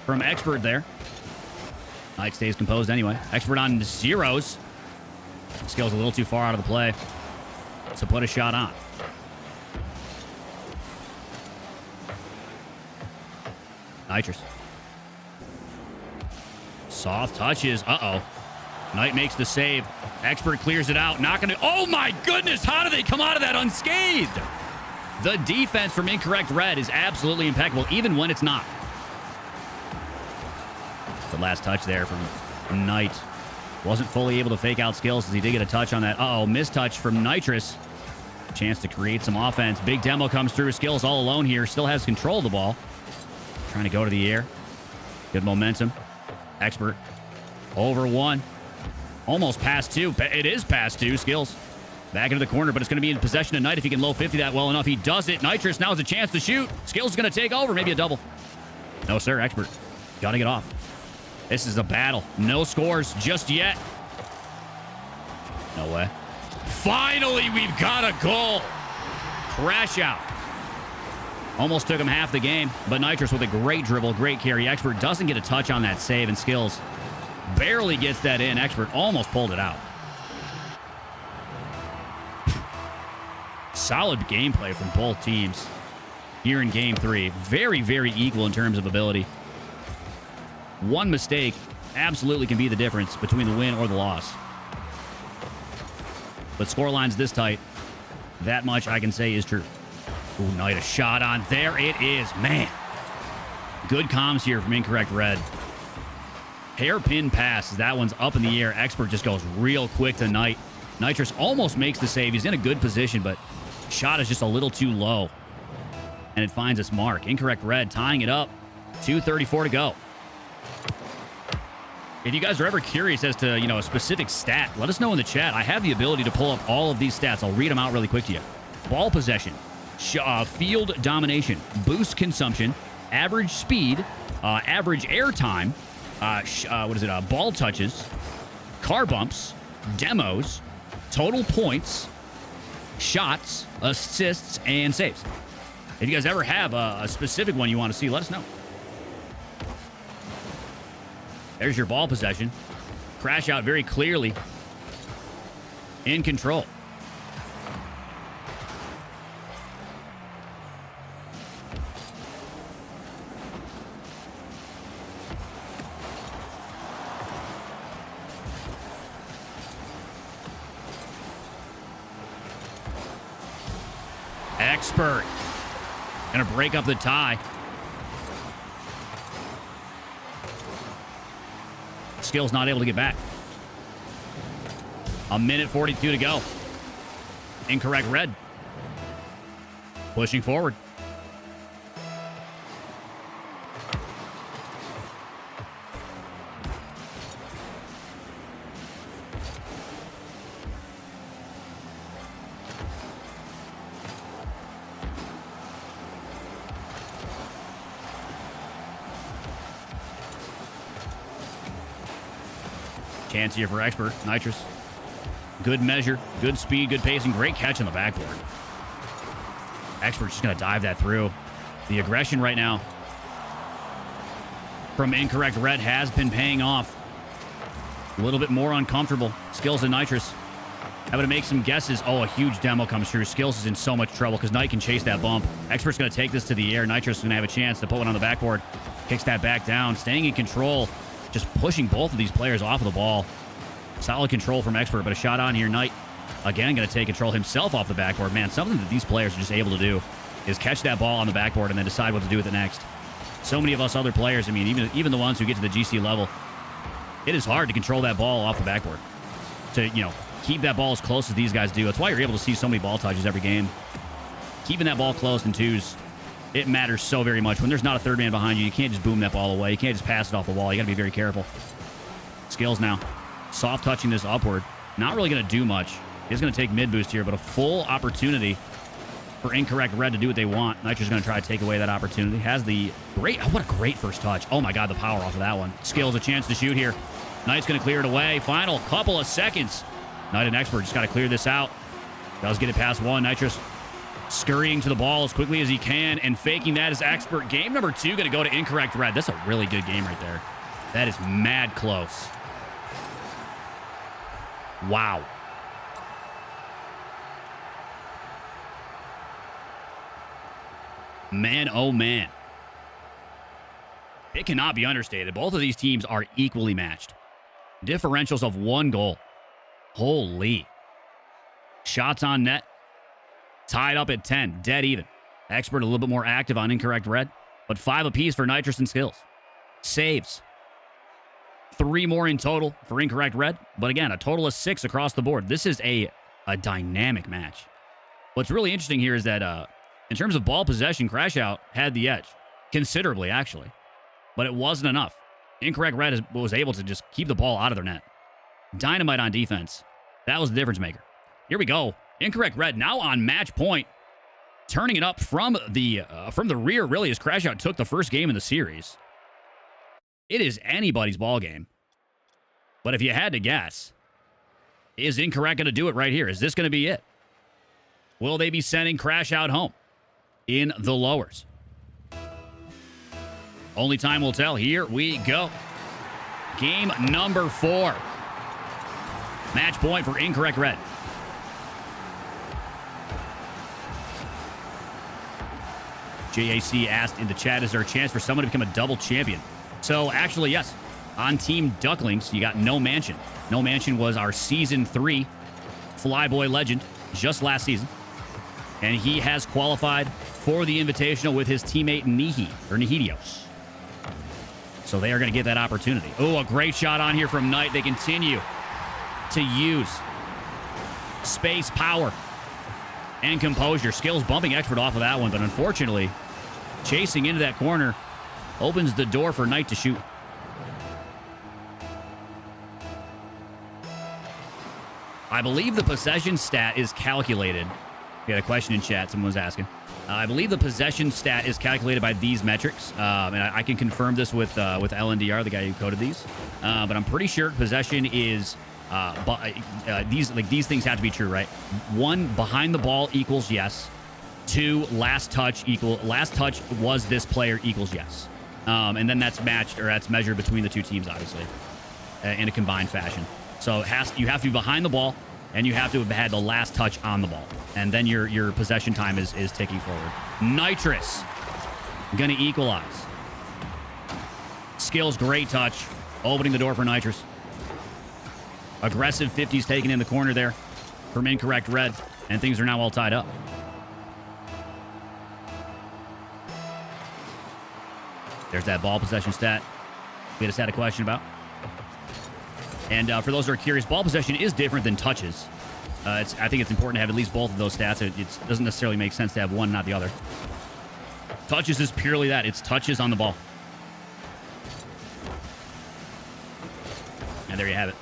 from Expert there. Knight stays composed anyway. Expert on zeros. Skill's a little too far out of the play to put a shot on. Nitrous. Soft touches. Uh-oh. Knight makes the save. Expert clears it out. Not gonna... Oh my goodness! How do they come out of that unscathed? The defense from Incorrect Red is absolutely impeccable, even when it's not. The last touch there from Knight. Wasn't fully able to fake out Skills as he did get a touch on that. Uh-oh, mistouch from Nitrous. Chance to create some offense. Big demo comes through. Skills all alone here. Still has control of the ball. Trying to go to the air. Good momentum. Expert. Over one. Almost past two. It is past two. Skills. Back into the corner, but it's going to be in possession of Knight if he can low 50 that well enough. He does it. Nitrous now has a chance to shoot. Skills is going to take over. Maybe a double. No, sir. Expert. Got to get off. This is a battle. No scores just yet. No way. Finally, we've got a goal. Crash out. Almost took him half the game, but Nitrous with a great dribble, great carry. Expert doesn't get a touch on that save, and Skills barely gets that in. Expert almost pulled it out. Solid gameplay from both teams here in Game 3. Very, very equal in terms of ability. One mistake absolutely can be the difference between the win or the loss. But scoreline's this tight. That much I can say is true. Ooh, Knight, a shot on. There it is. Man. Good comms here from Incorrect Red. Hairpin pass. That one's up in the air. Expert just goes real quick to Knight. Nitrous almost makes the save. He's in a good position, but shot is just a little too low. And it finds its mark. Incorrect Red tying it up. 2:34 to go. If you guys are ever curious as to, a specific stat, let us know in the chat. I have the ability to pull up all of these stats. I'll read them out really quick to you. Ball possession, field domination, boost consumption, average speed, average air time, ball touches, car bumps, demos, total points, shots, assists, and saves. If you guys ever have a specific one you want to see, let us know. There's your ball possession. Crash out very clearly. In control. Expert. Gonna break up the tie. Skills not able to get back. 1:42 to go. Incorrect Red. Pushing forward. Chance here for Expert. Nitrous. Good measure, good speed, good pacing, great catch on the backboard. Expert's just going to dive that through. The aggression right now from Incorrect Red has been paying off. A little bit more uncomfortable. Skills and Nitrous having to make some guesses. Oh, a huge demo comes through. Skills is in so much trouble because Knight can chase that bump. Expert's going to take this to the air. Nitrous is going to have a chance to put one on the backboard. Kicks that back down, staying in control. Just pushing both of these players off of the ball. Solid control from Expert, but a shot on here. Knight, again, going to take control himself off the backboard. Man, something that these players are just able to do is catch that ball on the backboard and then decide what to do with it next. So many of us other players, I mean, even the ones who get to the GC level, it is hard to control that ball off the backboard. To, keep that ball as close as these guys do. That's why you're able to see so many ball touches every game. Keeping that ball close in twos It matters so very much. When there's not a third man behind you, you can't just boom that ball away. You can't just pass it off the wall. You got to be very careful. Skills now. Soft touching this upward. Not really going to do much. He's going to take mid boost here, but a full opportunity for Incorrect Red to do what they want. Nitro's going to try to take away that opportunity. Has the great... Oh, what a great first touch. Oh, my God, the power off of that one. Skills a chance to shoot here. Knight's going to clear it away. Final couple of seconds. Knight and Expert just got to clear this out. Does get it past one. Nitrous scurrying to the ball as quickly as he can and faking that as Expert. Game number 2 going to go to Incorrect Red. That's a really good game right there. That is mad close. Wow. Man, oh man. It cannot be understated. Both of these teams are equally matched. Differentials of 1 goal. Holy. Shots on net. Tied up at 10. Dead even. Expert a little bit more active on Incorrect Red, but 5 apiece for Nitrous and Skills. Saves. 3 more in total for Incorrect Red, but again, a total of 6 across the board. This is a dynamic match. What's really interesting here is that in terms of ball possession, Crash Out had the edge. Considerably, actually. But it wasn't enough. Incorrect Red was able to just keep the ball out of their net. Dynamite on defense. That was the difference maker. Here we go. Incorrect Red now on match point. Turning it up from the rear, really, as Crash Out took the first game in the series. It is anybody's ball game. But if you had to guess, is Incorrect going to do it right here? Is this going to be it? Will they be sending Crash Out home in the lowers? Only time will tell. Here we go. Game number 4. Match point for Incorrect Red. JAC asked in the chat, is there a chance for someone to become a double champion? So, actually, yes. On Team Ducklings, you got No Mansion. No Mansion was our Season 3 Flyboy legend just last season. And he has qualified for the Invitational with his teammate Nihidios. So they are going to get that opportunity. Oh, a great shot on here from Knight. They continue to use space, power, and composure. Skills bumping Expert off of that one, but unfortunately, chasing into that corner opens the door for Knight to shoot. I believe the possession stat is calculated. We had a question in chat. Someone was asking. I believe the possession stat is calculated by these metrics, and I can confirm this with LNDR, the guy who coded these. But I'm pretty sure possession is these things have to be true, right? 1, behind the ball equals yes. 2, last touch was this player equals yes. And then that's matched, or that's measured between the two teams, obviously, in a combined fashion. So you have to be behind the ball, and you have to have had the last touch on the ball. And then your possession time is ticking forward. Nitrous gonna equalize. Skills, great touch. Opening the door for Nitrous. Aggressive 50s taken in the corner there from Incorrect Red. And things are now all tied up. There's that ball possession stat we just had a question about. And for those who are curious, ball possession is different than touches. I think it's important to have at least both of those stats. It doesn't necessarily make sense to have one, not the other. Touches is purely that. It's touches on the ball. And there you have it.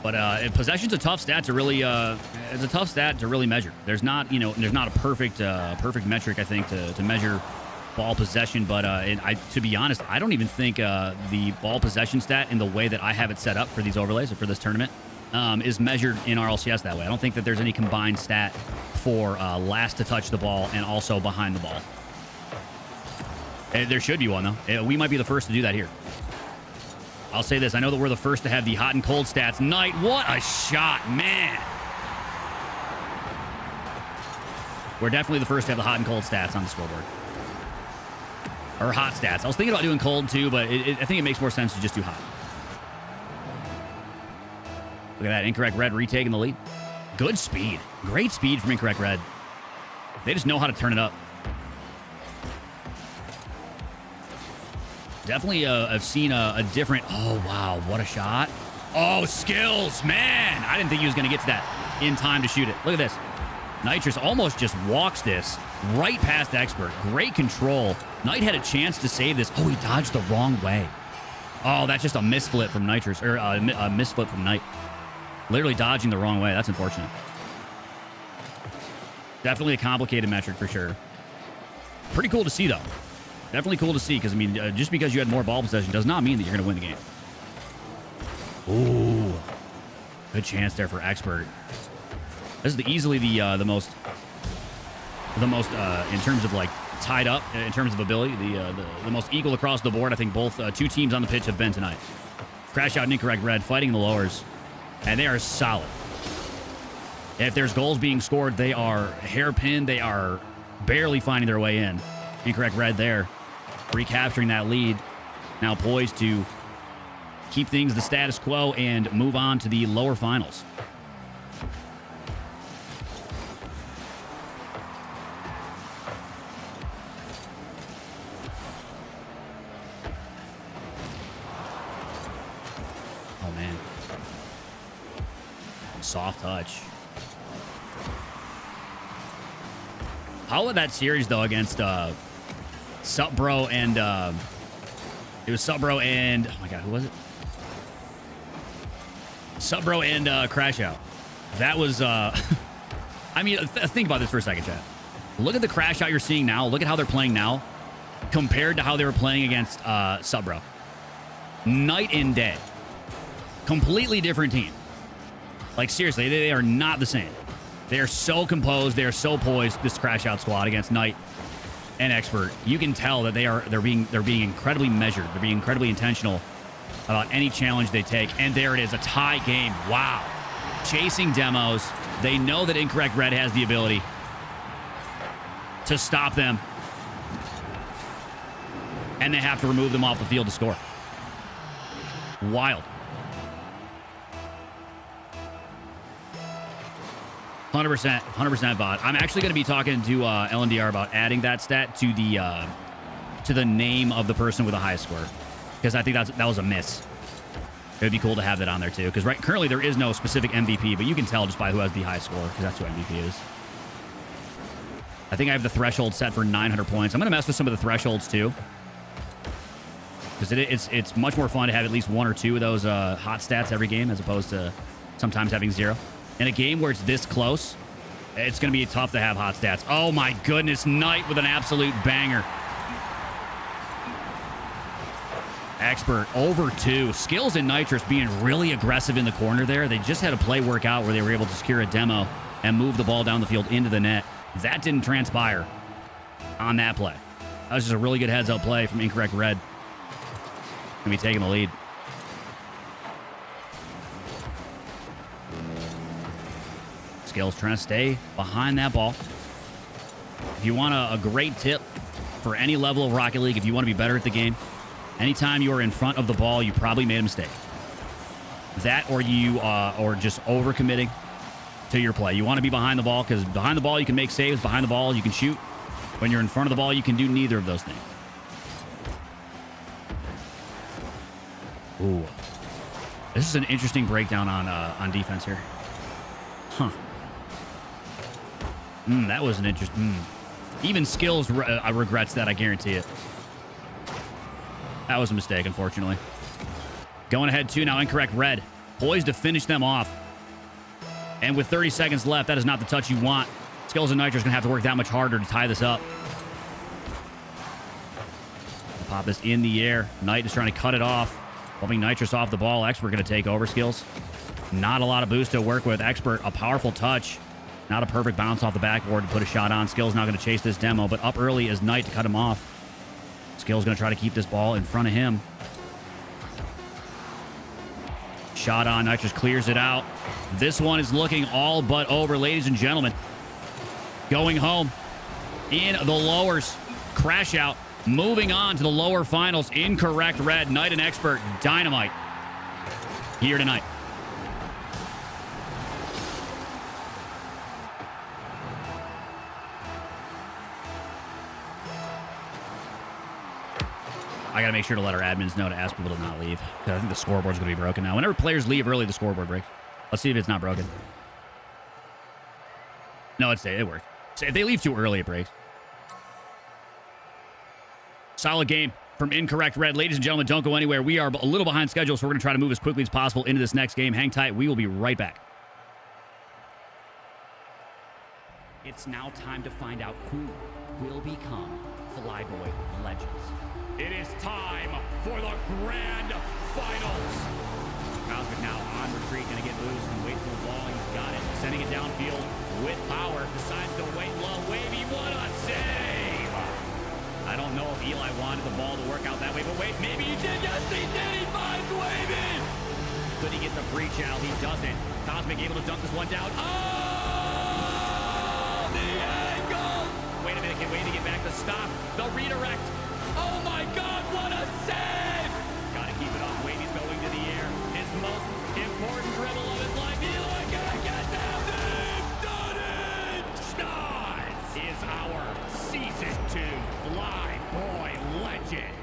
But possession's a tough stat to really measure. There's not a perfect metric, I think, to measure ball possession. But to be honest, I don't even think the ball possession stat in the way that I have it set up for these overlays or for this tournament is measured in RLCS that way. I don't think that there's any combined stat for last to touch the ball and also behind the ball. There should be one, though. We might be the first to do that here. I'll say this. I know that we're the first to have the hot and cold stats. Knight, what a shot, man. We're definitely the first to have the hot and cold stats on the scoreboard. Or hot stats. I was thinking about doing cold, too, but I think it makes more sense to just do hot. Look at that. Incorrect Red retaking the lead. Good speed. Great speed from Incorrect Red. They just know how to turn it up. Definitely I've seen a different... Oh, wow. What a shot. Oh, skills. Man, I didn't think he was going to get to that in time to shoot it. Look at this. Nitrous almost just walks this Right past Expert. Great control. Knight had a chance to save this. Oh, he dodged the wrong way. Oh, that's just a misflip from Nitrous, or a misflip from Knight. Literally dodging the wrong way. That's unfortunate. Definitely a complicated metric for sure. Pretty cool to see, though. Definitely cool to see, because, I mean, just because you had more ball possession does not mean that you're going to win the game. Ooh. Good chance there for Expert. This is easily the most in terms of, like, tied up, in terms of ability, the most equal across the board. I think both two teams on the pitch have been tonight. Crash out and Incorrect Red fighting the lowers, and they are solid. If there's goals being scored, they are hairpin. They are barely finding their way in. Incorrect Red there, recapturing that lead. Now poised to keep things the status quo and move on to the lower finals. Oh, man. Soft touch. How about that series, though, against Supbro and... it was Supbro and... Oh, my God, who was it? Supbro and Crash Out. That was... I mean, think about this for a second, chat. Look at the Crash Out you're seeing now. Look at how they're playing now compared to how they were playing against Supbro. Night and day. Completely different team. Like, seriously, they are not the same. They are so composed. They are so poised. This Crash Out squad against Knight and Expert. You can tell that they're being incredibly measured. They're being incredibly intentional about any challenge they take. And there it is, a tie game. Wow. Chasing demos. They know that Incorrect Red has the ability to stop them. And they have to remove them off the field to score. Wild. 100%, 100% VOD. I'm actually going to be talking to LNDR about adding that stat to the name of the person with the highest score, because I think that was a miss. It would be cool to have that on there too, because currently there is no specific MVP, but you can tell just by who has the highest score, because that's who MVP is. I think I have the threshold set for 900 points. I'm going to mess with some of the thresholds too, because it's much more fun to have at least one or two of those hot stats every game, as opposed to sometimes having zero. In a game where it's this close, it's going to be tough to have hot stats. Oh, my goodness. Knight with an absolute banger. Expert over 2. Skills and Nitrous being really aggressive in the corner there. They just had a play work out where they were able to secure a demo and move the ball down the field into the net. That didn't transpire on that play. That was just a really good heads-up play from Incorrect Red. Going to be taking the lead. Skills trying to stay behind that ball. If you want a great tip for any level of Rocket League, if you want to be better at the game, anytime you are in front of the ball, you probably made a mistake. That or you or just overcommitting to your play. You want to be behind the ball, because behind the ball you can make saves, behind the ball you can shoot. When you're in front of the ball, you can do neither of those things. Ooh. This is an interesting breakdown on defense here. Huh. That was an interesting... Even Skills regrets that, I guarantee it. That was a mistake, unfortunately. Going ahead, too, now Incorrect Red. Poised to finish them off. And with 30 seconds left, that is not the touch you want. Skills and Nitro's going to have to work that much harder to tie this up. Pop this in the air. Knight is trying to cut it off. Bumping Nitrous off the ball. Expert going to take over. Skills. Not a lot of boost to work with. Expert, a powerful touch. Not a perfect bounce off the backboard to put a shot on. Skills not going to chase this demo, but up early is Knight to cut him off. Skills going to try to keep this ball in front of him. Shot on. Nitrous clears it out. This one is looking all but over, ladies and gentlemen. Going home in the lowers. Crash Out. Moving on to the lower finals. Incorrect Red. Knight and Expert. Dynamite here tonight. I got to make sure to let our admins know to ask people to not leave, because I think the scoreboard's going to be broken now. Whenever players leave early, the scoreboard breaks. Let's see if it's not broken. No, it works. So if they leave too early, it breaks. Solid game from Incorrect Red. Ladies and gentlemen, don't go anywhere. We are a little behind schedule, so we're going to try to move as quickly as possible into this next game. Hang tight. We will be right back. It's now time to find out who will become Flyboy Legends. It is time for the grand finals. Cosmic now on retreat, going to get loose and wait for the ball. He's got it. Sending it downfield with power. Decides to wait low. Wavy, what a save! I don't know if Eli wanted the ball to work out that way, but wait, maybe he did. Yes, he did. He finds Wavy. Could he get the breach out? He doesn't. Cosmic able to dunk this one down. Oh! Wait a minute, can Wavy get back to stop the redirect? Oh my God, what a save! Gotta keep it up. Wavy's going to the air. His most important dribble of his life. Eli gotta get down there. Done it! Schnoz is our Season 2 Flyboy Legend.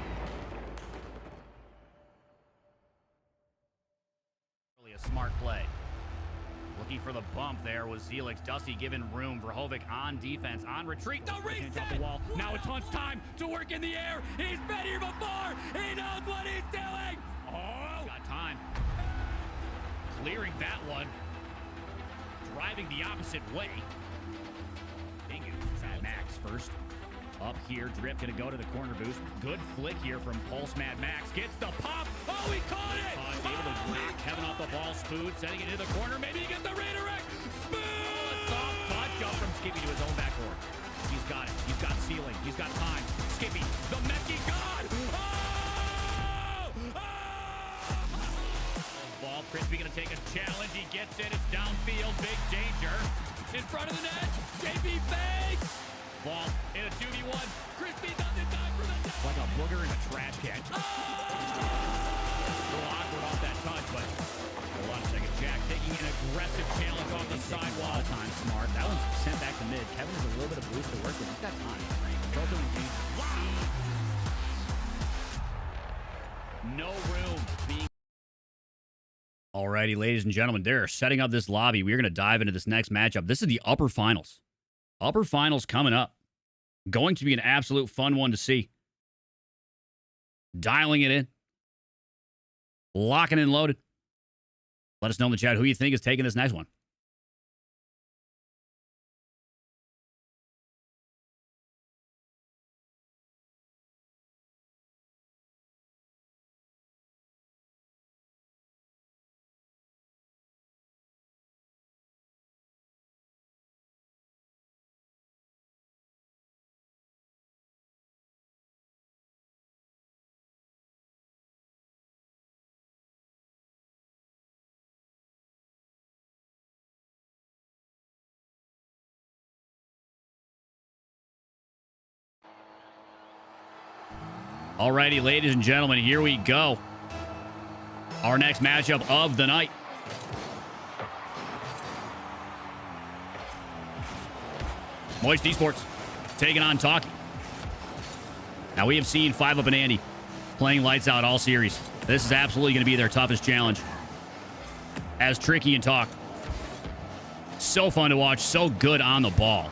Really a smart play. Looking for the bump there was Zelix. Dusty giving room for Hovik on defense. On retreat. The reset! The wall. Now it's Hunt's time to work in the air. He's been here before. He knows what he's doing. Oh! Got time. Clearing that one. Driving the opposite way. Mad Max first. Up here. Drip going to go to the corner boost. Good flick here from Pulse Mad Max. Gets the pop. Oh, he caught it! Able to knock Kevin off the ball. Spood setting it into the corner. Maybe he gets the redirect. Spood! Soft touch up from Skippy to his own backboard. He's got it. He's got ceiling. He's got time. Skippy, the Mechie God! Oh! Oh! Ball. Crispy going to take a challenge. He gets it. It's downfield. Big danger. In front of the net. JP fakes. Ball in a 2v1. Crispy doesn't die for the net. Like a booger in a trash can. Oh! A little awkward off that touch, but hold on a second. Jack taking an aggressive challenge off the sidewall. Time smart. That one's sent back to mid. Kevin has a little bit of boost to work with. He's got time. Wow! No room being. Alrighty, ladies and gentlemen, they're setting up this lobby. We're going to dive into this next matchup. This is the upper finals. Upper finals coming up. Going to be an absolute fun one to see. Dialing it in. Locking and loaded. Let us know in the chat who you think is taking this next one. Alrighty, ladies and gentlemen, here we go. Our next matchup of the night. Moist Esports taking on Talkie. Now, we have seen 5-Up and Andy playing lights out all series. This is absolutely going to be their toughest challenge. As Tricky and Talk. So fun to watch, so good on the ball.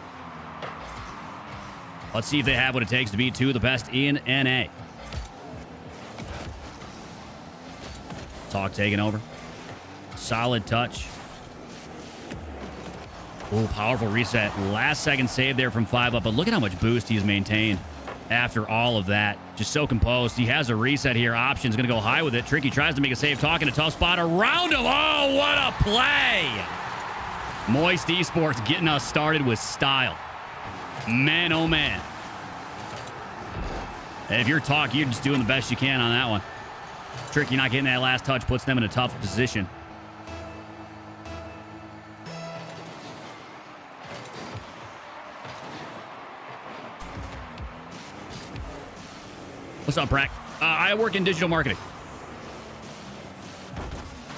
Let's see if they have what it takes to be two of the best in NA. Talk taking over. Solid touch. Oh, powerful reset. Last second save there from 5-Up, but look at how much boost he's maintained after all of that. Just so composed. He has a reset here. Option's going to go high with it. Tricky tries to make a save. Talk in a tough spot around him. Oh, what a play! Moist Esports getting us started with style. Man, oh man. If you're Talk, you're just doing the best you can on that one. Tricky not getting that last touch puts them in a tough position. What's up, Brack? I work in digital marketing.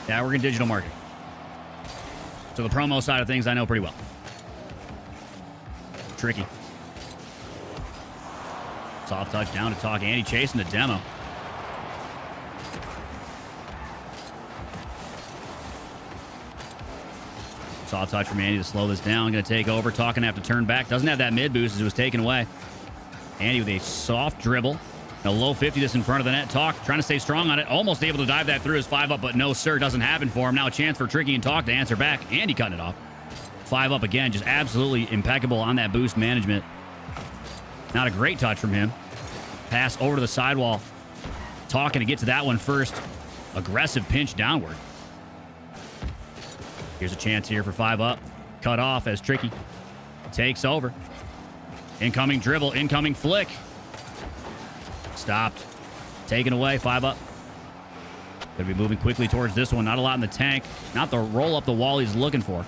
Yeah, I work in digital marketing. So the promo side of things I know pretty well. Tricky. Soft touch down to Talk. Andy chasing the demo. Soft touch from Andy to slow this down. Going to take over. Talk and have to turn back. Doesn't have that mid boost as it was taken away. Andy with a soft dribble. A low 50 this in front of the net. Talk trying to stay strong on it. Almost able to dive that through his 5-up, but no, sir. Doesn't happen for him. Now a chance for Tricky and Talk to answer back. Andy cutting it off. 5-up again. Just absolutely impeccable on that boost management. Not a great touch from him. Pass over to the sidewall. Talking to get to that one first. Aggressive pinch downward. Here's a chance here for 5-up. Cut off as Tricky takes over. Incoming dribble. Incoming flick. Stopped. Taken away. 5-up. Going to be moving quickly towards this one. Not a lot in the tank. Not the roll up the wall he's looking for.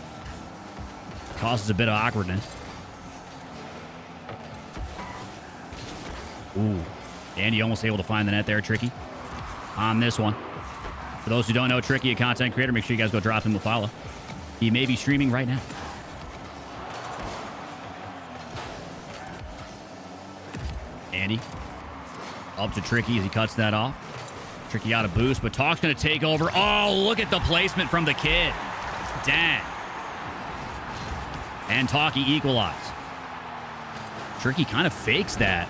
Causes a bit of awkwardness. Ooh. Andy almost able to find the net there. Tricky on this one. For those who don't know, Tricky, a content creator, make sure you guys go drop him a follow. He may be streaming right now. Andy up to Tricky as he cuts that off. Tricky out of boost, but Talk's going to take over. Oh, look at the placement from the kid. Dang. And Talky equalize. Tricky kind of fakes that.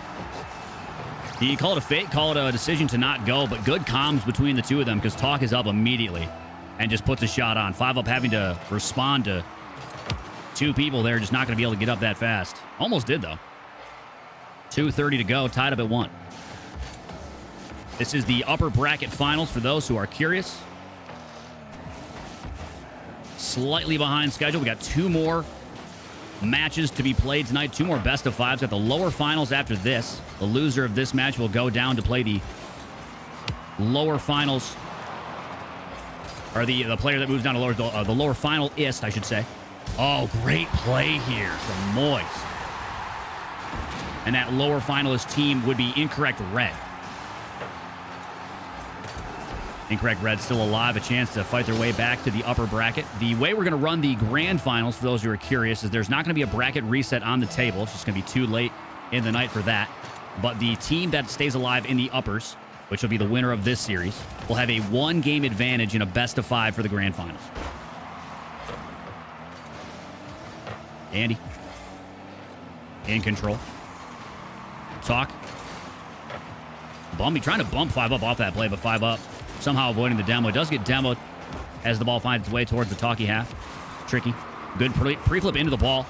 You call it a fake, call it a decision to not go, but good comms between the two of them because Talk is up immediately and just puts a shot on. 5-up having to respond to two people there, just not going to be able to get up that fast. Almost did, though. 2:30 to go, tied up at 1. This is the upper bracket finals for those who are curious. Slightly behind schedule. We got 2 more matches to be played tonight. 2 more best of 5s. Got the lower finals after this. The loser of this match will go down to play the lower finals. Or the player that moves down to the lower finalist, I should say. Oh, great play here from Moist. And that lower finalist team would be Incorrect Red. Incorrect Red still alive, a chance to fight their way back to the upper bracket. The way we're going to run the grand finals, for those who are curious, is there's not going to be a bracket reset on the table. It's just going to be too late in the night for that. But the team that stays alive in the uppers, which will be the winner of this series, will have a 1-game advantage in a best of 5 for the grand finals. Andy in control. Talk. Bumby trying to bump 5-up off that play, but 5-up somehow avoiding the demo. It does get demoed as the ball finds its way towards the Talky half. Tricky. Good pre-flip into the ball.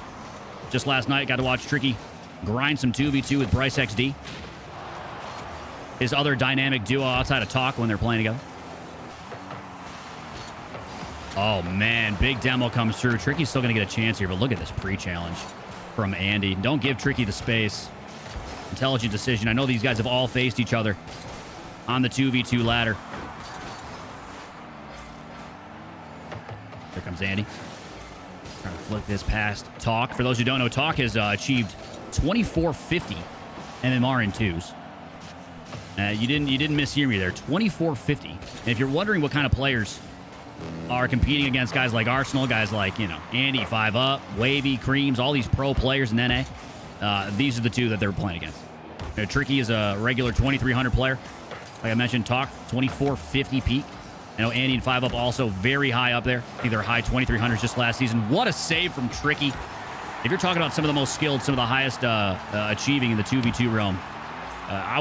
Just last night, got to watch Tricky grind some 2v2 with Bryce XD. His other dynamic duo outside of Talk when they're playing together. Oh, man. Big demo comes through. Tricky's still going to get a chance here, but look at this pre-challenge from Andy. Don't give Tricky the space. Intelligent decision. I know these guys have all faced each other on the 2v2 ladder. Here comes Andy. Trying to flick this past Talk. For those who don't know, Talk has achieved 2450 MMR in 2s. You didn't mishear me there. 2450. And if you're wondering what kind of players are competing against guys like Arsenal, guys like, Andy, 5-up, Wavy, Creams, all these pro players in NA, these are the two that they're playing against. Tricky is a regular 2300 player. Like I mentioned, Talk, 2450 peak. I know Andy and 5-up also very high up there. I think they're high 2300s just last season. What a save from Tricky. If you're talking about some of the most skilled, some of the highest achieving in the 2v2 realm, I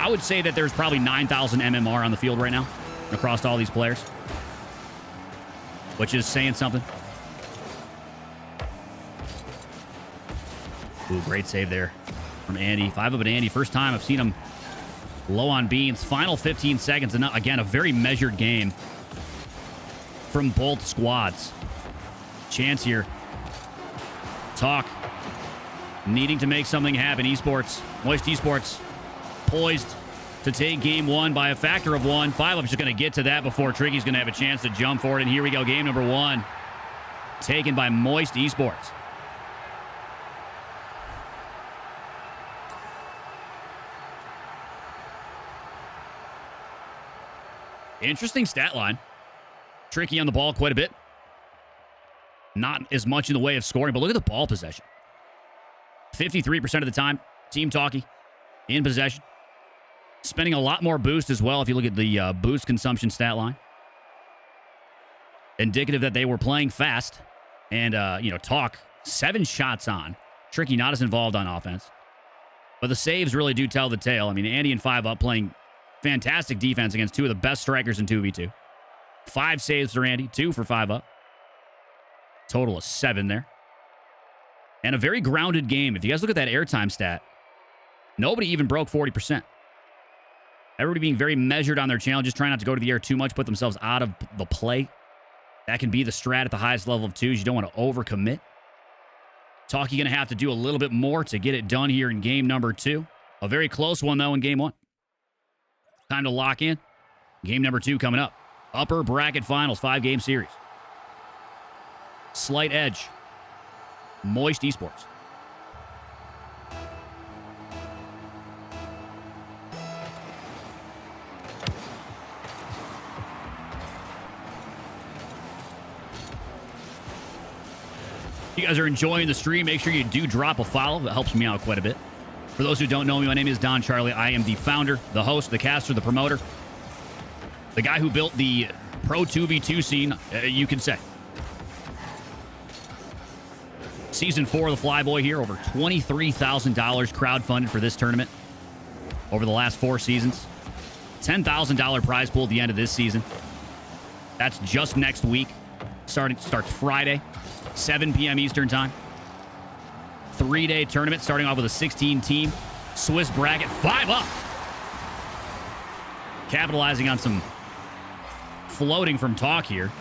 would say that there's probably 9,000 MMR on the field right now across all these players, which is saying something. Ooh, great save there from Andy. 5-up at Andy. First time I've seen him low on beans. Final 15 seconds. And again, a very measured game from both squads. Chance here. Talk. Needing to make something happen. Esports. Moist Esports. Poised to take game 1 by a factor of 1. 5-up's just going to get to that before Tricky's going to have a chance to jump for it. And here we go. Game number 1. Taken by Moist Esports. Interesting stat line. Tricky on the ball quite a bit. Not as much in the way of scoring, but look at the ball possession. 53% of the time, Team Talky in possession. Spending a lot more boost as well if you look at the boost consumption stat line. Indicative that they were playing fast. And, Talk, 7 shots on. Tricky not as involved on offense. But the saves really do tell the tale. I mean, Andy and 5-Up playing fantastic defense against two of the best strikers in 2v2. 5 saves for Andy, 2 for 5-Up. Total of 7 there. And a very grounded game. If you guys look at that airtime stat, nobody even broke 40%. Everybody being very measured on their challenges, trying not to go to the air too much, put themselves out of the play. That can be the strat at the highest level of 2s. You don't want to overcommit. Talkie going to have to do a little bit more to get it done here in game number 2. A very close one, though, in game 1. Time to lock in. Game number 2 coming up. Upper bracket finals, 5-game series. Slight edge. Moist Esports. If you guys are enjoying the stream, make sure you do drop a follow. That helps me out quite a bit. For those who don't know me, my name is Don Charlie. I am the founder, the host, the caster, the promoter. The guy who built the Pro 2v2 scene, you can say. Season 4 of the Flyboy here. Over $23,000 crowdfunded for this tournament over the last 4 seasons. $10,000 prize pool at the end of this season. That's just next week. Starts Friday, 7 p.m. Eastern time. 3-day tournament starting off with a 16-team Swiss bracket. 5-Up. Capitalizing on some floating from Talk here.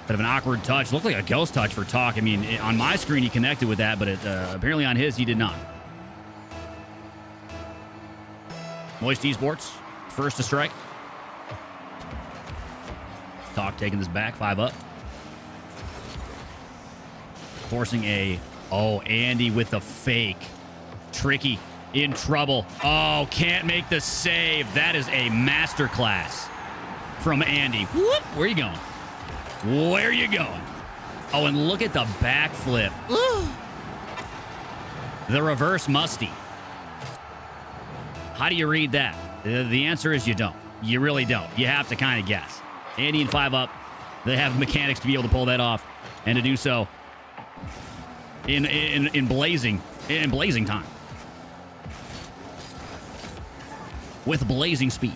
Bit of an awkward touch. Looked like a ghost touch for Talk. I mean, on my screen, he connected with that, but apparently on his, he did not. Moist Esports, first to strike. Talk taking this back, 5-Up. Forcing a... Oh, Andy with the fake. Tricky. In trouble. Oh, can't make the save. That is a masterclass from Andy. Whoop, where are you going? Where are you going? Oh, and look at the backflip. The reverse musty. How do you read that? The answer is you don't. You really don't. You have to kind of guess. Andy and 5-Up, they have mechanics to be able to pull that off and to do so in blazing time. With blazing speed.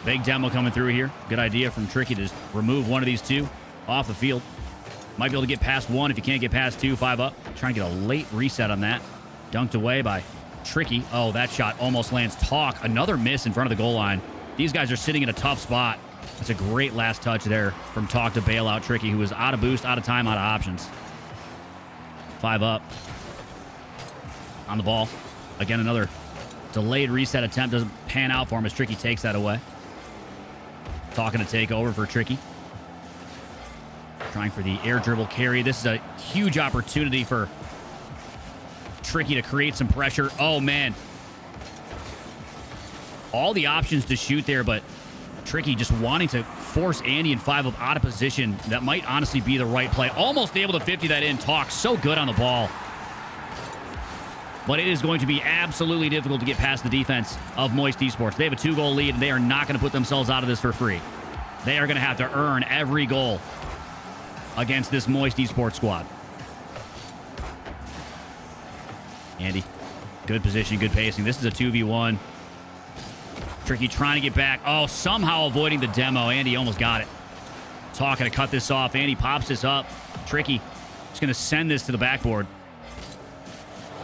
Big demo coming through here. Good idea from Tricky to just remove one of these two off the field. Might be able to get past one if you can't get past 2. 5-Up. Trying to get a late reset on that. Dunked away by Tricky. Oh, that shot almost lands. Talk. Another miss in front of the goal line. These guys are sitting in a tough spot. That's a great last touch there from Talk to bail out Tricky, who was out of boost, out of time, out of options. 5-Up. On the ball. Again, another delayed reset attempt. Doesn't pan out for him as Tricky takes that away. Talking to take over for Tricky. Trying for the air dribble carry. This is a huge opportunity for Tricky to create some pressure. Oh, man. All the options to shoot there, but Tricky just wanting to force Andy and 5-Up out of position. That might honestly be the right play. Almost able to 50 that in. Talk so good on the ball. But it is going to be absolutely difficult to get past the defense of Moist Esports. They have a 2-goal lead, and they are not going to put themselves out of this for free. They are going to have to earn every goal against this Moist Esports squad. Andy, good position, good pacing. This is a 2v1. Tricky trying to get back. Oh, somehow avoiding the demo. Andy almost got it. Talking to cut this off. Andy pops this up. Tricky just going to send this to the backboard.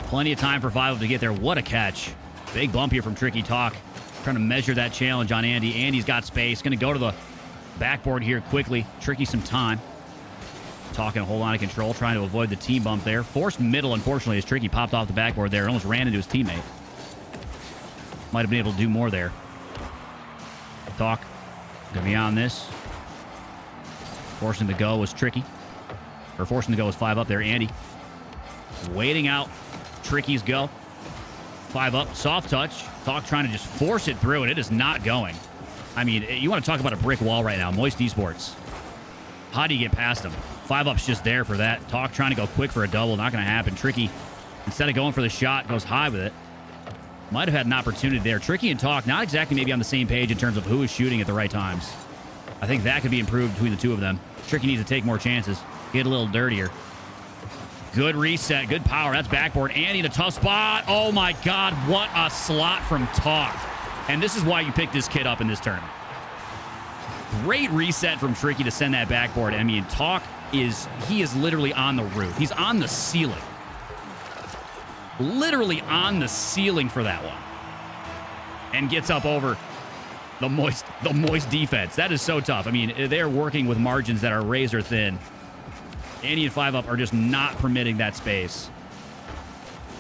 Plenty of time for 5-Up to get there. What a catch. Big bump here from Tricky. Talk trying to measure that challenge on Andy. Andy's got space. Going to go to the backboard here quickly. Tricky some time. Talking to hold on to control. Trying to avoid the team bump there. Forced middle, unfortunately, as Tricky popped off the backboard there. Almost ran into his teammate. Might have been able to do more there. Talk. Going to be on this. Forcing the go was Tricky. Or forcing the go was 5-Up there. Andy waiting out Tricky's go. 5-Up. Soft touch. Talk trying to just force it through, and it is not going. I mean, you want to talk about a brick wall right now. Moist Esports. How do you get past them? 5-Up's just there for that. Talk trying to go quick for a double. Not going to happen. Tricky, instead of going for the shot, goes high with it. Might have had an opportunity there. Tricky and Talk not exactly maybe on the same page in terms of who is shooting at the right times. I think that could be improved between the two of them. Tricky needs to take more chances. Get a little dirtier. Good reset. Good power. That's backboard. Andy in a tough spot. Oh, my God. What a slot from Talk. And this is why you picked this kid up in this tournament. Great reset from Tricky to send that backboard. I mean, Talk he is literally on the roof. He's on the ceiling. Literally on the ceiling for that one. And gets up over the moist defense. That is so tough. I mean, they're working with margins that are razor thin. Andy and 5-up are just not permitting that space.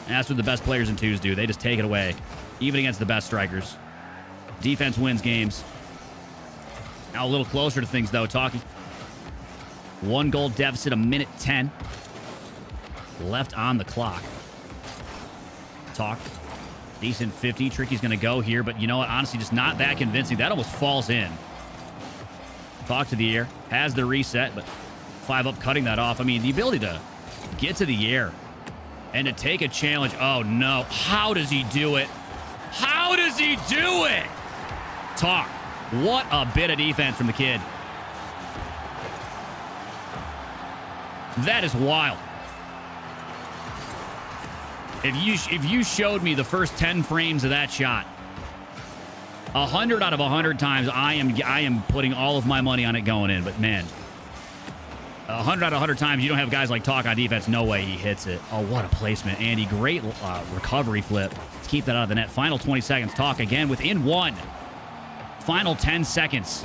And that's what the best players in twos do. They just take it away, even against the best strikers. Defense wins games. Now a little closer to things, though. Talking. 1 goal deficit, a minute 10. Left on the clock. Talk. Decent 50. Tricky's going to go here, but you know what? Honestly, just not that convincing. That almost falls in. Talk to the air. Has the reset, but 5-up cutting that off. I mean, the ability to get to the air and to take a challenge. Oh, no. How does he do it? How does he do it? Talk. What a bit of defense from the kid. That is wild. If you showed me the first 10 frames of that shot, 100 out of 100 times, I am putting all of my money on it going in. But man, 100 out of 100 times, you don't have guys like Talk on defense. No way he hits it. Oh, what a placement, Andy. Great recovery flip. Let's keep that out of the net. Final 20 seconds. Talk again within 1. Final 10 seconds.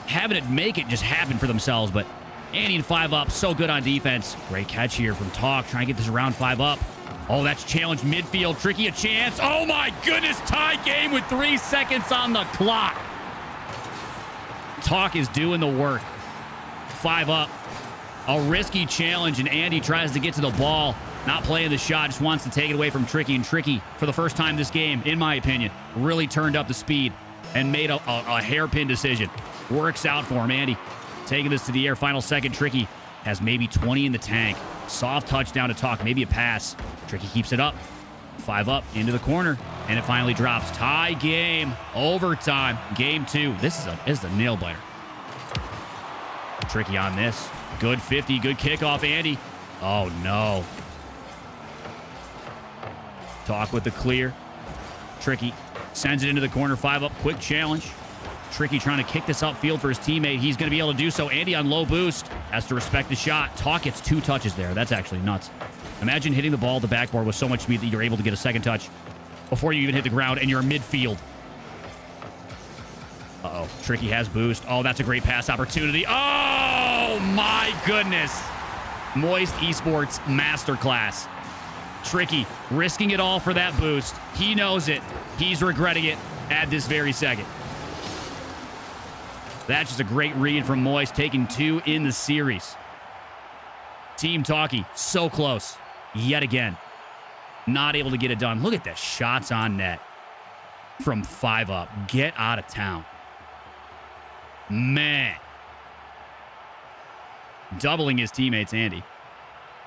Having it make it just happen for themselves, but Andy and 5-up, so good on defense. Great catch here from Talk, trying to get this around 5-up. Oh, that's challenge midfield. Tricky a chance. Oh, my goodness. Tie game with 3 seconds on the clock. Talk is doing the work. 5-up. A risky challenge, and Andy tries to get to the ball. Not playing the shot, just wants to take it away from Tricky. And Tricky, for the first time this game, in my opinion, really turned up the speed and made a hairpin decision. Works out for him. Andy taking this to the air. Final second. Tricky has maybe 20 in the tank. Soft touchdown to Talk. Maybe a pass. Tricky keeps it up. 5-up into the corner. And it finally drops. Tie game. Overtime. Game 2. This is a nail biter. Tricky on this. Good 50. Good kickoff, Andy. Oh, no. Talk with the clear. Tricky sends it into the corner. 5-up. Quick challenge. Tricky trying to kick this upfield for his teammate. He's going to be able to do so. Andy on low boost. Has to respect the shot. Talk gets 2 touches there. That's actually nuts. Imagine hitting the ball at the backboard with so much speed that you're able to get a second touch before you even hit the ground and you're midfield. Uh-oh. Tricky has boost. Oh, that's a great pass opportunity. Oh, my goodness. Moist Esports Masterclass. Tricky risking it all for that boost. He knows it. He's regretting it at this very second. That's just a great read from Moist, taking 2 in the series. Team Talkie, so close. Yet again. Not able to get it done. Look at the shots on net from 5-up. Get out of town. Man. Doubling his teammates, Andy.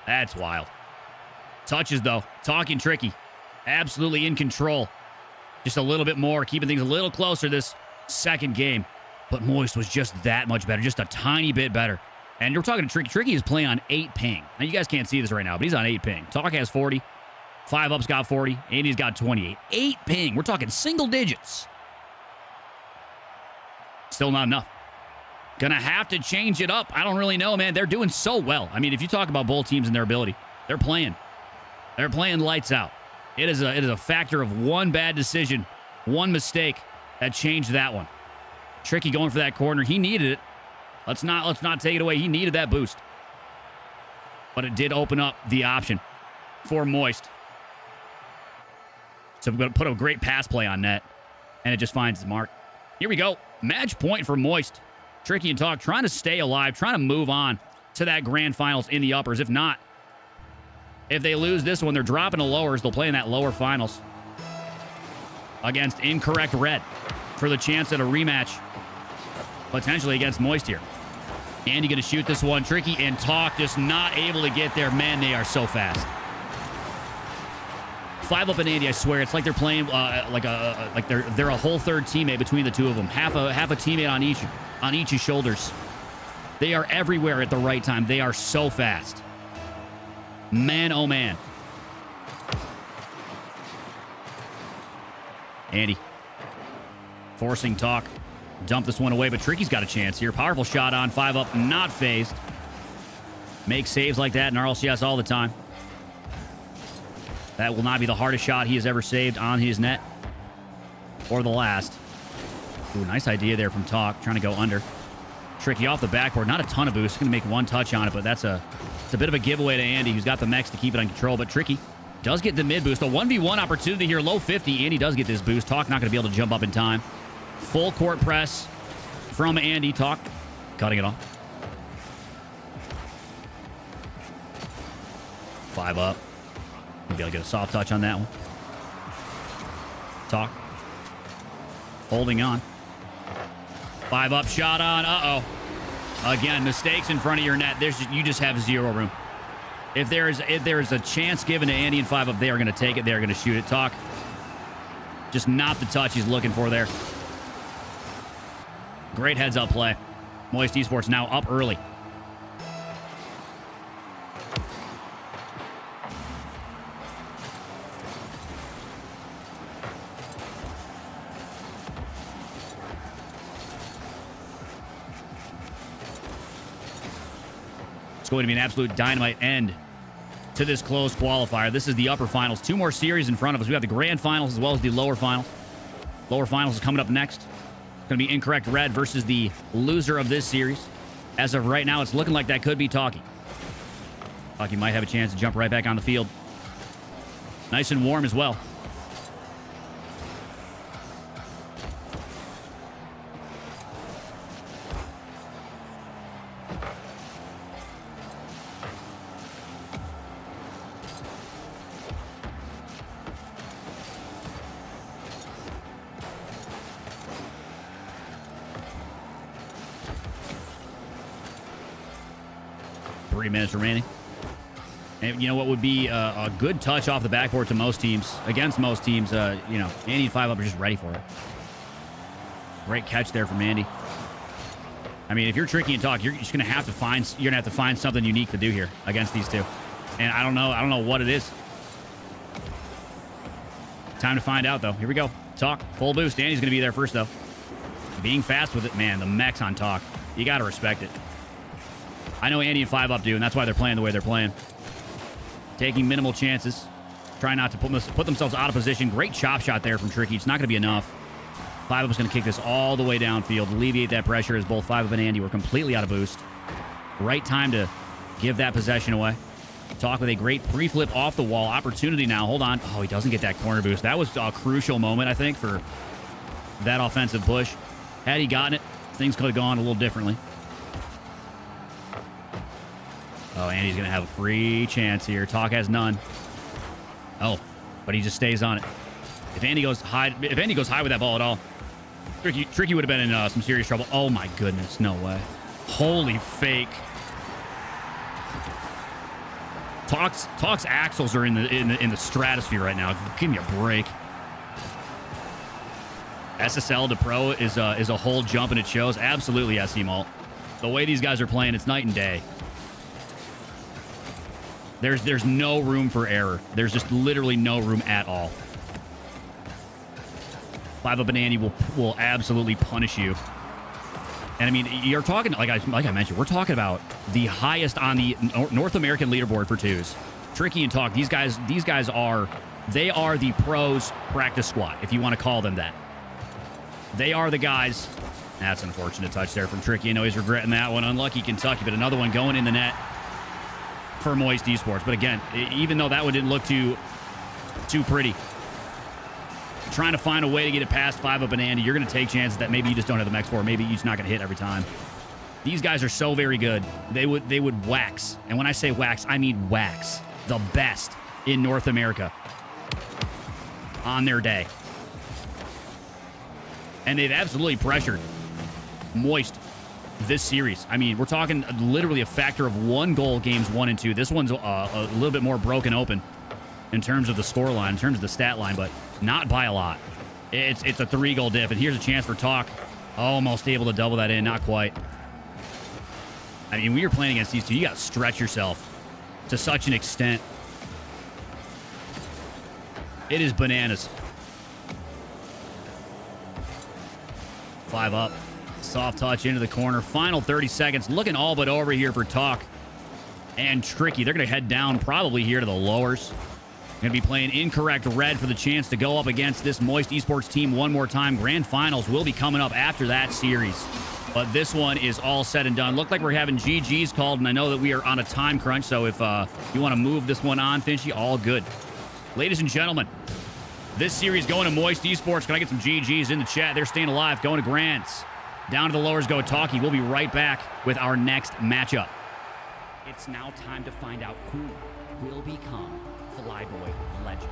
That's wild. Touches, though. Talking Tricky. Absolutely in control. Just a little bit more, keeping things a little closer this second game. But Moist was just that much better. Just a tiny bit better. And we're talking to Tricky. Tricky is playing on 8 ping. Now, you guys can't see this right now, but he's on 8 ping. Talk has 40. 5-up's got 40. Andy's got 28. 8 ping. We're talking single digits. Still not enough. Gonna have to change it up. I don't really know, man. They're doing so well. I mean, if you talk about both teams and their ability, they're playing. They're playing lights out. It is a factor of one bad decision, one mistake that changed that one. Tricky going for that corner. He needed it. Let's not take it away. He needed that boost. But it did open up the option for Moist to put a great pass play on net. And it just finds the mark. Here we go. Match point for Moist. Tricky and Talk trying to stay alive, trying to move on to that grand finals in the uppers. If not, if they lose this one, they're dropping to lowers. They'll play in that lower finals against Incorrect Red for the chance at a rematch, potentially against Moist here. Andy going to shoot this one. Tricky and Talk just not able to get there. Man, they are so fast. 5-up and Andy, I swear, it's like they're playing like they're a whole third teammate between the two of them. Half a teammate on each's shoulders. They are everywhere at the right time. They are so fast. Man, oh man. Andy forcing Talk. Dump this one away, but Tricky's got a chance here. Powerful shot on 5 up, not phased. Make saves like that in RLCS all the time. That will not be the hardest shot he has ever saved on his net. Or the last. Ooh, nice idea there from Talk, trying to go under. Tricky off the backboard. Not a ton of boost. Going to make one touch on it, but it's a bit of a giveaway to Andy, who's got the mechs to keep it on control. But Tricky does get the mid boost. A 1v1 opportunity here, low 50. Andy does get this boost. Talk not going to be able to jump up in time. Full court press from Andy. Talk cutting it off. 5 up. Maybe I'll get a soft touch on that one. Talk. Holding on. 5 up, shot on. Uh-oh. Again, mistakes in front of your net. You just have zero room. If there is a chance given to Andy and 5 up, they are going to take it. They are going to shoot it. Talk. Just not the touch he's looking for there. Great heads-up play. Moist Esports now up early. It's going to be an absolute dynamite end to this closed qualifier. This is the upper finals. 2 more series in front of us. We have the grand finals as well as the lower finals. Lower finals is coming up next. It's going to be Incorrect Red versus the loser of this series. As of right now, it's looking like that could be Talkie. Talkie might have a chance to jump right back on the field. Nice and warm as well. Minutes remaining. And you know what would be a good touch off the backboard to most teams, against most teams, you know, Andy and 5 up are just ready for it. Great catch there from Andy. I mean, if you're Tricky and Talk, you're just gonna have to find something unique to do here against these two. And I don't know what it is. Time to find out though. Here we go. Talk, full boost. Andy's gonna be there first though. Being fast with it, man, the mechs on Talk. You gotta respect it. I know Andy and 5 up do, and that's why they're playing the way they're playing. Taking minimal chances. Trying not to put themselves out of position. Great chop shot there from Tricky. It's not going to be enough. 5 up is going to kick this all the way downfield. Alleviate that pressure as both 5 up and Andy were completely out of boost. Right time to give that possession away. Talk with a great pre-flip off the wall. Opportunity now. Hold on. Oh, he doesn't get that corner boost. That was a crucial moment, I think, for that offensive push. Had he gotten it, things could have gone a little differently. Oh, Andy's going to have a free chance here. Talk has none. Oh, but he just stays on it. If Andy goes high with that ball at all, Tricky would have been in some serious trouble. Oh my goodness, no way. Holy fake. Talk's axles are in the stratosphere right now. Give me a break. SSL to pro is a whole jump, and it shows. Absolutely, SE Malt. The way these guys are playing, it's night and day. There's no room for error. There's just literally no room at all. 5 up and Andy will absolutely punish you. And I mean, you're talking, like I mentioned, we're talking about the highest on the North American leaderboard for twos. Tricky and Talk, these guys are the pros practice squad, if you want to call them that. They are the guys. That's an unfortunate touch there from Tricky. I know he's regretting that one. Unlucky Kentucky, but another one going in the net for Moist Esports. But again, even though that one didn't look too pretty, trying to find a way to get it past 5 up and Andy, you're going to take chances that maybe you just don't have the mechs for. Maybe you're just not going to hit every time. These guys are so very good. They would wax. And when I say wax, I mean wax. The best in North America on their day. And they've absolutely pressured Moist this series. I mean, we're talking literally a factor of 1 goal games 1 and 2. This one's a little bit more broken open in terms of the score line, in terms of the stat line, but not by a lot. It's a 3-goal diff, and here's a chance for Talk. Almost able to double that in, not quite. I mean, when you're playing against these two, you got to stretch yourself to such an extent. It is bananas. 5 up. Soft touch into the corner. Final 30 seconds. Looking all but over here for Talk and Tricky. They're going to head down probably here to the lowers. Going to be playing incorrect red for the chance to go up against this Moist Esports team one more time. Grand Finals will be coming up after that series. But this one is all said and done. Looked like we're having GG's called, and I know that we are on a time crunch, so if you want to move this one on, Finchy, all good. Ladies and gentlemen, this series going to Moist Esports. Can I get some GG's in the chat? They're staying alive, going to Grands. Down to the lowers go Talkie. We'll be right back with our next matchup. It's now time to find out who will become Flyboy Legends.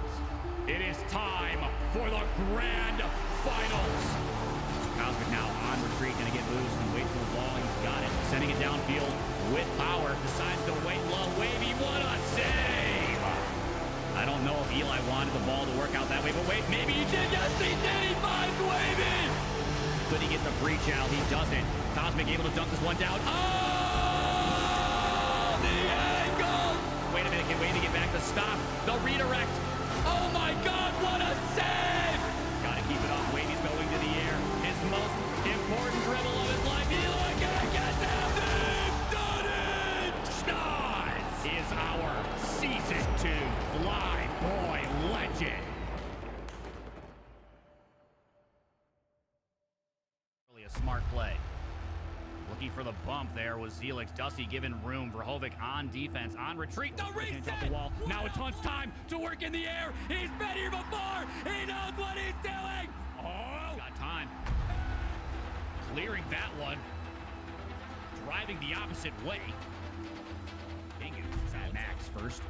It is time for the Grand Finals. Cosmic now on retreat, gonna get loose and wait for the ball. He's got it. Sending it downfield with power. Decides to wait low. Wavy, what a save! I don't know if Eli wanted the ball to work out that way, but wait, maybe he did. Yes, he did. He finds Wavy. Could he get the breach out? He doesn't. Cosmic able to dunk this one down. Oh, the angle! Wait a minute, can Wavy get back to stop the redirect? Oh my God, what a save! Gotta keep it up. Wavy's going to the air. His most important dribble of his life. Eli gonna get down. They've done it! Schnoz is our Season 2 Flyboy Legend. Really a smart play. Looking for the bump there was Zelix. Dusty giving room for Hovik on defense, on retreat. The reset! The wall. Now it's Hunt's time to work in the air. He's been here before. He knows what he's doing. Oh, got time. Clearing that one. Driving the opposite way. Bingu is at Max first.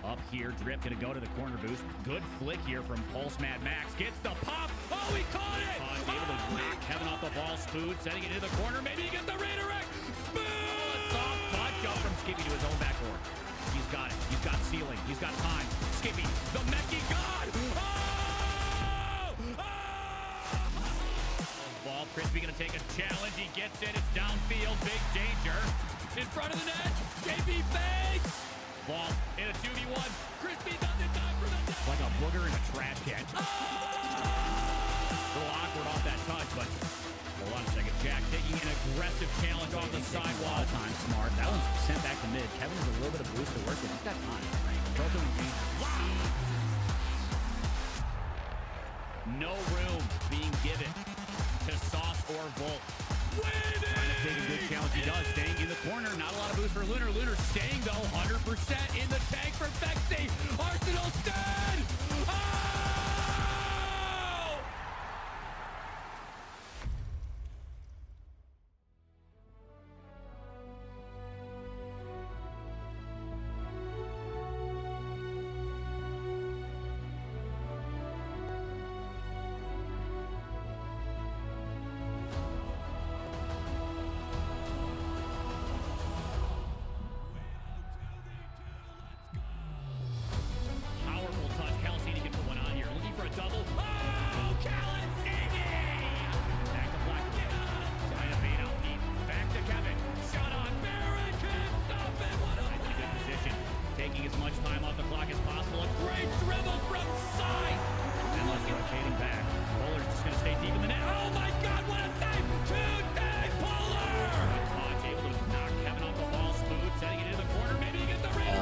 Up here, Drip gonna go to the corner boost. Good flick here from Pulse Mad Max. Gets the pop. Oh, he caught it! Able to knock Kevin off the ball. Spood setting it into the corner. Maybe he gets the redirect. Spood! Soft touch up from Skippy to his own backboard. He's got it. He's got ceiling. He's got time. Skippy, the Mechie God! Oh! Ball. Crispy gonna take a challenge. He gets it. It's downfield. Big danger. In front of the net. JP fakes. Ball in a 2v1. Crispy doesn't die for the net. Like a booger in a trash can. Oh! A little awkward off that touch, but hold on a second. Jack taking an aggressive challenge off the sidewall. Time smart. That one's sent back to mid. Kevin has a little bit of boost to work with. He's got time. Proto and G. No room being given to Sauce or Volt. Trying to take a good challenge. He does. Staying in the corner. Not a lot of boost for Lunar. Lunar staying, though. 100% in the tank for Vexy. Arsenal's dead. Oh!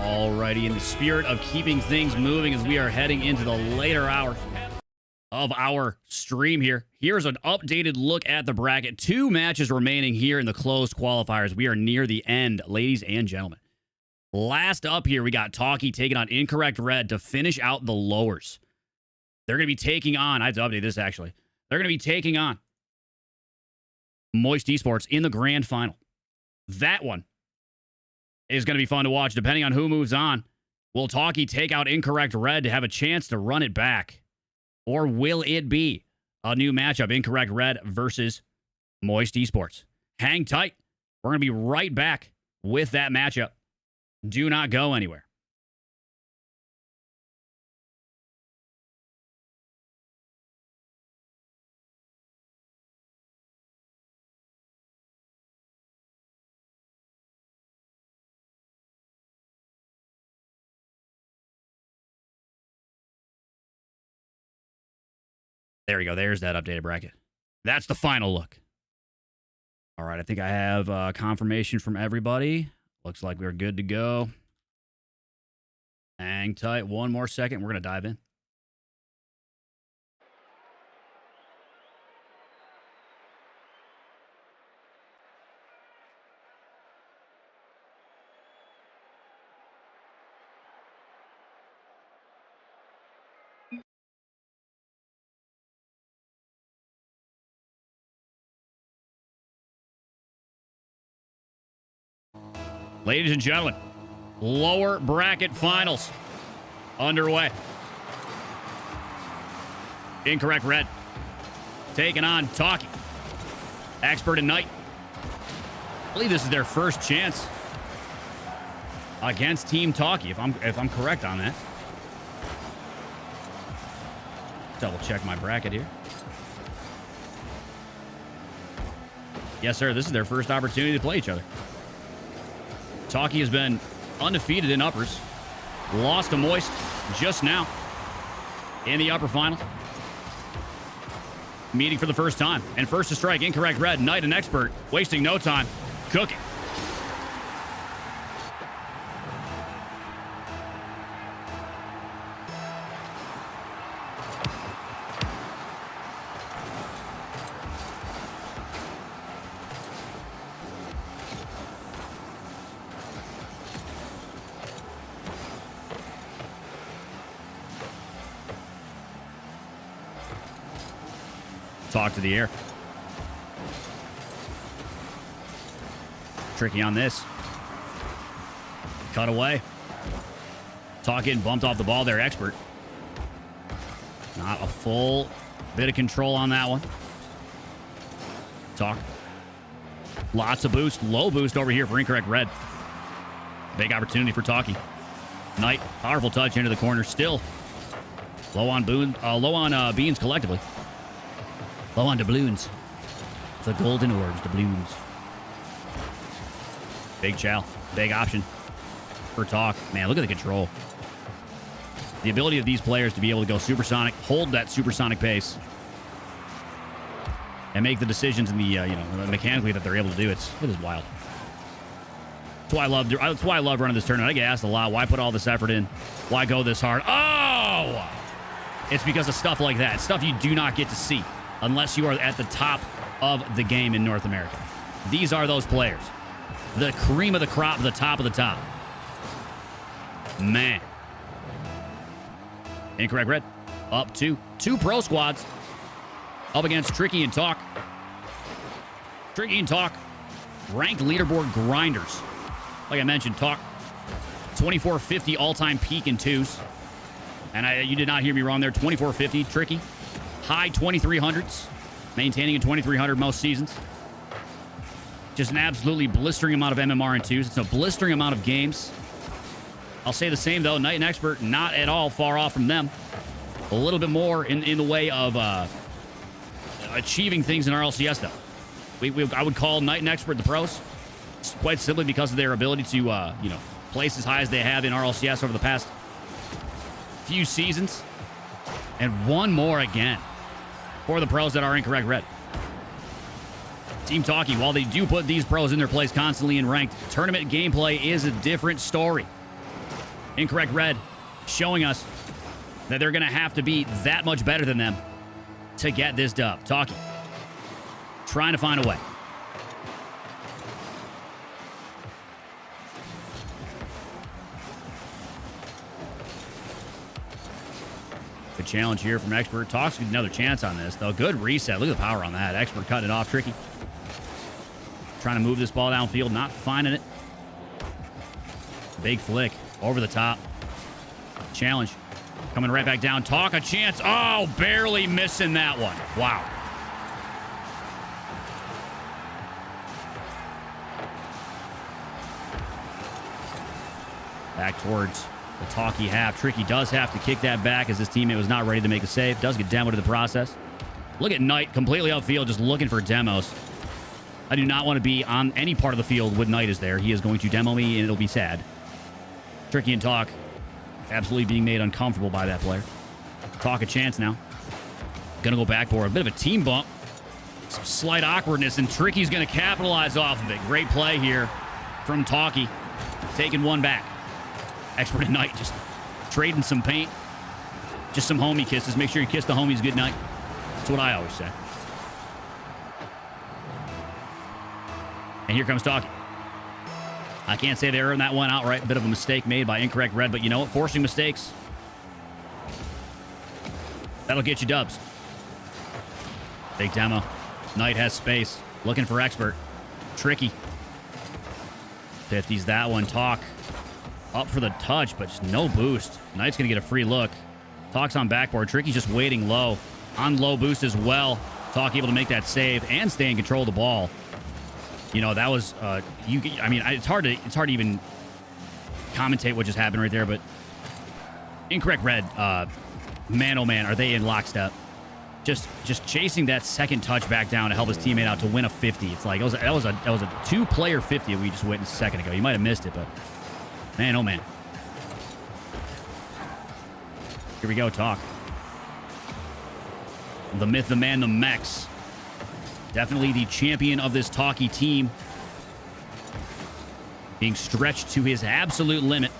Alrighty, in the spirit of keeping things moving as we are heading into the later hours of our stream here, here's an updated look at the bracket. 2 matches remaining here in the closed qualifiers. We are near the end, ladies and gentlemen. Last up here, we got Talkie taking on Incorrect Red to finish out the lowers. They're going to be taking on, I have to update this actually. They're going to be taking on Moist Esports in the grand final. That one is going to be fun to watch, depending on who moves on. Will Talkie take out Incorrect Red to have a chance to run it back? Or will it be a new matchup, Incorrect Red versus Moist Esports? Hang tight. We're going to be right back with that matchup. Do not go anywhere. There you go. There's that updated bracket. That's the final look. All right, I think I have confirmation from everybody. Looks like we're good to go. Hang tight. One more second. We're going to dive in. Ladies and gentlemen, lower bracket finals underway. Incorrect red. Taking on Talkie. Expert and Knight. I believe this is their first chance against Team Talkie, if I'm correct on that. Double check my bracket here. Yes, sir. This is their first opportunity to play each other. Talkie has been undefeated in uppers. Lost to Moist just now in the upper final. Meeting for the first time. And first to strike, incorrect red. Knight and Expert wasting no time. Cooking. Talk to the air. Tricky on this. Cut away. Talk getting bumped off the ball there, Expert. Not a full bit of control on that one. Talk. Lots of boost. Low boost over here for incorrect red. Big opportunity for Talkie. Knight, powerful touch into the corner. Still low on beans collectively. Low on doubloons. The golden orbs, doubloons. Big chow. Big option for Talk. Man, look at the control. The ability of these players to be able to go supersonic, hold that supersonic pace, and make the decisions in the, mechanically that they're able to do. It is wild. That's why I love running this tournament. I get asked a lot, why put all this effort in? Why go this hard? Oh! It's because of stuff like that. Stuff you do not get to see unless you are at the top of the game in North America. These are those players. The cream of the crop, the top of the top. Man. Incorrect red. Up two pro squads. Up against Tricky and Talk. Tricky and Talk. Ranked leaderboard grinders. Like I mentioned, Talk. 2450 all-time peak in twos. And you did not hear me wrong there. 2450. Tricky. High 2300s, maintaining a 2300 most seasons. Just an absolutely blistering amount of MMR in twos. It's a blistering amount of games. I'll say the same, though. Knight and Expert, not at all far off from them. A little bit more in the way of achieving things in RLCS, though. I would call Knight and Expert the pros, quite simply because of their ability to, place as high as they have in RLCS over the past few seasons. And one more again for the pros that are incorrect red. Team Talkie, while they do put these pros in their place constantly in ranked, tournament gameplay is a different story. Incorrect red showing us that they're going to have to be that much better than them to get this dub. Talkie trying to find a way. Good challenge here from Expert. Talks with another chance on this, though. Good reset. Look at the power on that. Expert cutting it off. Tricky. Trying to move this ball downfield. Not finding it. Big flick. Over the top. Challenge. Coming right back down. Talk a chance. Oh, barely missing that one. Wow. Back towards the Talkie half. Tricky does have to kick that back as his teammate was not ready to make a save. Does get demoed to the process. Look at Knight completely outfield, just looking for demos. I do not want to be on any part of the field when Knight is there. He is going to demo me, and it'll be sad. Tricky and Talk absolutely being made uncomfortable by that player. Talk a chance now. Gonna go backboard. A bit of a team bump. Some slight awkwardness, and Tricky's gonna capitalize off of it. Great play here from Talkie. Taking one back. Expert at night, just trading some paint. Just some homie kisses. Make sure you kiss the homies goodnight. That's what I always say. And here comes Talkie. I can't say they earned that one outright. A bit of a mistake made by Incorrect Red, but you know what? Forcing mistakes, that'll get you dubs. Big demo. Knight has space. Looking for Expert. Tricky. 50s that one. Talk. Up for the touch, but just no boost. Knight's going to get a free look. Talk's on backboard. Tricky's just waiting low. On low boost as well. Talk able to make that save and stay in control of the ball. You know, that was, I mean, it's hard to even commentate what just happened right there, but Incorrect Red, man, oh man, are they in lockstep? Just chasing that second touch back down to help his teammate out to win a 50. It's like, that was a two-player 50 we just witnessed a second ago. You might have missed it, but man, oh man. Here we go, Talk. The myth, the man, the Mex. Definitely the champion of this Talkie team. Being stretched to his absolute limit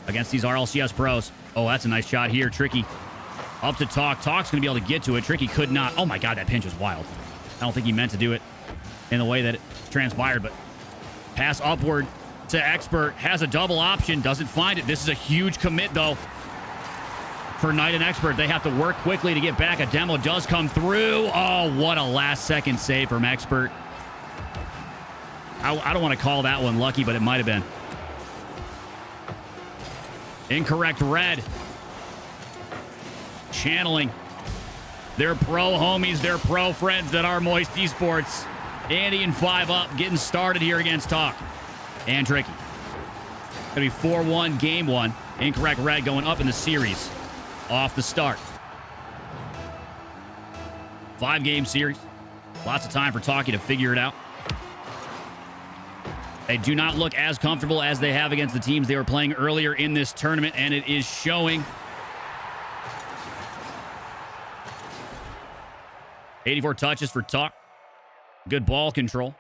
against these RLCS pros. Oh, that's a nice shot here. Tricky. Up to Talk. Talk's going to be able to get to it. Tricky could not. Oh, my God, that pinch was wild. I don't think he meant to do it in the way that it transpired, but pass upward to Expert. Has a double option. Doesn't find it. This is a huge commit, though. For Knight and Expert, they have to work quickly to get back. A demo does come through. Oh, what a last-second save from Expert. I don't want to call that one lucky, but it might have been. Incorrect Red. Channeling their pro homies, their pro friends that are Moist Esports. Andy and 5 up, getting started here against Talk. And Tricky. Going to be 4-1, game 1. Incorrect Red going up in the series. Off the start. 5-game series. Lots of time for Talkie to figure it out. They do not look as comfortable as they have against the teams they were playing earlier in this tournament, and it is showing. 84 touches for Talk. Good ball control.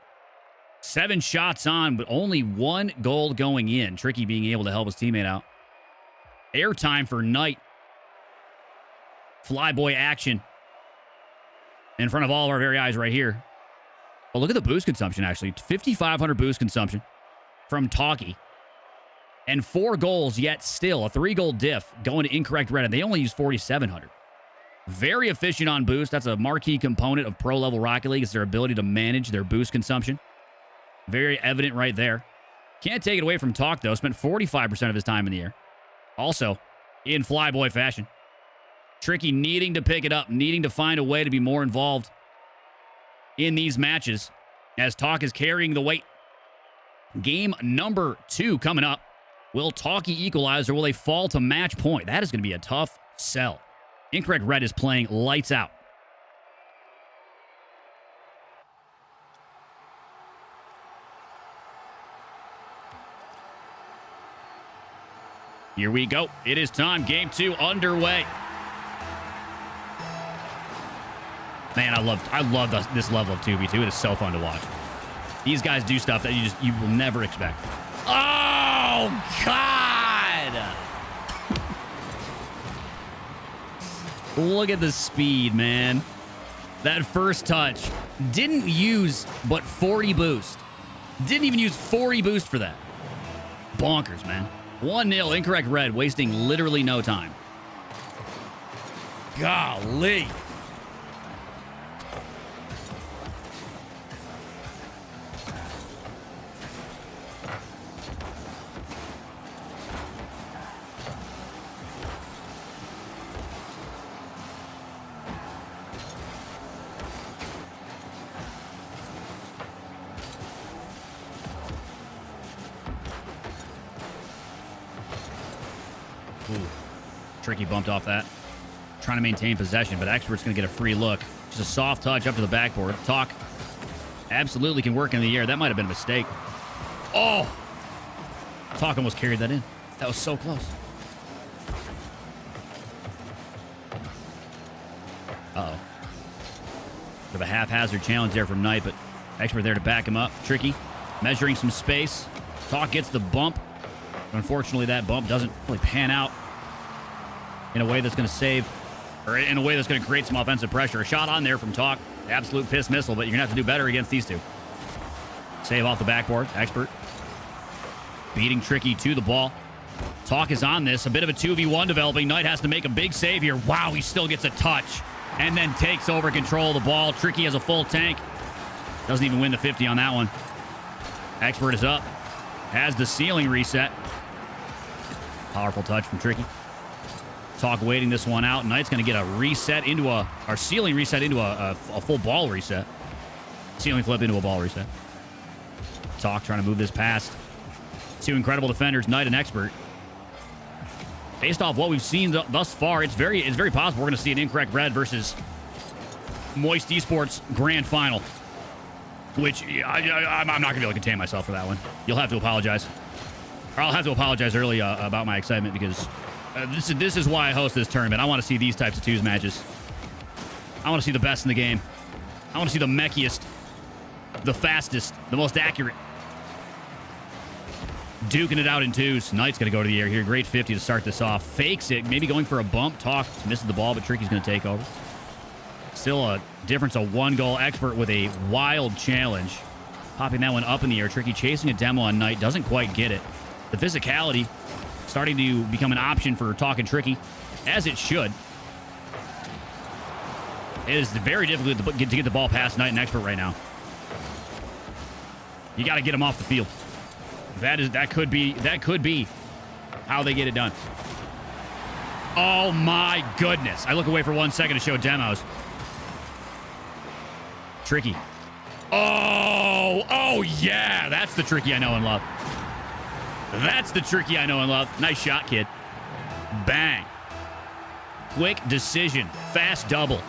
7 shots on, but only 1 goal going in. Tricky being able to help his teammate out. Airtime for Knight. Flyboy action in front of all of our very eyes right here. Oh, look at the boost consumption, actually. 5,500 boost consumption from Talkie. And 4 goals, yet still a 3-goal diff going to Incorrect Red. And they only use 4,700. Very efficient on boost. That's a marquee component of pro-level Rocket League. It's their ability to manage their boost consumption. Very evident right there. Can't take it away from Talk, though. Spent 45% of his time in the air. Also, in Flyboy fashion. Tricky needing to pick it up, needing to find a way to be more involved in these matches as Talk is carrying the weight. Game number 2 coming up. Will Talkie equalize or will they fall to match point? That is going to be a tough sell. Incorrect Red is playing lights out. Here we go. It is time. Game 2 underway. Man, I love this level of 2v2. It is so fun to watch. These guys do stuff that you will never expect. Oh, God! Look at the speed, man. That first touch. Didn't use but 40 boost. Didn't even use 40 boost for that. Bonkers, man. 1-0, Incorrect Red, wasting literally no time. Golly. Ooh. Tricky bumped off that. Trying to maintain possession, but Expert's going to get a free look. Just a soft touch up to the backboard. Talk absolutely can work in the air. That might have been a mistake. Oh! Talk almost carried that in. That was so close. Uh-oh. Bit of a haphazard challenge there from Knight, but Expert there to back him up. Tricky, measuring some space. Talk gets the bump. Unfortunately, that bump doesn't really pan out in a way that's going to save, or in a way that's going to create some offensive pressure. A shot on there from Talk. Absolute piss missile, but you're going to have to do better against these two. Save off the backboard. Expert beating Tricky to the ball. Talk is on this. A bit of a 2v1 developing. Knight has to make a big save here. Wow, he still gets a touch and then takes over control of the ball. Tricky has a full tank. Doesn't even win the 50 on that one. Expert is up. Has the ceiling reset. Powerful touch from Tricky. Talk waiting this one out. Knight's going to get a reset into our ceiling reset into a full ball reset. Ceiling flip into a ball reset. Talk trying to move this past two incredible defenders, Knight and Expert. Based off what we've seen thus far, it's very possible we're going to see an Incorrect Red versus Moist Esports Grand Final. Which I'm not going to be able to contain myself for that one. You'll have to apologize. Or I'll have to apologize early about my excitement because this is why I host this tournament. I want to see these types of twos matches. I want to see the best in the game. I want to see the mechiest, the fastest, the most accurate. Duking it out in twos. Knight's going to go to the air here. Great 50 to start this off. Fakes it. Maybe going for a bump. Talk misses the ball, but Tricky's going to take over. Still a difference of 1 goal. Expert with a wild challenge. Popping that one up in the air. Tricky chasing a demo on Knight. Doesn't quite get it. The physicality starting to become an option for Talk and Tricky, as it should. It is very difficult to get the ball past Knight and Expert right now. You got to get him off the field. That could be how they get it done. Oh my goodness. I look away for 1 second to show demos. Tricky. Oh yeah. That's the Tricky I know and love. That's the Tricky I know and love. Nice shot, kid. Bang. Quick decision. Fast double.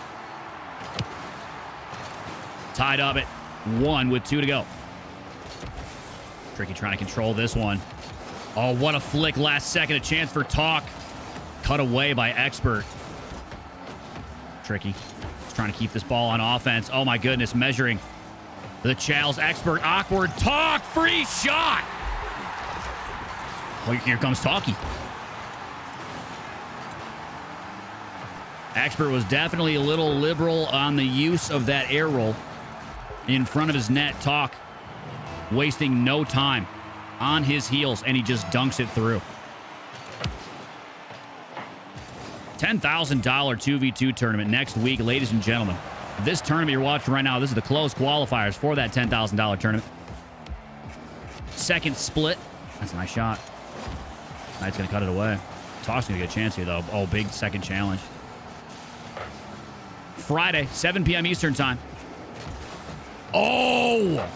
Tied up at 1 with 2 to go. Tricky trying to control this one. Oh, what a flick. Last second. A chance for Talk. Cut away by Expert. Tricky. He's trying to keep this ball on offense. Oh, my goodness. Measuring. The Chals. Expert. Awkward. Talk. Free shot. Oh, here comes Talkie. Expert was definitely a little liberal on the use of that air roll in front of his net. Talk wasting no time on his heels, and he just dunks it through. $10,000 2v2 tournament next week, ladies and gentlemen. This tournament you're watching right now, this is the closed qualifiers for that $10,000 tournament. Second split. That's a nice shot. Knight's going to cut it away. Talk's going to get a chance here, though. Oh, big second challenge. Friday, 7 p.m. Eastern time. Oh!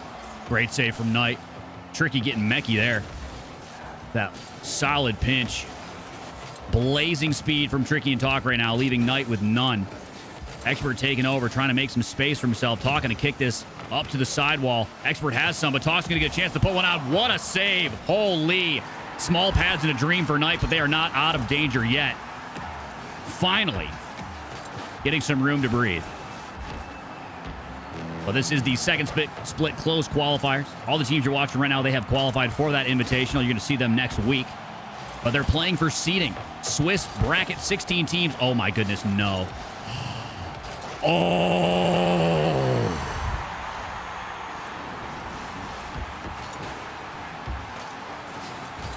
Great save from Knight. Tricky getting mechy there. That solid pinch. Blazing speed from Tricky and Talk right now, leaving Knight with none. Expert taking over, trying to make some space for himself. Talk going to kick this up to the sidewall. Expert has some, but Talk's going to get a chance to put one out. What a save. Holy. Small pads in a dream for Knight, but they are not out of danger yet. Finally, getting some room to breathe. Well, this is the second split closed qualifiers. All the teams you're watching right now, they have qualified for that invitational. You're going to see them next week. But they're playing for seeding. Swiss bracket, 16 teams. Oh, my goodness, no. Oh.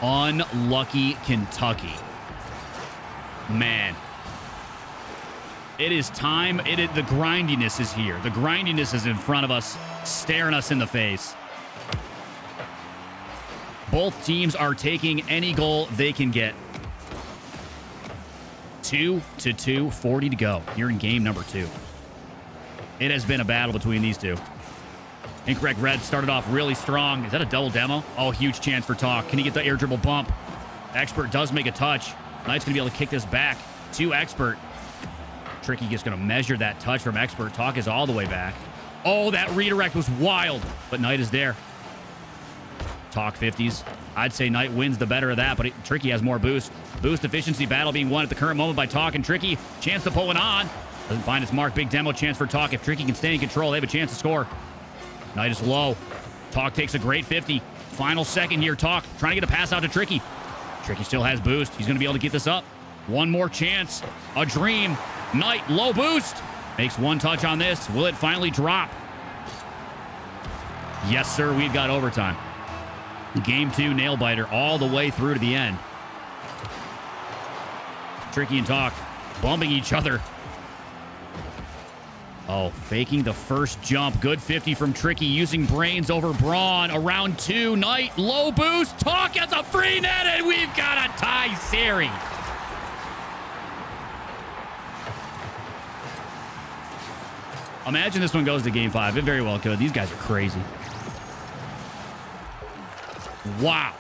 Unlucky Kentucky. Man. It is time. The grindiness is here. The grindiness is in front of us, staring us in the face. Both teams are taking any goal they can get. 2-2, 40 to go. Here in game number 2. It has been a battle between these two. Incorrect Red started off really strong. Is that a double demo? Oh, huge chance for Talk. Can he get the air dribble bump? Expert does make a touch. Knight's going to be able to kick this back to Expert. Tricky just going to measure that touch from Expert. Talk is all the way back. Oh, that redirect was wild, but Knight is there. Talk 50s. I'd say Knight wins the better of that, but Tricky has more boost. Boost efficiency battle being won at the current moment by Talk and Tricky. Chance to pull it on. Doesn't find its mark. Big demo chance for Talk. If Tricky can stay in control, they have a chance to score. Knight is low. Talk takes a great 50. Final second here. Talk trying to get a pass out to Tricky. Tricky still has boost. He's going to be able to get this up. One more chance. A dream. Knight, low boost. Makes one touch on this. Will it finally drop? Yes, sir. We've got overtime. Game 2 nail biter all the way through to the end. Tricky and Talk bumping each other. Oh, faking the first jump. Good 50 from Tricky, using brains over brawn. Around 2, Knight, low boost. Talk has a free net, and we've got a tie series. Imagine this one goes to game 5. It very well could. These guys are crazy. Wow.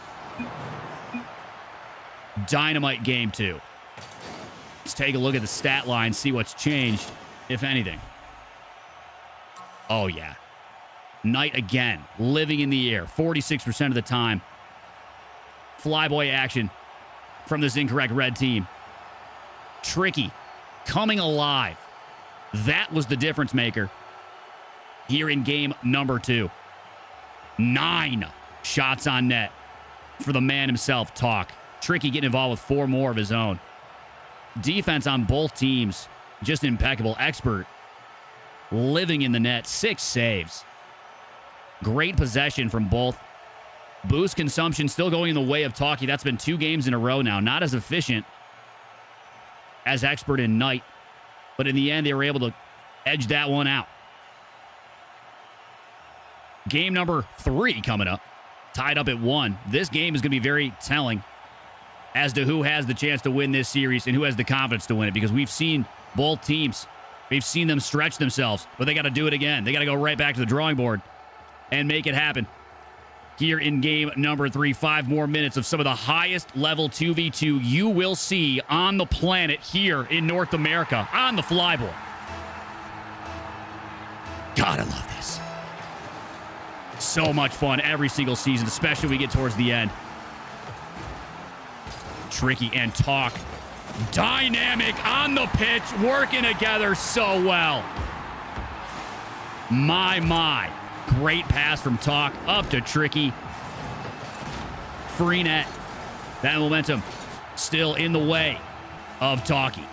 Dynamite game 2. Let's take a look at the stat line, see what's changed, if anything. Oh, yeah. Knight again, living in the air, 46% of the time. Flyboy action from this incorrect red team. Tricky, coming alive. That was the difference maker here in game number 2. 9 shots on net for the man himself, Talk. Tricky getting involved with 4 more of his own. Defense on both teams, just impeccable. Expert living in the net, 6 saves. Great possession from both. Boost consumption still going in the way of Talkie. That's been 2 games in a row now. Not as efficient as Expert and Knight, but in the end, they were able to edge that one out. Game number 3 coming up, tied up at 1. This game is going to be very telling as to who has the chance to win this series and who has the confidence to win it, because we've seen both teams. We've seen them stretch themselves, but they got to do it again. They got to go right back to the drawing board and make it happen. Here in game number 3, 5 more minutes of some of the highest level 2v2 you will see on the planet here in North America on the Flyboy. God, I love this. So much fun every single season, especially when we get towards the end. Tricky and Talk, dynamic on the pitch, working together so well. My. Great pass from Talk up to Tricky. Free net. That momentum still in the way of Talkie.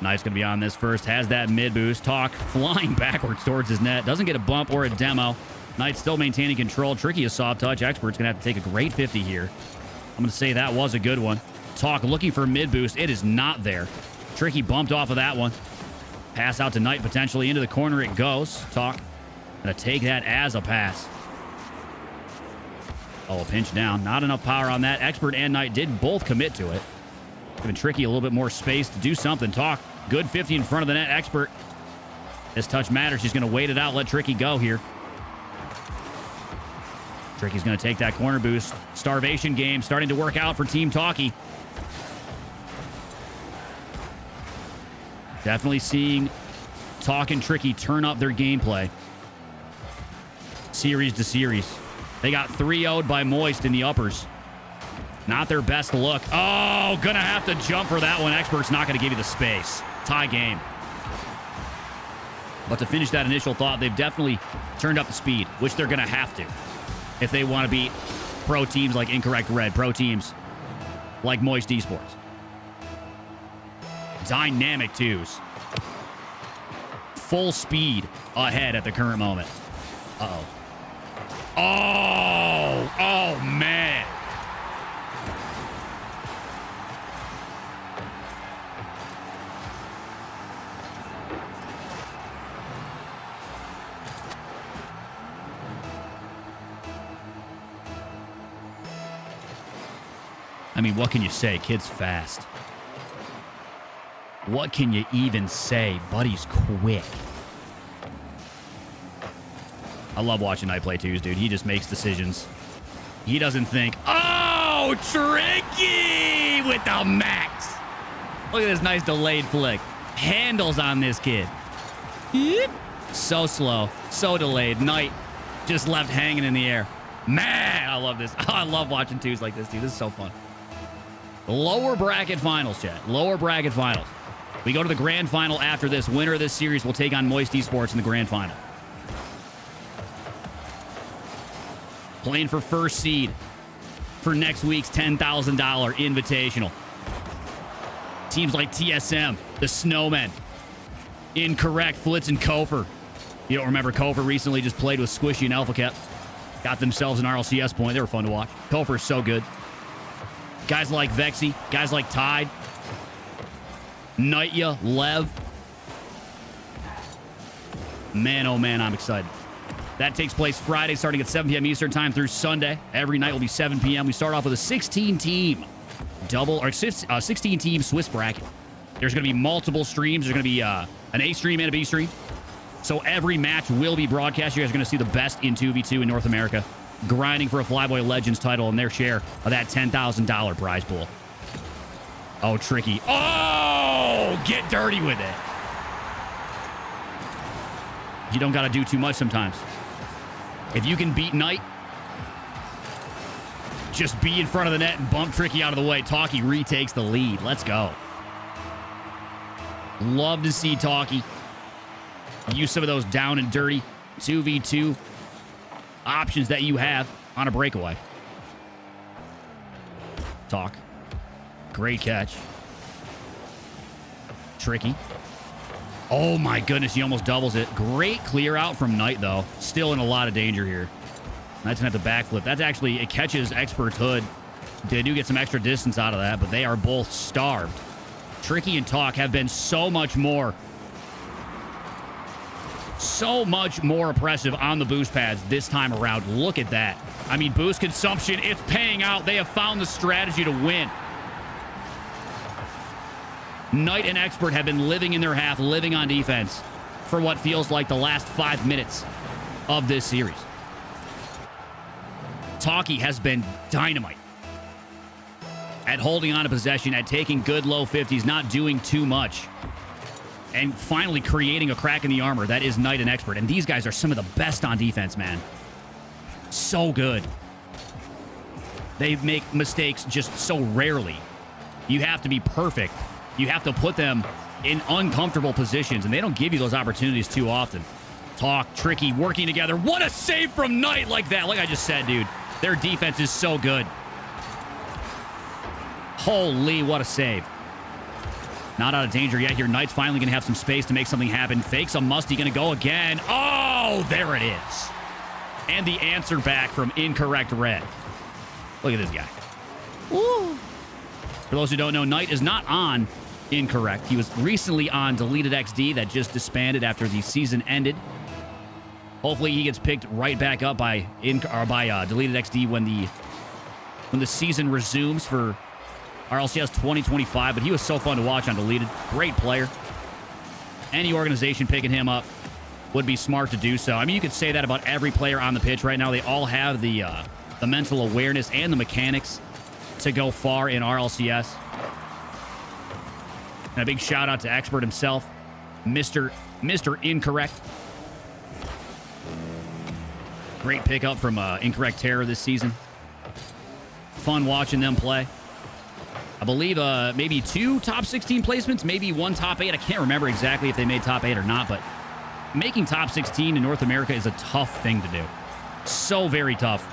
Knight's going to be on this first. Has that mid boost. Talk flying backwards towards his net. Doesn't get a bump or a demo. Knight still maintaining control. Tricky, a soft touch. Expert's going to have to take a great 50 here. I'm going to say that was a good one. Talk looking for mid boost. It is not there. Tricky bumped off of that one. Pass out to Knight potentially. Into the corner it goes. Talk going to take that as a pass. Oh, a pinch down. Not enough power on that. Expert and Knight did both commit to it. Giving Tricky a little bit more space to do something. Talk. Good 50 in front of the net. Expert. This touch matters. She's going to wait it out. Let Tricky go here. Tricky's going to take that corner boost. Starvation game starting to work out for Team Talkie. Definitely seeing Talk and Tricky turn up their gameplay. Series to series. They got 3-0'd by Moist in the uppers. Not their best look. Oh, gonna have to jump for that one. Expert's not gonna give you the space. Tie game. But to finish that initial thought, they've definitely turned up the speed, which they're gonna have to if they want to beat pro teams like Incorrect Red, pro teams like Moist Esports. Dynamic 2s. Full speed ahead at the current moment. Uh-oh. Oh, man. I mean, what can you say? Kid's fast. What can you even say? Buddy's quick. I love watching Knight play 2s, dude. He just makes decisions. He doesn't think, oh, Tricky with the max. Look at this nice delayed flick. Handles on this kid. So slow, so delayed. Knight just left hanging in the air. Man, I love this. Oh, I love watching 2s like this, dude. This is so fun. Lower bracket finals, chat. Lower bracket finals. We go to the grand final after this. Winner of this series will take on Moist Esports in the grand final. Playing for first seed for next week's $10,000 Invitational. Teams like TSM, the Snowmen, Incorrect, Flitz, and Kofer. You don't remember Kofer recently just played with Squishy and Alpha Cap. Got themselves an RLCS point. They were fun to watch. Kofer's so good. Guys like Vexy, guys like Tide, Nightya, Lev. Man, oh man, I'm excited. That takes place Friday, starting at 7 p.m. Eastern time through Sunday. Every night will be 7 p.m. We start off with a 16-team double or 16-team Swiss bracket. There's going to be multiple streams. There's going to be an A stream and a B stream. So every match will be broadcast. You guys are going to see the best in 2v2 in North America, grinding for a Flyboy Legends title and their share of that $10,000 prize pool. Oh, tricky. Oh, get dirty with it. You don't got to do too much sometimes. If you can beat Knight, just be in front of the net and bump Tricky out of the way. Talkie retakes the lead. Let's go. Love to see Talkie use some of those down and dirty 2v2 options that you have on a breakaway. Talk. Great catch. Tricky. Oh my goodness, he almost doubles it. Great clear out from Knight, though. Still in a lot of danger here. Knight's gonna have to backflip. That's actually, it catches Expert's hood. They do get some extra distance out of that, but they are both starved. Tricky and Talk have been so much more oppressive on the boost pads this time around. Look at that. I mean, boost consumption, it's paying out. They have found the strategy to win. Knight and Expert have been living in their half, living on defense for what feels like the last 5 minutes of this series. Talkie has been dynamite at holding on to possession, at taking good low 50s, not doing too much, and finally creating a crack in the armor. That is Knight and Expert. And these guys are some of the best on defense, man. So good. They make mistakes just so rarely. You have to be perfect. You have to put them in uncomfortable positions, and they don't give you those opportunities too often. Talk, Tricky, working together. What a save from Knight like that. Like I just said, dude, their defense is so good. Holy, what a save. Not out of danger yet here. Knight's finally going to have some space to make something happen. Fakes a musty, going to go again. Oh, there it is. And the answer back from Incorrect Red. Look at this guy. Woo. For those who don't know, Knight is not on Incorrect. He was recently on Deleted XD that just disbanded after the season ended. Hopefully he gets picked right back up by Deleted XD when the season resumes for RLCS 2025. But he was so fun to watch on Deleted. Great player. Any organization picking him up would be smart to do so. I mean, you could say that about every player on the pitch right now. They all have the mental awareness and the mechanics to go far in RLCS. And a big shout out to Expert himself, Mr. Incorrect. Great pickup from Incorrect Terror this season. Fun watching them play. I believe maybe 2 top 16 placements, maybe 1 top 8. I can't remember exactly if they made top 8 or not, but making top 16 in North America is a tough thing to do. So very tough.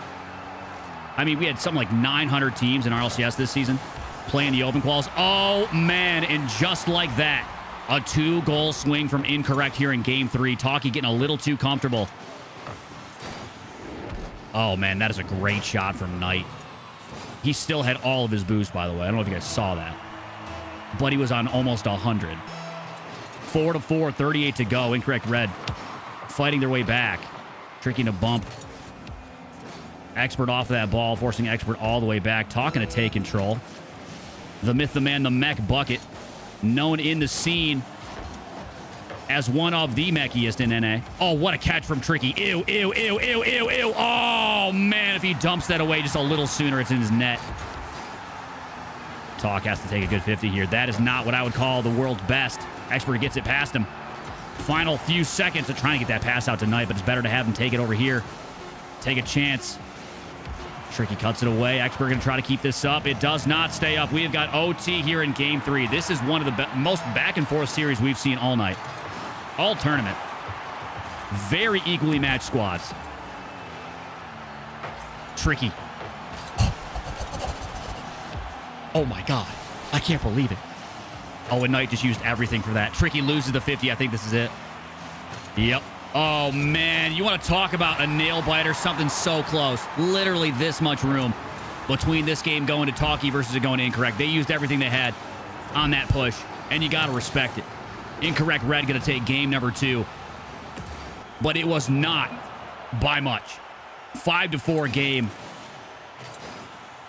I mean, we had something like 900 teams in RLCS this season playing the open quals. Oh, man, and just like that, a 2-goal swing from Incorrect here in Game 3. Talkie getting a little too comfortable. Oh, man, that is a great shot from Knight. He still had all of his boost, by the way. I don't know if you guys saw that. But he was on almost 100. 4-4, 38 to go. Incorrect Red fighting their way back. Tricky to bump. Expert off of that ball, forcing Expert all the way back. Talking to take control. The myth, the man, the mech bucket. Known in the scene as one of the mechiest in NA. Oh, what a catch from Tricky. Ew, ew, ew, ew, ew, ew. Oh, man, if he dumps that away just a little sooner, it's in his net. Talk has to take a good 50 here. That is not what I would call the world's best. Expert gets it past him. Final few seconds of trying to get that pass out tonight, but it's better to have him take it over here. Take a chance. Tricky cuts it away. Expert going to try to keep this up. It does not stay up. We have got OT here in game 3. This is one of the most back-and-forth series we've seen all night. All tournament. Very equally matched squads. Tricky. Oh, my God. I can't believe it. Oh, and Knight just used everything for that. Tricky loses the 50. I think this is it. Yep. Oh, man. You want to talk about a nail-biter? Something so close. Literally this much room between this game going to Talkie versus it going to Incorrect. They used everything they had on that push, and you got to respect it. Incorrect Red going to take game number 2. But it was not by much. 5-4 game.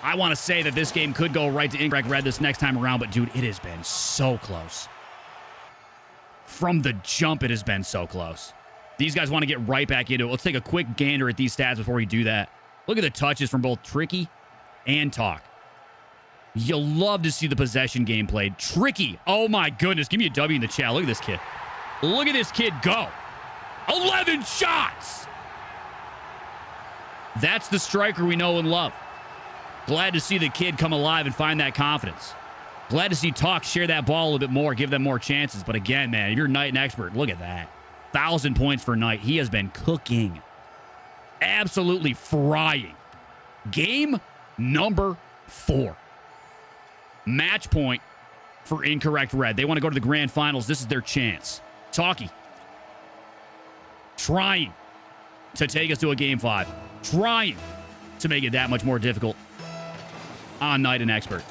I want to say that this game could go right to Incorrect Red this next time around, but, dude, it has been so close. From the jump, it has been so close. These guys want to get right back into it. Let's take a quick gander at these stats before we do that. Look at the touches from both Tricky and Talk. You'll love to see the possession game played. Tricky. Oh, my goodness. Give me a W in the chat. Look at this kid. Look at this kid go. 11 shots. That's the striker we know and love. Glad to see the kid come alive and find that confidence. Glad to see Talk share that ball a little bit more, give them more chances. But again, man, if you're Knight and Expert, look at that. 1,000 points for Knight. He has been cooking. Absolutely frying. Game number 4. Match point for Incorrect Red. They want to go to the grand finals. This is their chance. Talkie. Trying to take us to a game 5. Trying to make it that much more difficult on Knight and Expert.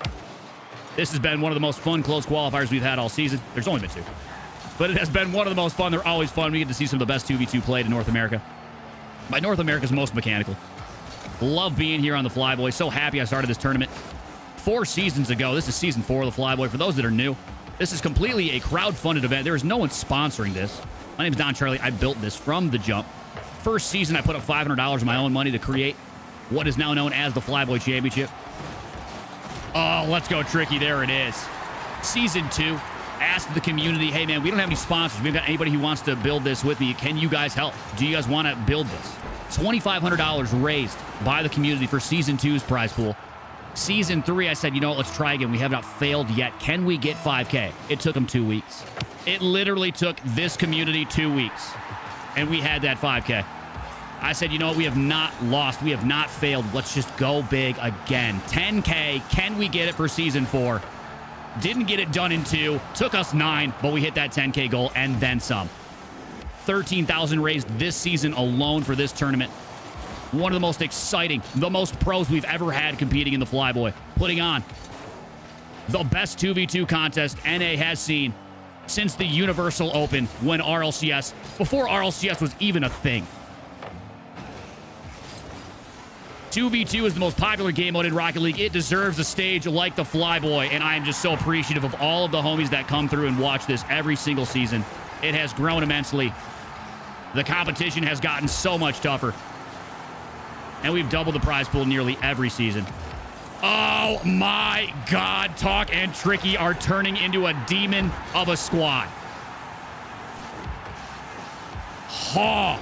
This has been one of the most fun close qualifiers we've had all season. There's only been 2. But it has been one of the most fun. They're always fun. We get to see some of the best 2v2 played in North America. By North America's most mechanical. Love being here on the Flyboy. So happy I started this tournament 4 seasons ago. This is season 4 of the Flyboy. For those that are new, this is completely a crowd-funded event. There is no one sponsoring this. My name is Don Charlie. I built this from the jump. First season, I put up $500 of my own money to create what is now known as the Flyboy Championship. Oh, let's go, Tricky. There it is. Season 2. Asked the community, hey, man, we don't have any sponsors. We haven't got anybody who wants to build this with me. Can you guys help? Do you guys want to build this? $2,500 raised by the community for Season 2's prize pool. Season 3, I said, you know what, let's try again. We have not failed yet. Can we get 5K? It took them 2 weeks. It literally took this community 2 weeks. And we had that 5K. I said, you know what, we have not lost. We have not failed. Let's just go big again. 10K. Can we get it for Season 4? Didn't get it done in 2. Took us 9, but we hit that 10K goal and then some. 13,000 raised this season alone for this tournament. One of the most exciting, the most pros we've ever had competing in the Flyboy. Putting on the best 2v2 contest NA has seen since the Universal Open when RLCS, before RLCS was even a thing. 2v2 is the most popular game mode in Rocket League. It deserves a stage like the Flyboy, and I am just so appreciative of all of the homies that come through and watch this every single season. It has grown immensely. The competition has gotten so much tougher. And we've doubled the prize pool nearly every season. Oh my God, Talk and Tricky are turning into a demon of a squad. Oh,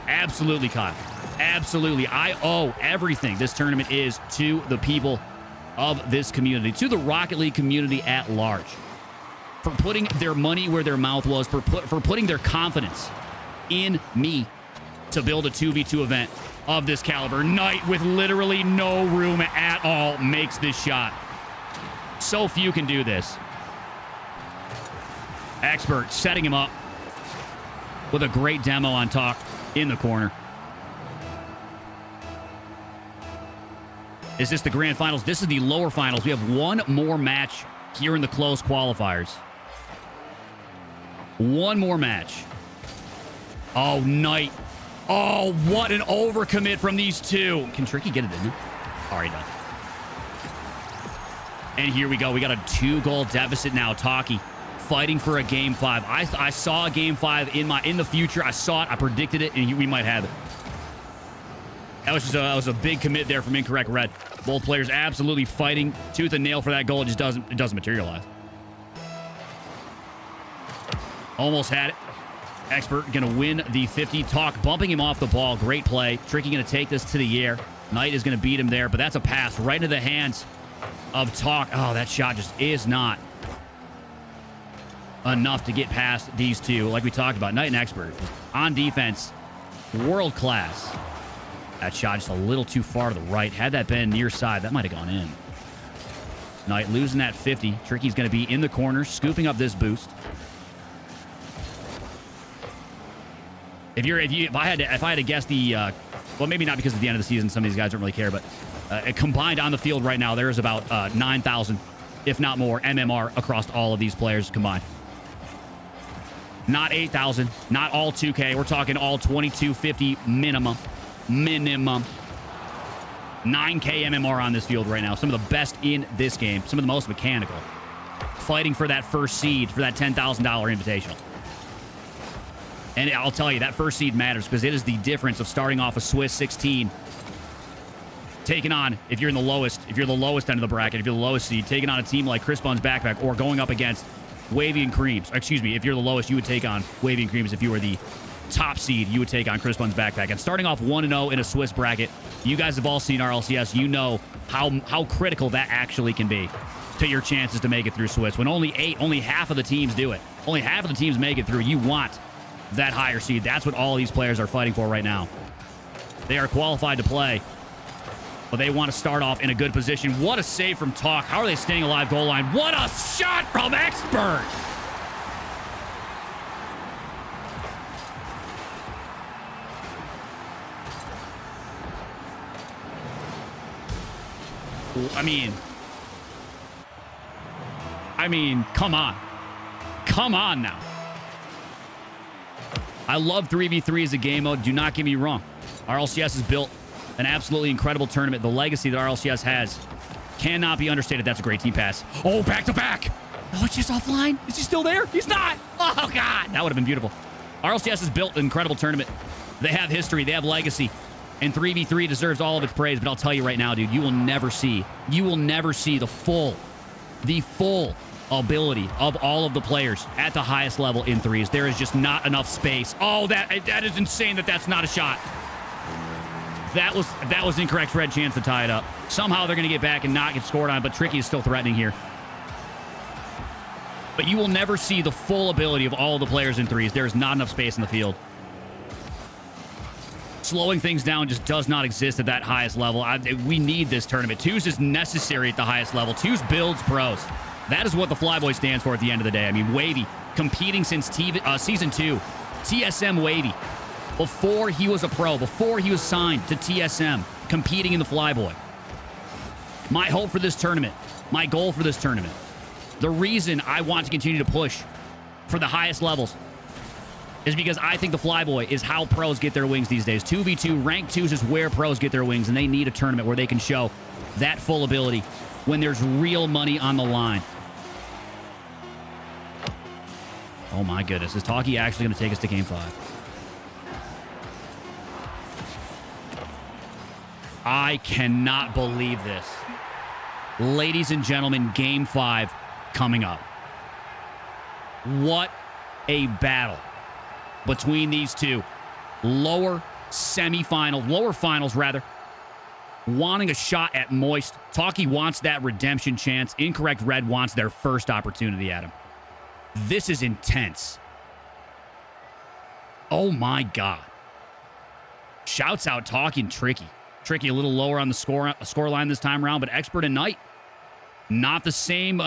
absolutely, Kyle. Absolutely. I owe everything this tournament is to the people of this community, to the Rocket League community at large, for putting their money where their mouth was, for putting their confidence in me to build a 2v2 event of this caliber. Knight, with literally no room at all, makes this shot. So few can do this. Expert setting him up with a great demo on Talk in the corner. Is this the grand finals? This is the lower finals. We have one more match here in the close qualifiers. One more match. Oh, Knight. Oh, what an overcommit from these two. Can Tricky get it in? Already done. And here we go. We got a 2-goal deficit now. Talkie fighting for a game 5. I saw a game 5 in the future. I saw it. I predicted it, and we might have it. That was a big commit there from Incorrect Red. Both players absolutely fighting tooth and nail for that goal. It just doesn't materialize. Almost had it. Expert going to win the 50. Talk bumping him off the ball. Great play. Tricky going to take this to the air. Knight is going to beat him there, but that's a pass right into the hands of Talk. Oh, that shot just is not enough to get past these two. Like we talked about, Knight and Expert on defense, world class. That shot just a little too far to the right. Had that been near side, that might have gone in. Knight losing that 50. Tricky's going to be in the corner, scooping up this boost. If I had to guess the well, maybe not because at the end of the season, some of these guys don't really care, but combined on the field right now, there's about 9,000, if not more, MMR across all of these players combined. Not 8,000, not all 2K. We're talking all 2250 minimum. 9K MMR on this field right now. Some of the best in this game. Some of the most mechanical. Fighting for that first seed for that $10,000 invitational. And I'll tell you, that first seed matters because it is the difference of starting off a Swiss 16, taking on, if you're the lowest end of the bracket, if you're the lowest seed, taking on a team like Chris Bun's Backpack, or going up against Wavy and Creams. Excuse me, if you're the lowest, you would take on Wavy and Creams. If you were the top seed, you would take on Chris Bun's Backpack. And starting off 1-0 in a Swiss bracket, you guys have all seen RLCS. You know how critical that actually can be to your chances to make it through Swiss. When only half of the teams do it. Only half of the teams make it through. You want that higher seed. That's what all these players are fighting for right now. They are qualified to play, but they want to start off in a good position. What a save from Talk. How are they staying alive goal line? What a shot from Expert! I mean, come on. Come on now. I love 3v3 as a game mode. Do not get me wrong. RLCS has built an absolutely incredible tournament. The legacy that RLCS has cannot be understated. That's a great team pass. Oh, back to back. Oh, it's just offline. Is he still there? He's not. Oh, God. That would have been beautiful. RLCS has built an incredible tournament. They have history. They have legacy. And 3v3 deserves all of its praise. But I'll tell you right now, dude, you will never see the full ability of all of the players at the highest level in threes. There is just not enough space. Oh, that is insane that's not a shot. That was incorrect. Red chance to tie it up. Somehow they're going to get back and not get scored on, but Tricky is still threatening here. But you will never see the full ability of all the players in threes. There is not enough space in the field. Slowing things down just does not exist at that highest level. We need this tournament. Twos is necessary at the highest level. Twos builds pros. That is what the Flyboy stands for at the end of the day. I mean, Wavy, competing since Season 2. TSM Wavy. Before he was a pro, before he was signed to TSM, competing in the Flyboy. My hope for this tournament, my goal for this tournament, the reason I want to continue to push for the highest levels is because I think the Flyboy is how pros get their wings these days. 2v2, ranked 2s is where pros get their wings, and they need a tournament where they can show that full ability when there's real money on the line. Oh my goodness, is Talkie actually going to take us to Game 5? I cannot believe this. Ladies and gentlemen, Game 5 coming up. What a battle between these two. Lower finals rather. Wanting a shot at Moist. Talkie wants that redemption chance. Incorrect Red wants their first opportunity at him. This is intense. Oh my God. Shouts out Talkie and Tricky. Tricky a little lower on the score line this time around, but Expert and Knight, not the same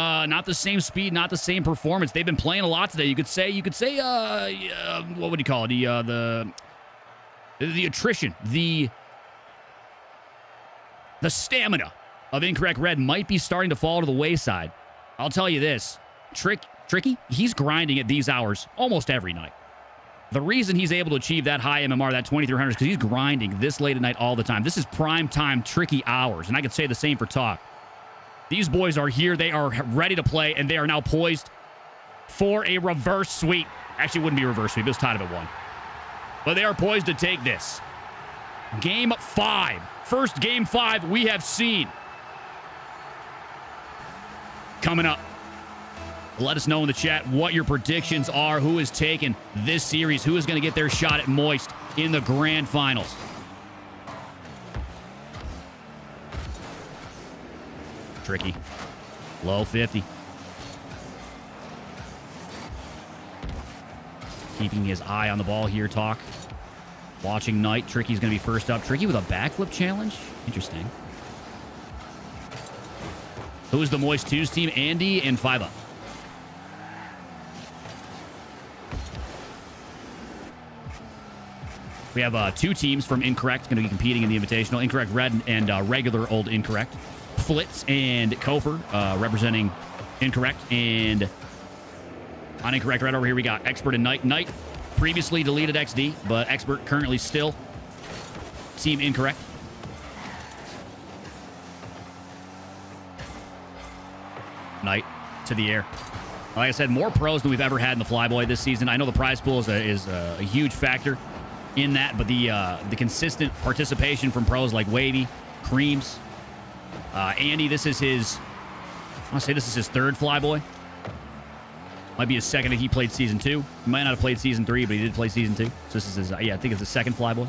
speed, not the same performance. They've been playing a lot today. You could say, what would you call it? The attrition, the stamina of Incorrect Red might be starting to fall to the wayside. I'll tell you this, Tricky, he's grinding at these hours almost every night. The reason he's able to achieve that high MMR, that 2,300, is because he's grinding this late at night all the time. This is prime time Tricky hours, and I could say the same for Talk. These boys are here. They are ready to play, and they are now poised for a reverse sweep. Actually, it wouldn't be a reverse sweep. It was tied up at 1. But they are poised to take this. Game 5. First Game 5 we have seen. Coming up. Let us know in the chat what your predictions are. Who is taking this series? Who is going to get their shot at Moist in the grand finals? Tricky. Low 50. Keeping his eye on the ball here, Talk. Watching Knight. Tricky's going to be first up. Tricky with a backflip challenge? Interesting. Who's the Moist 2's team? Andy and Five Up. We have 2 teams from Incorrect going to be competing in the Invitational. Incorrect Red and regular Old Incorrect. Flitz and Kofer representing Incorrect. And on Incorrect Red over here, we got Expert and Knight. Knight previously deleted XD, but Expert currently still Team Incorrect. Knight to the air. Like I said, more pros than we've ever had in the Flyboy this season. I know the prize pool is a huge factor in that, but the consistent participation from pros like Wavy, Creams, Andy, this is his, I want to say this is his 3rd Flyboy. Might be his 2nd if he played Season 2. He might not have played Season 3, but he did play Season 2. So this is his, I think it's his 2nd Flyboy.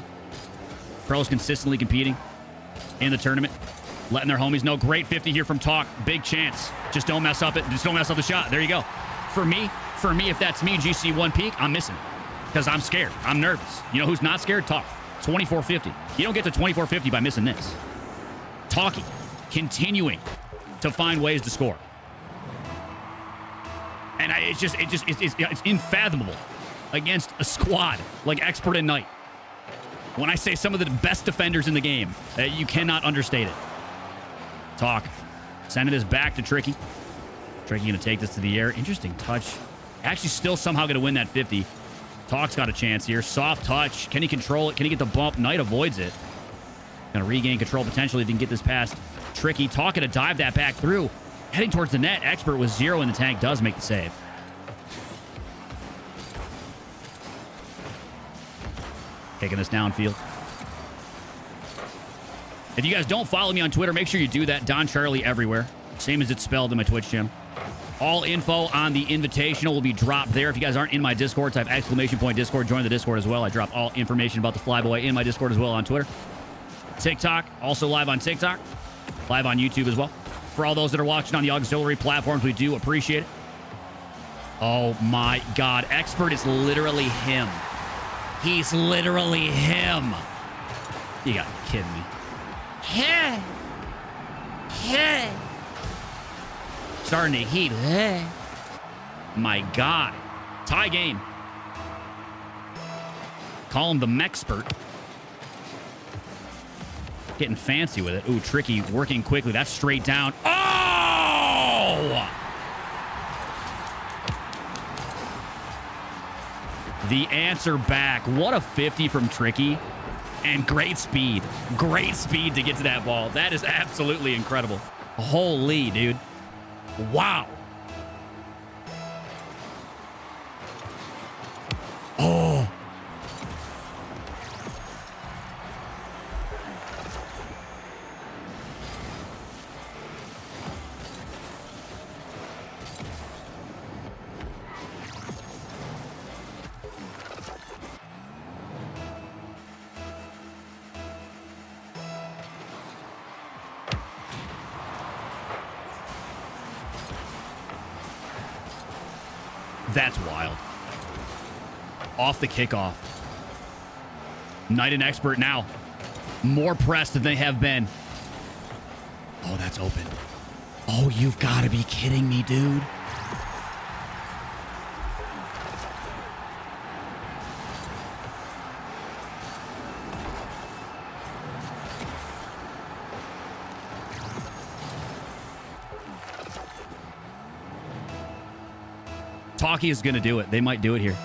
Pros consistently competing in the tournament. Letting their homies know. Great 50 here from Talk. Big chance. Just don't mess up it. Just don't mess up the shot. There you go. For me, if that's me, GC 1 peak, I'm missing it. Because I'm scared. I'm nervous. You know who's not scared? Talk. 24-50. You don't get to 24-50 by missing this. Talkie. Continuing to find ways to score. And it's unfathomable against a squad like Expert and Knight. When I say some of the best defenders in the game, you cannot understate it. Talk. Sending this back to Tricky. Tricky going to take this to the air. Interesting touch. Actually still somehow going to win that 50. Talk's got a chance here. Soft touch. Can he control it? Can he get the bump? Knight avoids it. Going to regain control potentially if he can get this past Tricky. Talk going to dive that back through. Heading towards the net. Expert with 0 in the tank does make the save. Taking this downfield. If you guys don't follow me on Twitter, make sure you do that. Don Charlie everywhere. Same as it's spelled in my Twitch channel. All info on the Invitational will be dropped there. If you guys aren't in my Discord, type !Discord. Join the Discord as well. I drop all information about the Flyboy in my Discord as well on Twitter. TikTok, also live on TikTok. Live on YouTube as well. For all those that are watching on the auxiliary platforms, we do appreciate it. Oh my God. Expert is literally him. He's literally him. You gotta be kidding me. Starting to heat. My God. Tie game. Call him the Mexpert. Getting fancy with it. Ooh, Tricky working quickly. That's straight down. Oh! The answer back. What a 50 from Tricky. And great speed. Great speed to get to that ball. That is absolutely incredible. Holy, dude. Wow. Oh. That's wild. Off the kickoff. Knight and Expert now. More pressed than they have been. Oh, that's open. Oh, you've got to be kidding me, dude. Talkie is going to do it. They might do it here.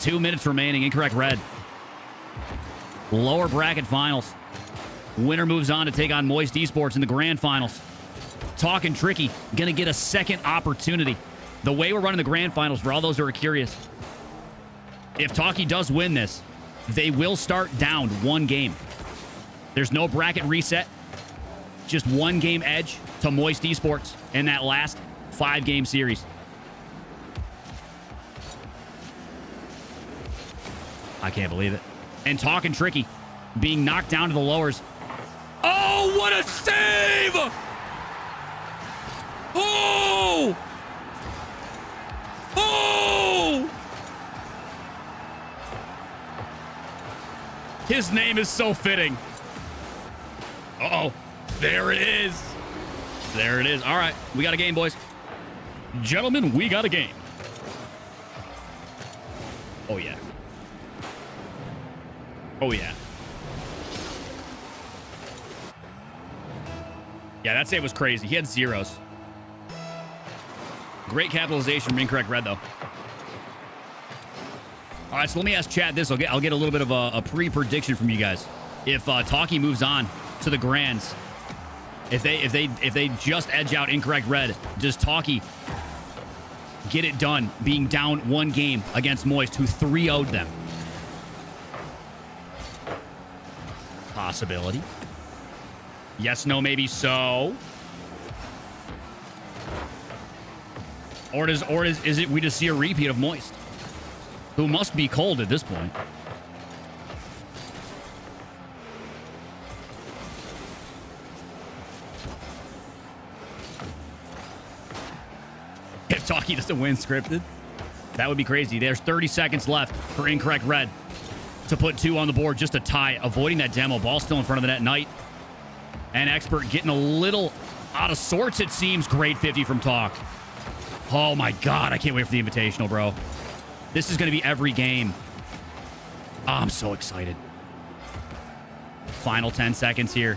2 minutes remaining. Incorrect red. Lower bracket finals. Winner moves on to take on Moist Esports in the grand finals. Talking Tricky. Going to get a second opportunity. The way we're running the grand finals, for all those who are curious, if Talkie does win this, they will start down 1 game. There's no bracket reset. Just 1 game edge to Moist Esports in that last 5-game series. I can't believe it. And Talking Tricky being knocked down to the lowers. Oh, what a save! Oh! Oh! His name is so fitting. Uh-oh. There it is. There it is. All right. We got a game, boys. Gentlemen, we got a game. Oh, yeah. Oh, yeah. Yeah, that save was crazy. He had zeros. Great capitalization from incorrect red, though. All right, so let me ask chat this. I'll get a little bit of a pre-prediction from you guys. If Talkie moves on to the Grands, if they just edge out incorrect red, does Talkie get it done being down one game against Moist, who 3-0'd them? Possibility. Yes, no, maybe so. Or is it we just see a repeat of Moist, who must be cold at this point? If Talkie doesn't win scripted, that would be crazy. There's 30 seconds left for incorrect red to put 2 on the board, just a tie, avoiding that demo. Ball still in front of the net. Knight and Expert getting a little out of sorts, it seems. Grade 50 from Talk. Oh my God, I can't wait for the Invitational, bro. This is going to be every game. Oh, I'm so excited. Final 10 seconds here.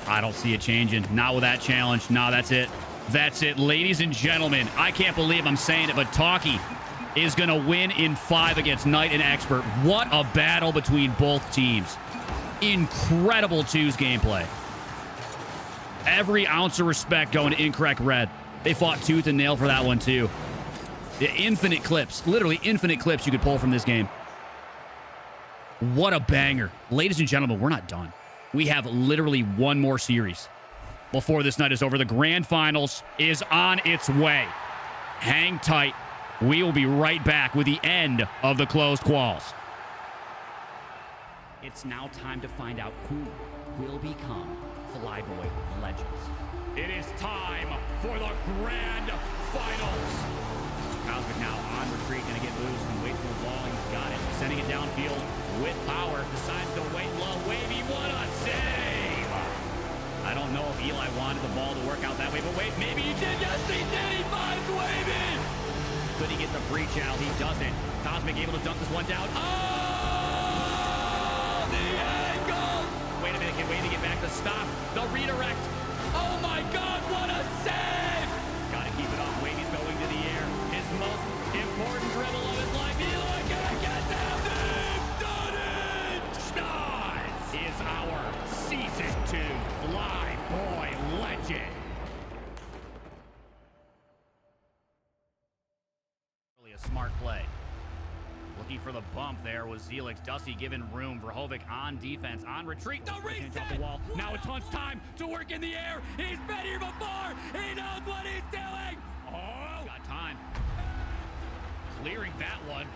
I don't see it changing. Not with that challenge. No, that's it. That's it, ladies and gentlemen. I can't believe I'm saying it, but Talkie is going to win in 5 against Knight and Expert. What a battle between both teams. Incredible twos gameplay. Every ounce of respect going to incorrect red. They fought tooth and nail for that one, too. The infinite clips. Literally infinite clips you could pull from this game. What a banger. Ladies and gentlemen, we're not done. We have literally one more series before this night is over. The grand finals is on its way. Hang tight. We will be right back with the end of the closed quals. It's now time to find out who will become Flyboy legends. It is time for the grand finals. Cosmic now on retreat, gonna get loose and wait for the ball. He's got it, sending it downfield with power. Decides to wait low. Wavy, what a save! I don't know if Eli wanted the ball to work out that way, but wait, maybe he did. Yes, he did. He finds Wavy. Could he get the breach out? He doesn't. Cosmic able to dunk this one down. Oh, the angle! Wait a minute, can Wavy get back to stop the redirect? Oh my God, what a save! Gotta keep it up. Wavy's going to the air. His most important dribble of his life. Eli gonna get down deep. Done it! Schnoz is our Season 2 Flyboy legend. Really a smart play. Looking for the bump there was Zelix. Dusty giving room for Hovic on defense. On retreat. The reset! Off the wall. Now it's Hunt's time to work in the air. He's been here before. He knows what he's doing. Oh! Got time. Clearing that one.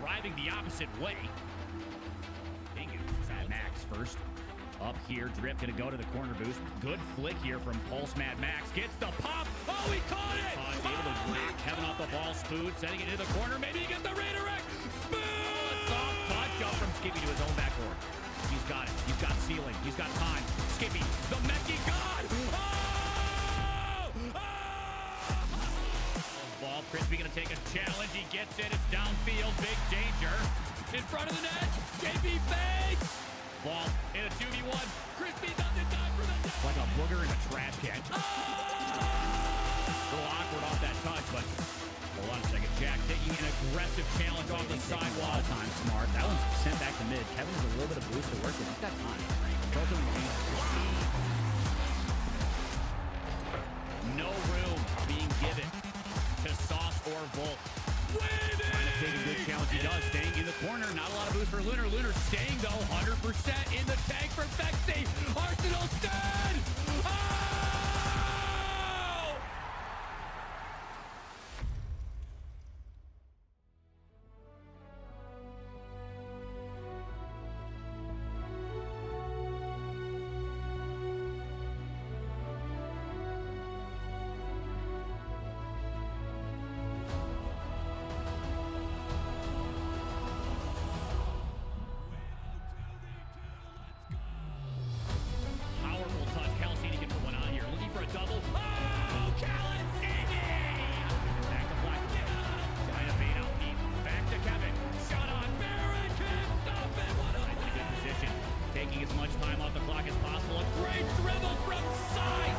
Driving the opposite way. Bingu. Sad Max first. Up here, Drip gonna go to the corner boost. Good flick here from Pulse Mad Max. Gets the pop. Oh, he caught it! Able to knock Kevin off the ball. Spood setting it into the corner. Maybe he gets the redirect. Spood! Soft touch up from Skippy to his own backboard. He's got it. He's got ceiling. He's got time. Skippy, the Mechie God! Oh! Oh! Ball, Crispy gonna take a challenge. He gets it. It's downfield. Big danger. In front of the net. JP fakes. Ball in a 2v1. Crispy doesn't die for the net. Like a booger in a trash can. Oh! A little awkward off that touch, but hold on a second. Jack taking an aggressive challenge off the sidewall. Time smart. That one's sent back to mid. Kevin has a little bit of boost to work with. He's got time. Both of them receive. No room being given to Sauce or Volt. Trying to take a good challenge. He does. Staying in the corner. Not a lot of boost for Lunar. Lunar staying, though. 100% in the tank for Vexy. Arsenal's dead. Oh! taking as much time off the clock as possible. A great dribble from side.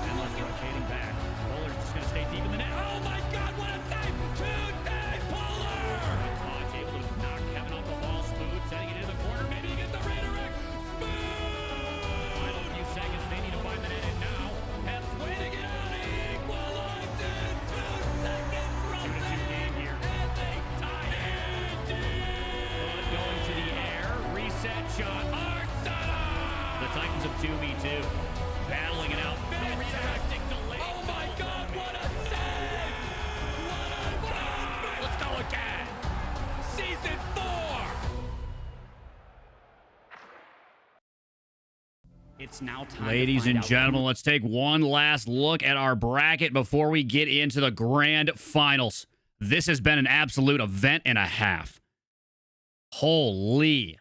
And let's rotating back. Pollar's just going to stay deep in the net. Oh my God, what a save! Two-day Polar! Todd able to knock Kevin off the ball. Smooth, setting it into the corner. Maybe he gets the redirect. Smooth! Final few seconds. They need to find the net. And now, Pep's waiting it out. Equalized in 2 seconds from the game here. And they tie it. Going to the air. Reset shot. The Titans of 2v2 battling it out. Fantastic delay. Oh my God, what a save! What a save! Let's go again. Season 4. It's now time. Ladies and gentlemen, let's take one last look at our bracket before we get into the grand finals. This has been an absolute event and a half. Holy.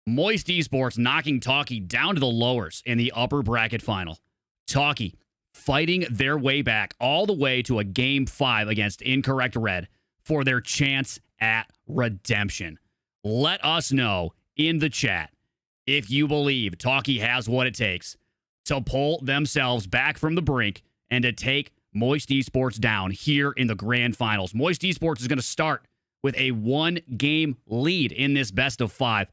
Moist Esports knocking Talkie down to the lowers in the upper bracket final. Talkie fighting their way back all the way to a Game 5 against Incorrect Red for their chance at redemption. Let us know in the chat if you believe Talkie has what it takes to pull themselves back from the brink and to take Moist Esports down here in the grand finals. Moist Esports is going to start with a 1-game lead in this best of 5.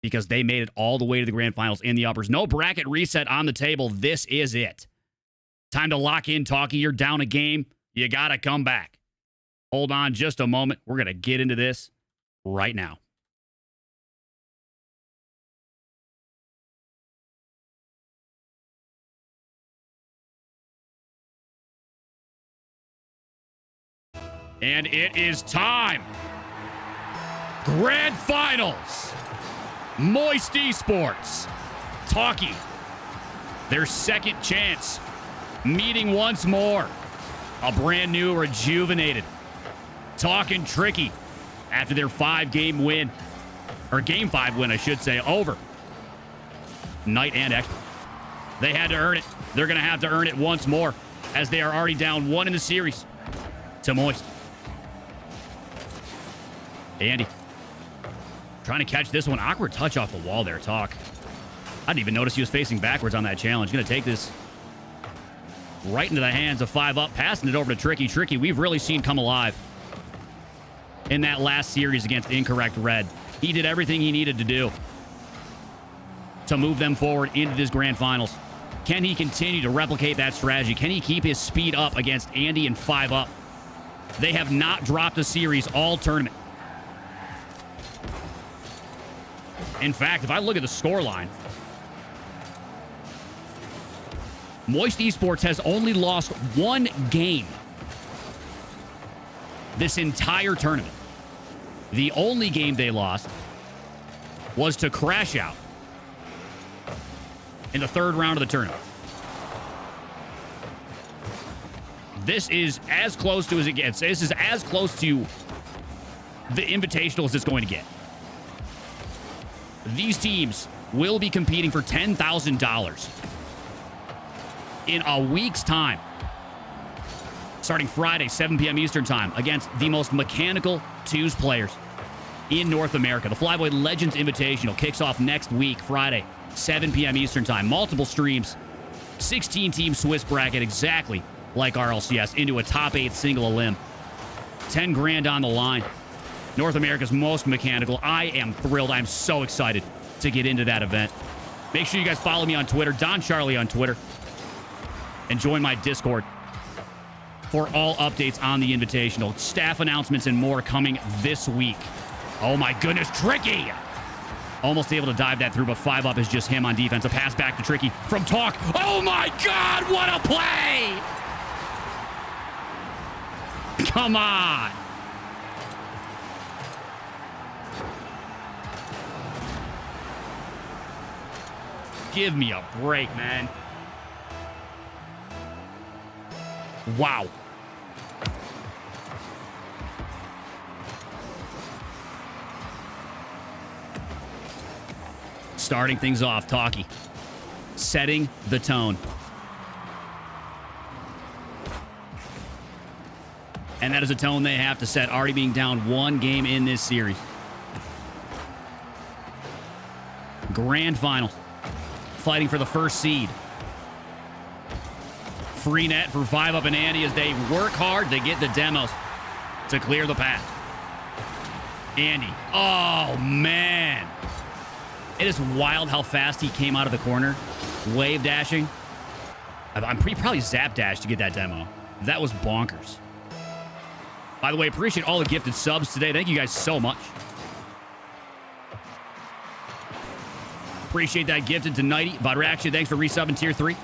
Because they made it all the way to the grand finals in the uppers. No bracket reset on the table. This is it. Time to lock in, Talkie. You're down a game. You got to come back. Hold on just a moment. We're going to get into this right now. And it is time. Grand finals. Moist Esports, Talkie, their second chance, meeting once more. A brand new, rejuvenated, Talkin' Tricky after their 5-game win, or Game 5 win, I should say, over Night and Extra. They had to earn it. They're going to have to earn it once more as they are already down 1 in the series to Moist. Andy. Trying to catch this one. Awkward touch off the wall there, Talk. I didn't even notice he was facing backwards on that challenge. Going to take this right into the hands of 5-Up. Passing it over to Tricky. Tricky, we've really seen come alive in that last series against Incorrect Red. He did everything he needed to do to move them forward into this grand finals. Can he continue to replicate that strategy? Can he keep his speed up against Andy and 5-Up? They have not dropped a series all tournament. In fact, if I look at the scoreline, Moist Esports has only lost 1 game this entire tournament. The only game they lost was to Crash Out in the 3rd round of the tournament. This is as close to as it gets. This is as close to the Invitational as it's going to get. These teams will be competing for $10,000 in a week's time, starting Friday, 7 p.m. Eastern time, against the most mechanical twos players in North America. The Flyboy Legends Invitational kicks off next week, Friday, 7 p.m. Eastern time. Multiple streams, 16-team Swiss bracket, exactly like RLCS, into a top 8 single elim. 10 grand on the line. North America's most mechanical. I am thrilled. I'm so excited to get into that event. Make sure you guys follow me on Twitter, Don Charlie on Twitter, and join my Discord for all updates on the Invitational. Staff announcements and more coming this week. Oh my goodness, Tricky! Almost able to dive that through, but 5-Up is just him on defense. A pass back to Tricky from Talk. Oh my God, what a play! Come on! Give me a break, man. Wow. Starting things off, Talkie. Setting the tone. And that is a tone they have to set, already being down 1 game in this series. Grand final. Fighting for the first seed. Free net for 5-Up and Andy as they work hard to get the demos to clear the path. Andy. Oh, man. It is wild how fast he came out of the corner. Wave dashing. He probably zap dashed to get that demo. That was bonkers. By the way, appreciate all the gifted subs today. Thank you guys so much. Appreciate that gifted to Nighty. Vadraction, thanks for resubbing tier 3.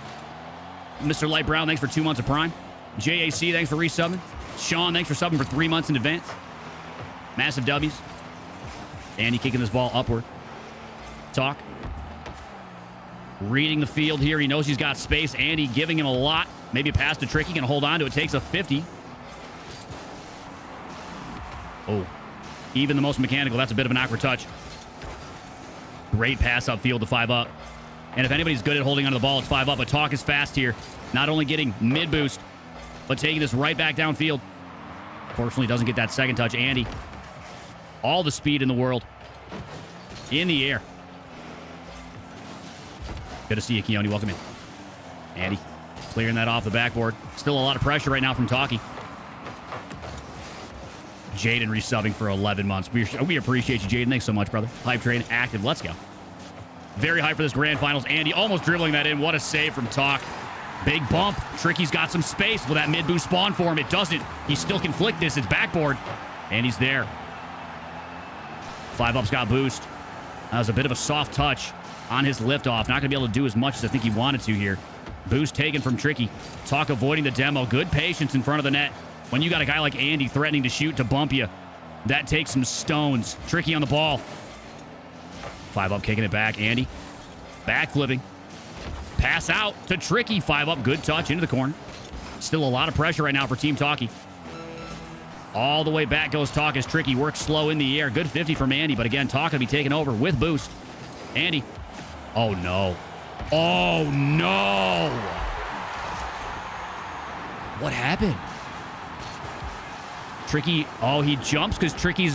Mr. Light Brown, thanks for 2 months of Prime. JAC, thanks for resubbing. Sean, thanks for subbing for 3 months in advance. Massive W's. Andy kicking this ball upward. Talk. Reading the field here. He knows he's got space. Andy giving him a lot. Maybe a pass to Tricky. Gonna hold on to it. Takes a 50. Oh. Even the most mechanical. That's a bit of an awkward touch. Great pass upfield to 5-Up. And if anybody's good at holding onto the ball, it's 5-Up. But Talk is fast here. Not only getting mid-boost, but taking this right back downfield. Fortunately, doesn't get that second touch. Andy. All the speed in the world. In the air. Good to see you, Keone. Welcome in. Andy clearing that off the backboard. Still a lot of pressure right now from Talkie. Jaden resubbing for 11 months. We appreciate you, Jaden. Thanks so much, brother. Hype train active. Let's go. Very hype for this grand finals. Andy almost dribbling that in. What a save from Talk. Big bump. Tricky's got some space. Will that mid-boost spawn for him? It doesn't. He still can flick this. It's backboard. And he's there. 5-Up's got boost. That was a bit of a soft touch on his liftoff. Not going to be able to do as much as I think he wanted to here. Boost taken from Tricky. Talk avoiding the demo. Good patience in front of the net. When you got a guy like Andy threatening to shoot to bump you, that takes some stones. Tricky on the ball. 5-Up kicking it back. Andy back flipping. Pass out to Tricky. 5-Up. Good touch into the corner. Still a lot of pressure right now for Team Talkie. All the way back goes Talk as Tricky works slow in the air. Good 50 from Andy, but again, Talk going to be taken over with boost. Andy. Oh, no. Oh, no. What happened? Tricky. Oh, he jumps because Tricky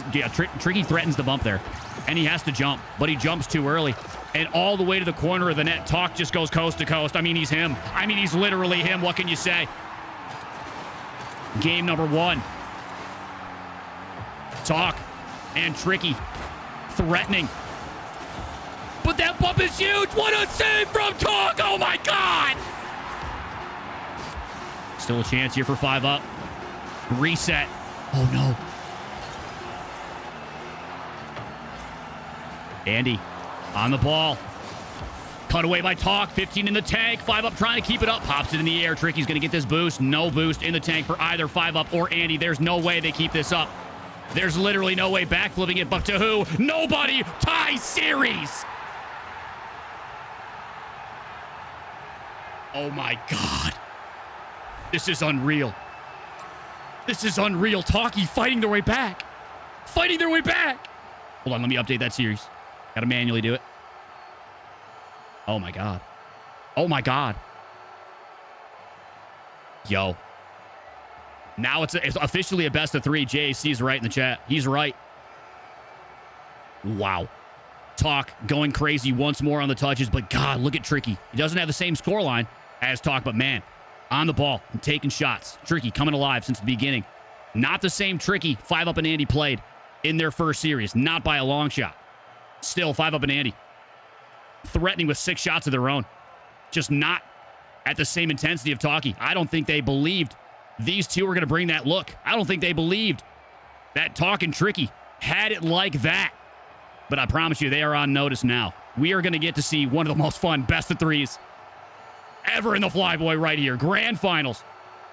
threatens the bump there. And he has to jump, but he jumps too early. And all the way to the corner of the net, Talk just goes coast to coast. I mean, he's him. I mean, he's literally him. What can you say? Game number 1. Talk and Tricky threatening. But that bump is huge. What a save from Talk. Oh, my God. Still a chance here for 5-Up. Reset. Oh, no. Andy on the ball. Cut away by Talk. 15 in the tank. 5-Up trying to keep it up. Pops it in the air. Tricky's going to get this boost. No boost in the tank for either 5-Up or Andy. There's no way they keep this up. There's literally no way backflipping it, but to who? Nobody. Tie series. Oh, my God. This is unreal. This is unreal. Talkie fighting their way back. Fighting their way back. Hold on, let me update that series. Got to manually do it. Oh, my God. Oh, my God. Yo. Now it's officially a best of 3. JAC's right in the chat. He's right. Wow. Talk going crazy once more on the touches, but God, look at Tricky. He doesn't have the same scoreline as Talk, but man, on the ball and taking shots. Tricky coming alive since the beginning. Not the same Tricky 5-Up and Andy played in their first series. Not by a long shot. Still 5-Up and Andy threatening with 6 shots of their own. Just not at the same intensity of Talkie. I don't think they believed these two were going to bring that look. I don't think they believed that Talk and Tricky had it like that. But I promise you, they are on notice now. We are going to get to see one of the most fun best of 3s ever in the Flyboy right here. Grand finals.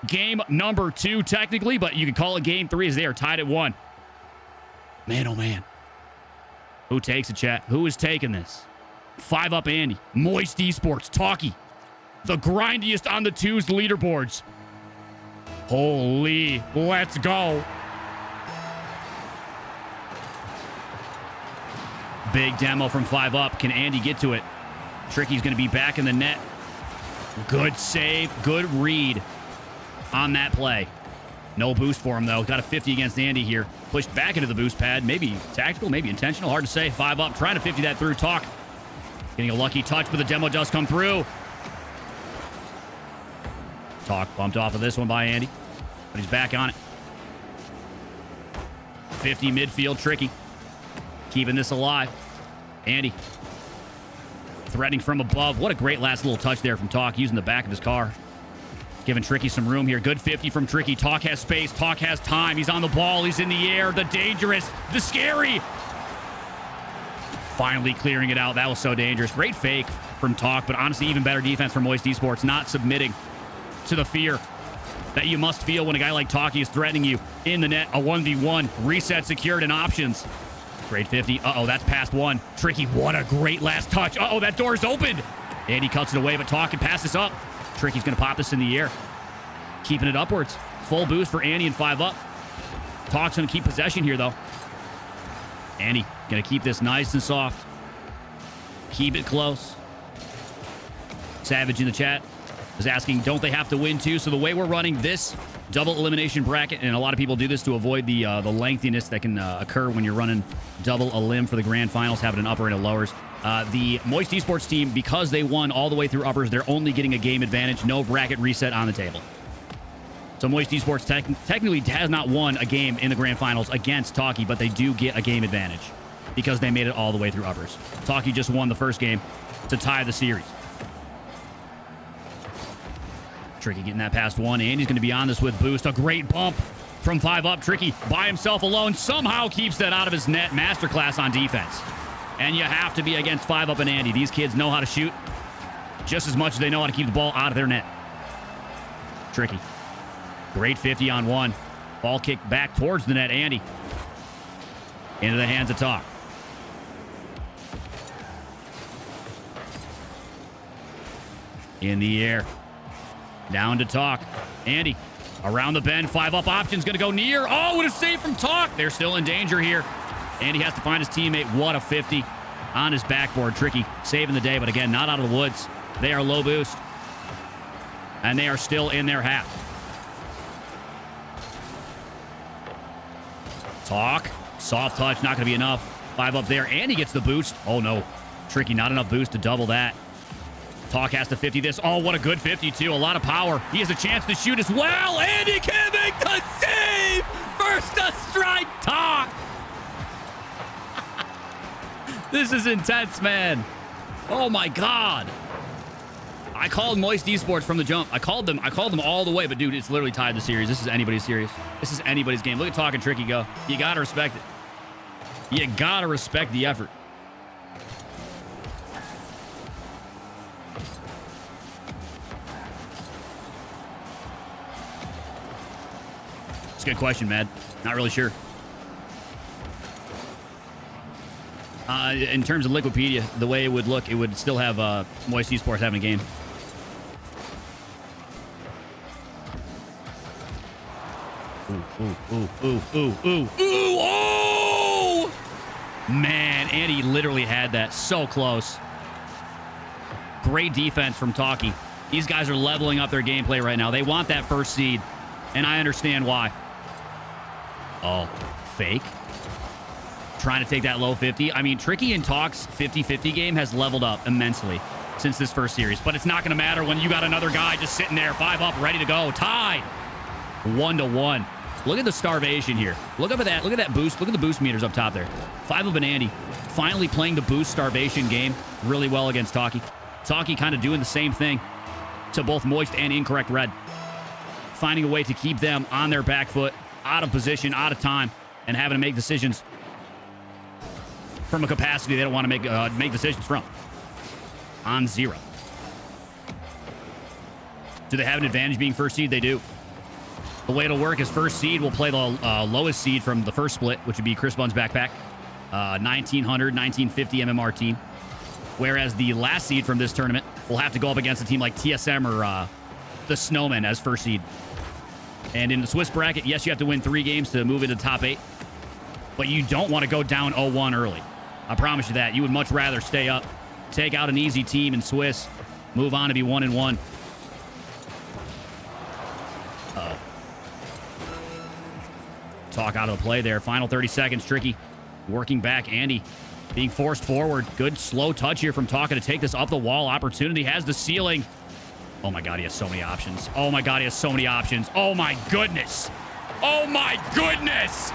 Game number 2, technically, but you can call it game 3 as they are tied at 1. Man, oh man. Who takes it, chat? Who is taking this? 5-Up Andy. Moist Esports. Talkie. The grindiest on the 2s leaderboards. Holy. Let's go. Big demo from 5-Up. Can Andy get to it? Tricky's going to be back in the net. Good save. Good read on that play. No boost for him, though. Got a 50 against Andy here. Pushed back into the boost pad. Maybe tactical, maybe intentional. Hard to say. 5-Up trying to 50 that through. Talk Getting a lucky touch, but the demo does come through. Talk bumped off of this one by Andy, but he's back on it. 50 midfield, Tricky. Keeping this alive. Andy. Threatening from above. What a great last little touch there from Talk, using the back of his car. Giving Tricky some room here. Good 50 from Tricky. Talk has space. Talk has time. He's on the ball. He's in the air. The dangerous. The scary. Finally clearing it out. That was so dangerous. Great fake from Talk, but honestly, even better defense from Moist Esports. Not submitting to the fear that you must feel when a guy like Talkie is threatening you in the net. A 1v1. Reset secured and options. Great 50. Uh-oh, that's past one. Tricky, what a great last touch. Uh-oh, that door's opened. Andy cuts it away, but Talk can pass this up. Tricky's going to pop this in the air. Keeping it upwards. Full boost for Andy and 5 up. Talk's going to keep possession here, though. Andy going to keep this nice and soft. Keep it close. Savage in the chat is asking, don't they have to win too? So the way we're running this double elimination bracket, and a lot of people do this to avoid the lengthiness that can occur when you're running double elim for the grand finals, having an upper and a lowers. The Moist Esports team, because they won all the way through uppers, they're only getting a game advantage. No bracket reset on the table. So Moist Esports technically has not won a game in the grand finals against Talkie, but they do get a game advantage because they made it all the way through uppers. Talkie just won the first game to tie the series. Tricky getting that past one. Andy's going to be on this with boost. A great bump from 5 up. Tricky by himself alone somehow keeps that out of his net. Masterclass on defense. And you have to be against 5 up and Andy. These kids know how to shoot just as much as they know how to keep the ball out of their net. Tricky. Great 50 on one. Ball kicked back towards the net. Andy. Into the hands of Talk. In the air. Down to Talk. Andy. Around the bend. 5 up options. Going to go near. Oh, what a save from Talk. They're still in danger here. Andy has to find his teammate. What a 50 on his backboard. Tricky saving the day, but again, not out of the woods. They are low boost. And they are still in their half. Talk. Soft touch. Not going to be enough. 5 up there. Andy gets the boost. Oh, no. Tricky. Not enough boost to double that. Talk has to 50 this. Oh, what a good 50, too. A lot of power. He has a chance to shoot as well. Andy can make the save. First to strike Talk. This is intense, man. Oh, my God. I called Moist Esports from the jump. I called them all the way, but, dude, it's literally tied the series. This is anybody's series. This is anybody's game. Look at Talk and Tricky go. You got to respect it. You got to respect the effort. It's a good question, Mad. Not really sure. In terms of Liquipedia, the way it would look, it would still have Moist Esports having a game. Ooh. Oh! Man, Andy literally had that so close. Great defense from Talkie. These guys are leveling up their gameplay right now. They want that first seed, and I understand why. Oh, fake. Trying to take that low 50. I mean, Tricky and Talk's 50-50 game has leveled up immensely since this first series, but it's not going to matter when you got another guy just sitting there, 5 up, ready to go, tied. 1-1. Look at the starvation here. Look up at that. Look at that boost. Look at the boost meters up top there. 5 up and Andy finally playing the boost starvation game really well against Talkie. Talkie kind of doing the same thing to both Moist and Incorrect Red. Finding a way to keep them on their back foot, out of position, out of time, and having to make decisions from a capacity they don't want to make decisions from. On 0. Do they have an advantage being first seed? They do. The way it'll work is first seed will play the lowest seed from the first split, which would be Chris Bunn's backpack. 1900, 1950 MMR team. Whereas the last seed from this tournament will have to go up against a team like TSM or the Snowmen as first seed. And in the Swiss bracket, yes, you have to win 3 games to move into the top 8. But you don't want to go down 0-1 early. I promise you that. You would much rather stay up, take out an easy team in Swiss, move on to be 1-1. Uh-oh. Talk out of the play there. Final 30 seconds. Tricky working back. Andy being forced forward. Good slow touch here from Taka to take this up the wall. Opportunity has the ceiling. Oh my God, he has so many options. Oh my God, he has so many options. Oh my goodness. Oh my goodness.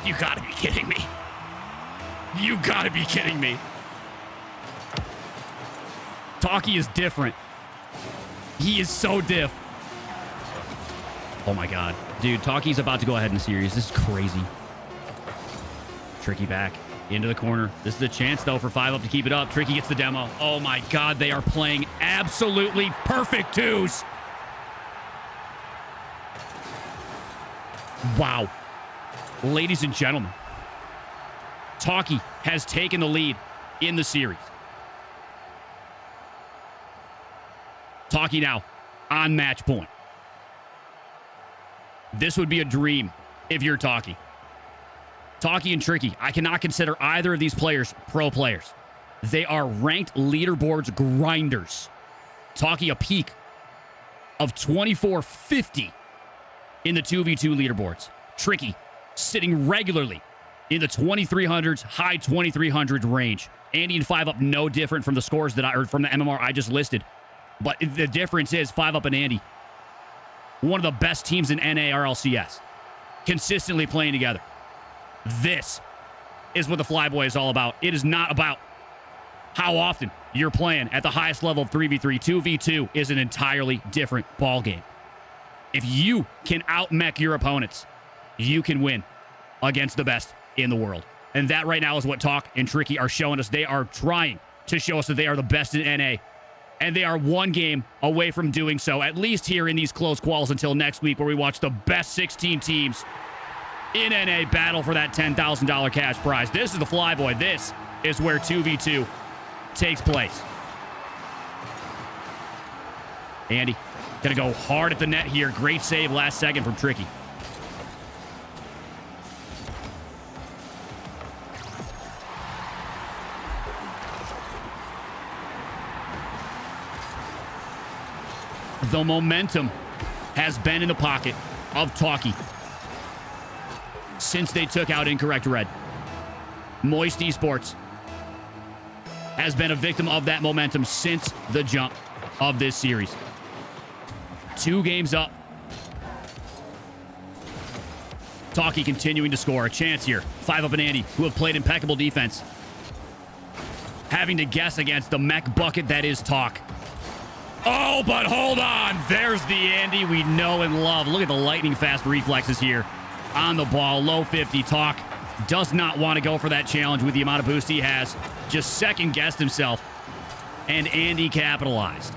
You gotta be kidding me. You gotta be kidding me. Taki is different. He is so diff. Oh my God. Dude, Taki's about to go ahead in the series. This is crazy. Tricky back into the corner. This is a chance, though, for 5 up to keep it up. Tricky gets the demo. Oh my God, they are playing absolutely perfect twos. Wow. Ladies and gentlemen, Taki has taken the lead in the series. Taki now on match point. This would be a dream if you're Taki. Taki and Tricky, I cannot consider either of these players pro players. They are ranked leaderboards grinders. Taki a peak of 2450 in the 2v2 leaderboards. Tricky sitting regularly in the 2300s, high 2300s range. Andy and 5 up no different from the scores that I heard from the MMR I just listed. But the difference is 5 up and Andy, one of the best teams in NA RLCS, consistently playing together. This is what the Flyboy is all about. It is not about how often you're playing at the highest level of 3v3. 2v2 is an entirely different ballgame. If you can out-mech your opponents, you can win against the best in the world. And that right now is what Talk and Tricky are showing us. They are trying to show us that they are the best in NA. And they are one game away from doing so, at least here in these close quals until next week, where we watch the best 16 teams in NA battle for that $10,000 cash prize. This is the Flyboy. This is where 2v2 takes place. Andy gonna go hard at the net here. Great save last second from Tricky. The momentum has been in the pocket of Taki since they took out Incorrect Red. Moist Esports has been a victim of that momentum since the jump of this series. 2 games up. Taki continuing to score. A chance here. 5 up and Andy, who have played impeccable defense, having to guess against the mech bucket that is Talk. Oh, but hold on. There's the Andy we know and love. Look at the lightning fast reflexes here on the ball. Low 50. Talk does not want to go for that challenge with the amount of boost he has. Just second-guessed himself, and Andy capitalized.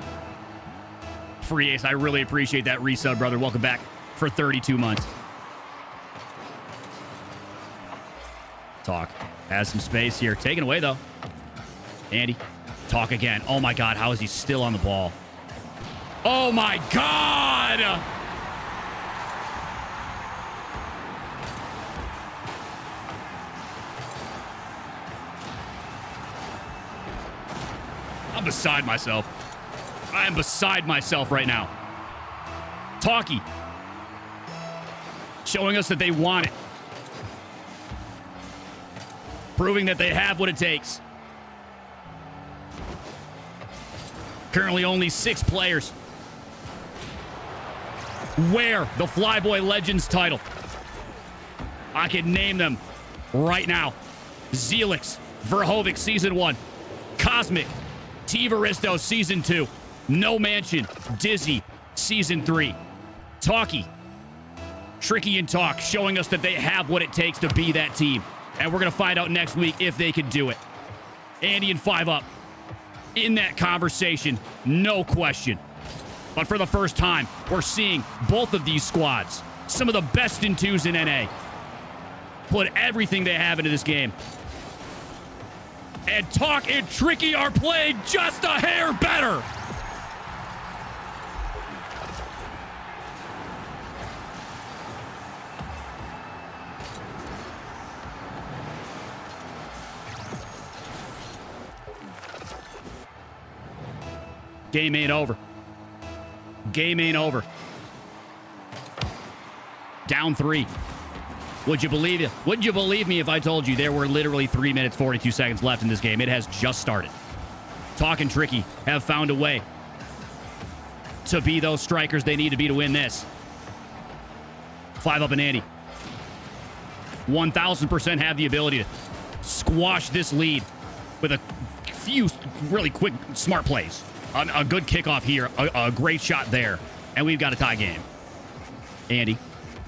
Free Ace, I really appreciate that resub, brother. Welcome back for 32 months. Talk has some space here. Taken away, though. Andy. Talk again. Oh, my God. How is he still on the ball? Oh, my God! I'm beside myself. I am beside myself right now. Taki showing us that they want it. Proving that they have what it takes. Currently only 6 players wear the Flyboy Legends title. I can name them right now. Zelix, Verhovic Season 1, Cosmic, Tivaristo Season 2, No Mansion, Dizzy Season 3. Taki, Tricky and Talk showing us that they have what it takes to be that team. And we're going to find out next week if they can do it. Andy and 5 up in that conversation, no question. But for the first time, we're seeing both of these squads, some of the best in 2s in NA, put everything they have into this game. And Talk and Tricky are playing just a hair better. Game ain't over. Game ain't over. Down 3. Would you believe it? Would you believe me if I told you there were literally 3 minutes, 42 seconds left in this game? It has just started. Talk and Tricky have found a way to be those strikers they need to be to win this. 5 up and Andy. 1,000% have the ability to squash this lead with a few really quick, smart plays. A good kickoff here, a great shot there, and we've got a tie game. Andy,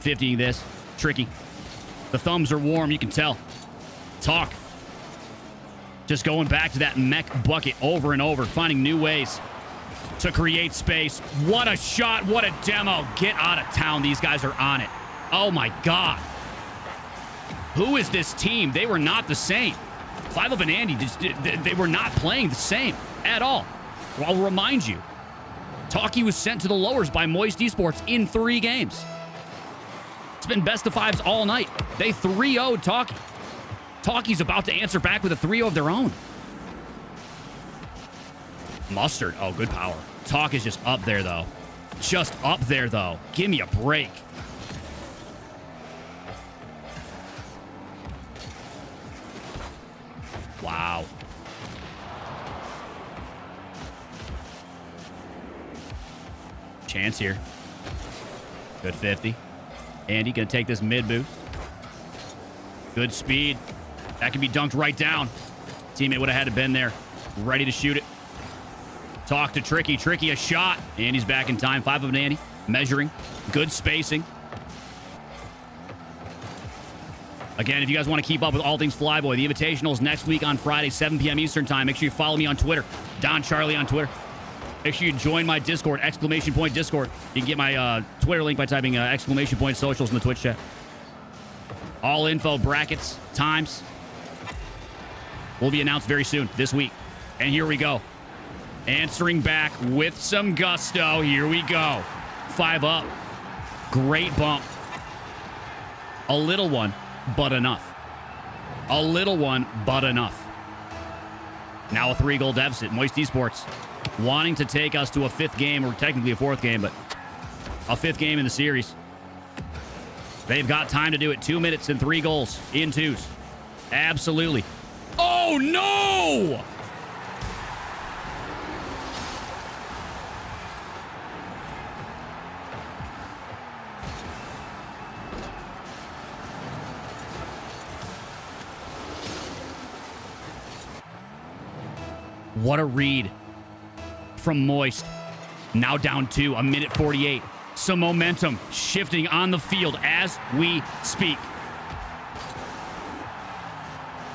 50 this. Tricky. The thumbs are warm, you can tell. Talk. Just going back to that mech bucket over and over, finding new ways to create space. What a shot, what a demo. Get out of town, these guys are on it. Oh my God. Who is this team? They were not the same. 5 Up and Andy, they were not playing the same at all. I'll remind you, Talkie was sent to the lowers by Moist Esports in 3 games. It's been best of 5s all night. They 3-0'd Talkie. Talkie's about to answer back with a 3-0 of their own. Mustard. Oh, good power. Talk is just up there, though. Just up there, though. Give me a break. Wow. Chance here. Good 50. Andy gonna take this mid boost. Good speed. That can be dunked right down. Teammate would have had to been there. Ready to shoot it. Talk to Tricky. Tricky a shot. Andy's back in time. 5 of Andy. Measuring. Good spacing. Again, if you guys want to keep up with all things Flyboy, the Invitational is next week on Friday, 7 p.m. Eastern Time. Make sure you follow me on Twitter. Don Charlie on Twitter. Make sure you join my Discord, ! Discord. You can get my Twitter link by typing ! Socials in the Twitch chat. All info, brackets, times will be announced very soon this week. And here we go. Answering back with some gusto. Here we go. 5 up. Great bump. A little one, but enough. A little one, but enough. Now a 3-goal deficit. Moist Esports wanting to take us to a 5th game, or technically a 4th game, but a 5th game in the series. They've got time to do it. 2 minutes and 3 goals in 2s. Absolutely. Oh, no! What a read from Moist. Now down 2, a minute 48. Some momentum shifting on the field as we speak.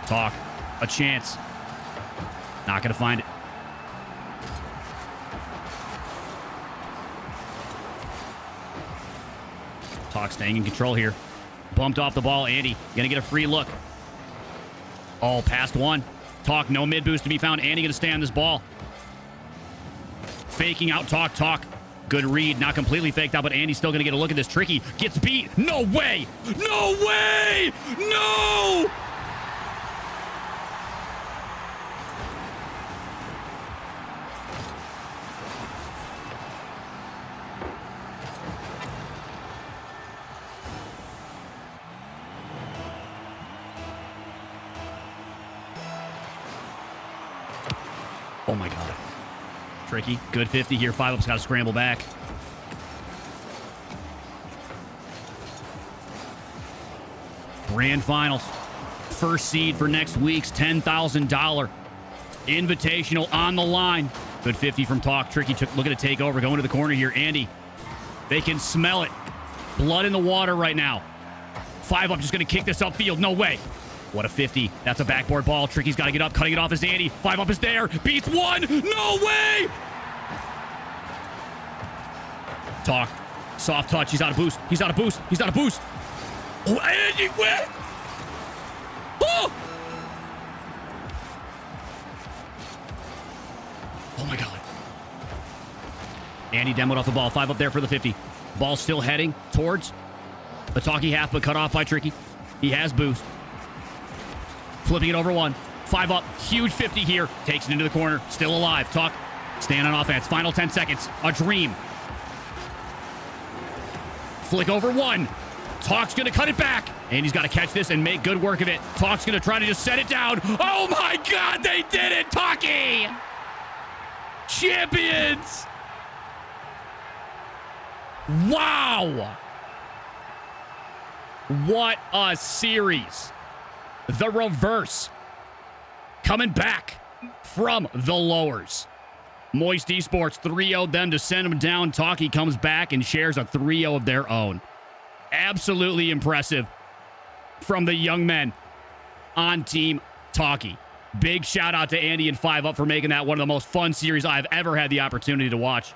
Talk. A chance. Not going to find it. Talk staying in control here. Bumped off the ball. Andy going to get a free look. Oh, past 1. Talk, no mid boost to be found. Andy going to stay on this ball. Faking out Talk. Talk. Good read. Not completely faked out, but Andy's still going to get a look at this. Tricky gets beat. No way. No way. No. Oh my God. Tricky. Good 50 here. 5 up's got to scramble back. Grand finals. First seed for next week's $10,000 Invitational on the line. Good 50 from Talk. Tricky looking to take over. Going to the corner here. Andy. They can smell it. Blood in the water right now. 5 up just going to kick this upfield. No way. What a 50. That's a backboard ball. Tricky's got to get up. Cutting it off is Andy. 5 up is there. Beats 1. No way. Talk. Soft touch. He's out of boost. He's out of boost. He's out of boost. Oh, Andy went. Oh. Oh my God. Andy demoed off the ball. 5 up there for the 50. Ball still heading towards the Talkie half, but cut off by Tricky. He has boost. Flipping it over 1. 5 up. Huge 50 here. Takes it into the corner. Still alive. Talk Staying on offense. Final 10 seconds. A dream. Flick over one. Talk's going to cut it back. And he's got to catch this and make good work of it. Talk's going to try to just set it down. Oh, my God. They did it. Talkie. Champions. Wow. What a series. The reverse. Coming back from the lowers. Moist Esports 3-0'd them to send them down. Talkie comes back and shares a 3-0 of their own. Absolutely impressive from the young men on Team Talkie. Big shout out to Andy and 5UP for making that one of the most fun series I've ever had the opportunity to watch.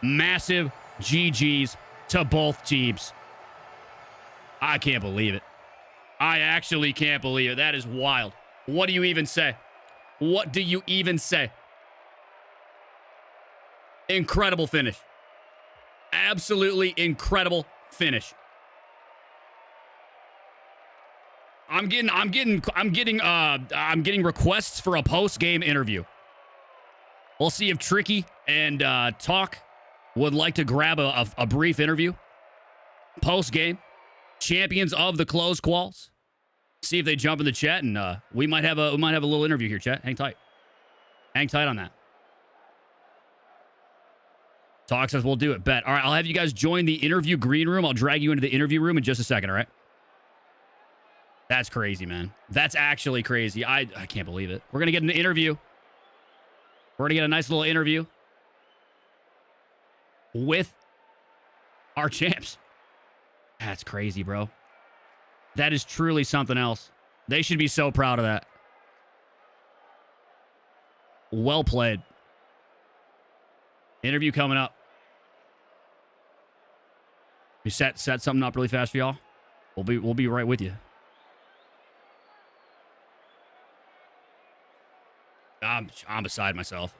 Massive GGs to both teams. I can't believe it. I actually can't believe it. That is wild. What do you even say? What do you even say? Incredible finish. Absolutely incredible finish. I'm getting requests for a post-game interview. We'll see if Tricky and Talk would like to grab a brief interview. Post-game. Champions of the closed quals. See if they jump in the chat, and we might have a little interview here, chat. Hang tight. Hang tight on that. Talk says we'll do it. Bet. All right, I'll have you guys join the interview green room. I'll drag you into the interview room in just a second, all right? That's crazy, man. That's actually crazy. I can't believe it. We're going to get an interview. We're going to get a nice little interview with our champs. That's crazy, bro. That is truly something else. They should be so proud of that. Well played. Interview coming up. We set something up really fast for y'all. We'll be right with you. I'm beside myself.